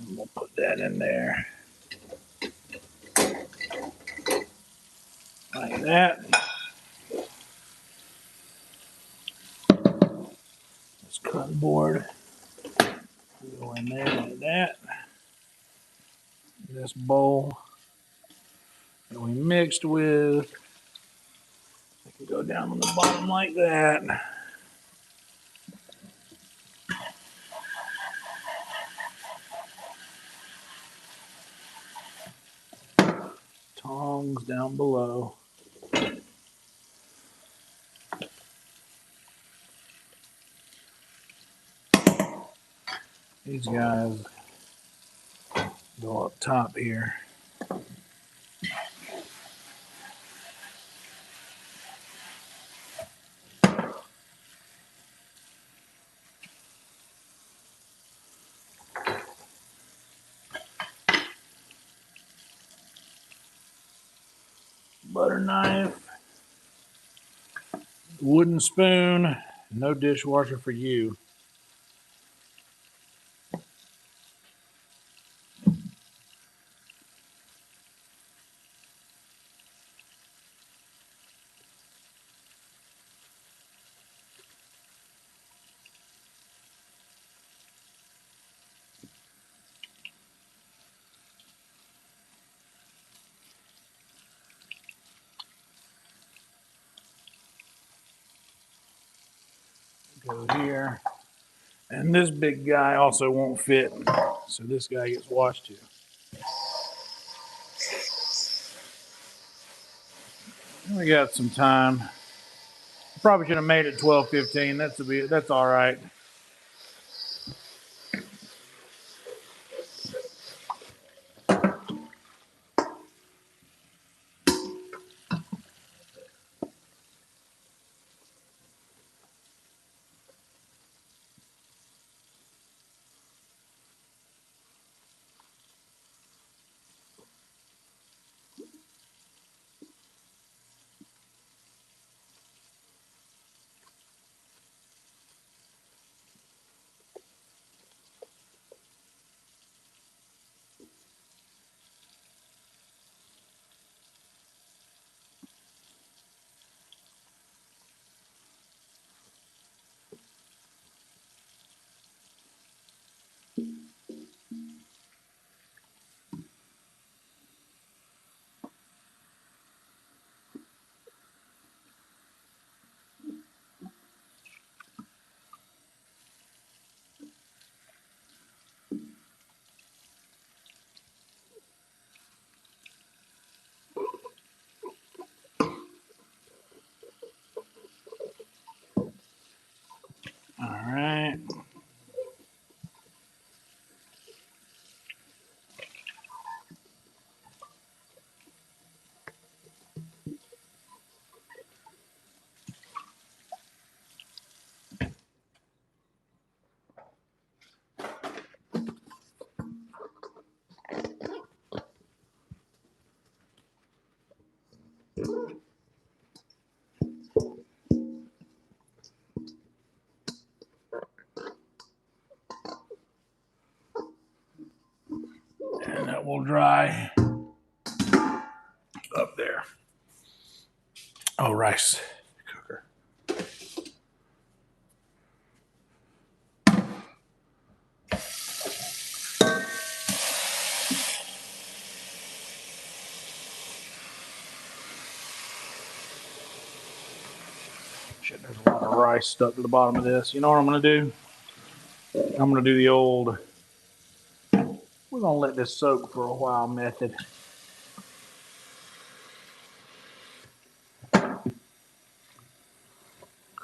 And we'll put that in there. Like that. This cutting board. Go in there like that. This bowl. that we mixed with. It can go down on the bottom like that. Tongs down below. These guys go up top here. Butter knife, wooden spoon, no dishwasher for you. Go here. And this big guy also won't fit, so this guy gets washed too. We got some time. Probably should have made it 12:15. That's all right. All right. And that will dry up there. Oh, rice cooker. Shit, there's a lot of rice stuck to the bottom of this. You know what I'm going to do? I'm going to do the old, we're going to let this soak for a while method. Because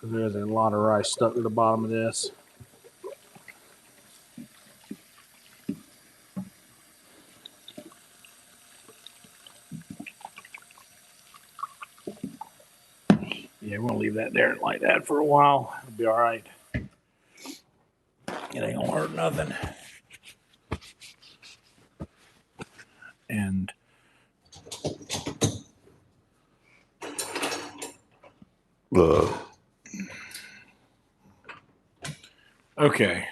there's a lot of rice stuck to the bottom of this. Yeah, we're going to leave that there like that for a while. It'll be all right. It ain't going to hurt nothing. And okay.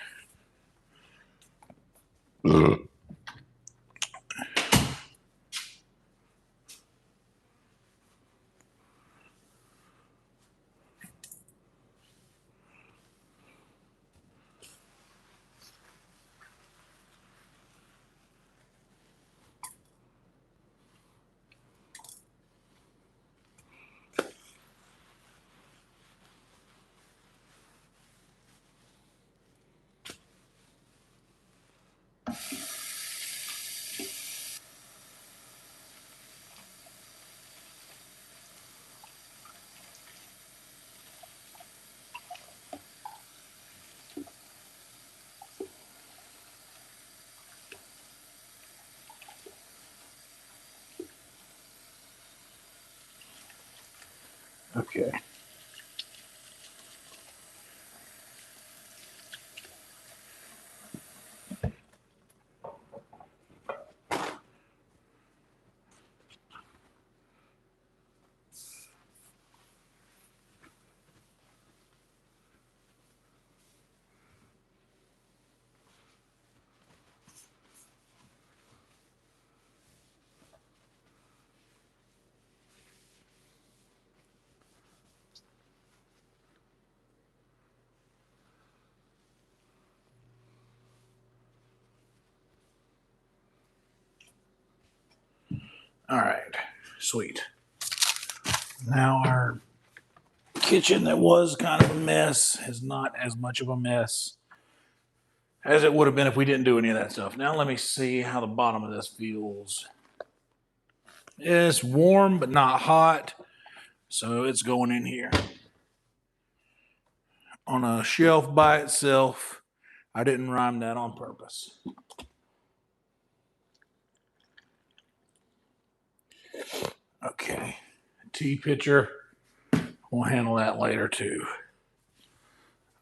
Okay. All right, sweet. Now our kitchen that was kind of a mess is not as much of a mess as it would have been if we didn't do any of that stuff. Now let me see how the bottom of this feels. It's warm but not hot, so it's going in here. On a shelf by itself. I didn't rhyme that on purpose. Okay, tea pitcher. We'll handle that later too.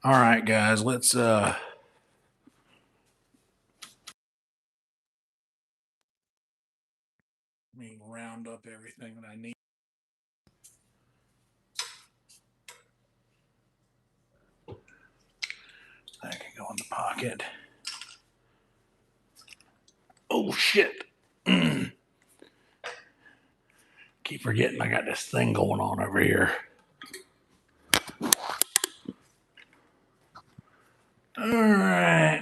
All right, guys, let's let me round up everything that I need. That can go in the pocket. Oh shit. Keep forgetting I got this thing going on over here. All right.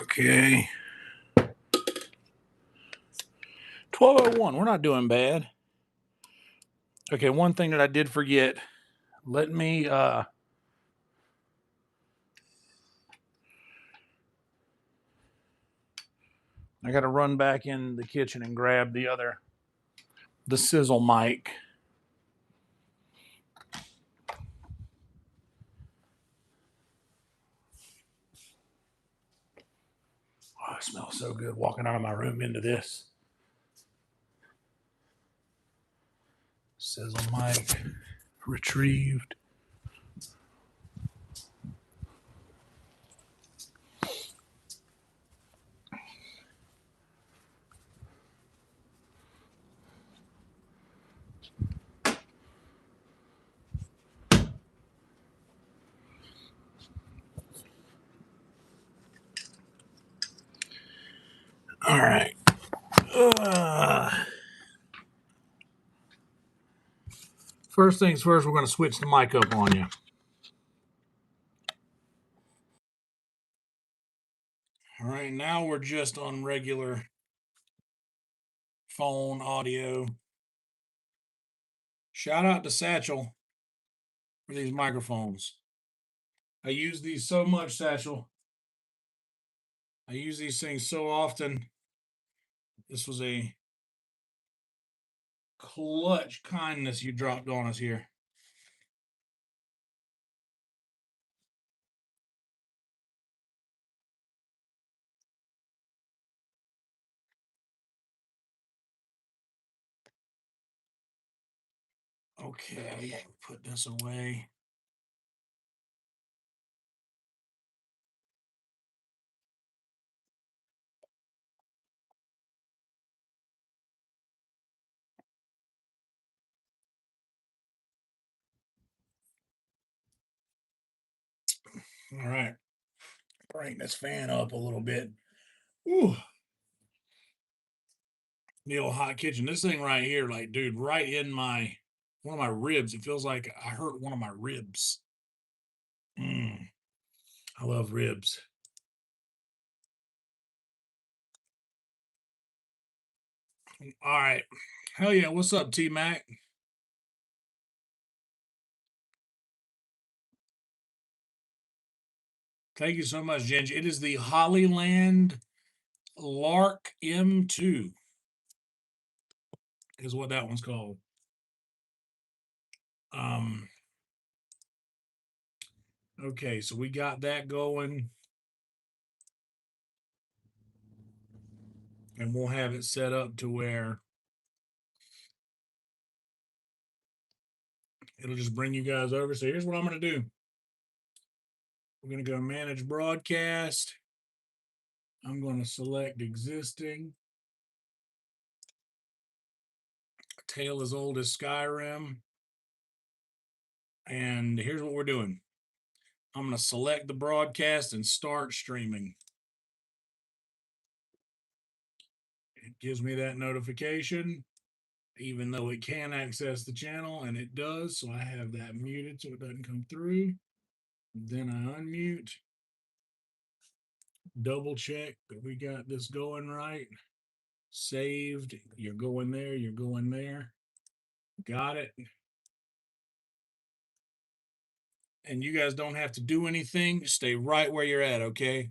Okay. 12:01. We're not doing bad. Okay, one thing that I did forget. Let me I got to run back in the kitchen and grab the sizzle mic. Oh, it smells so good walking out of my room into this. Sizzle mic retrieved. All right. First things first, we're going to switch the mic up on you. All right, now we're just on regular phone audio. Shout out to Satchel for these microphones. I use these so much, Satchel. I use these things so often. This was a clutch kindness you dropped on us here. Okay, put this away. All right, bring this fan up a little bit. Ooh. The old hot kitchen. This thing right here, like, dude, right in one of my ribs. It feels like I hurt one of my ribs. I love ribs. All right. Hell yeah. What's up, T Mac? Thank you so much, Ginge. It is the Hollyland Lark M2 is what that one's called. Okay, so we got that going. And we'll have it set up to where it'll just bring you guys over. So here's what I'm going to do. We're going to go manage broadcast. I'm going to select existing. Tale as old as Skyrim. And here's what we're doing. I'm going to select the broadcast and start streaming. It gives me that notification, even though it can access the channel, and it does. So I have that muted so it doesn't come through. Then I unmute. Double check that we got this going right. Saved. You're going there. You're going there. Got it. And you guys don't have to do anything. Stay right where you're at, okay?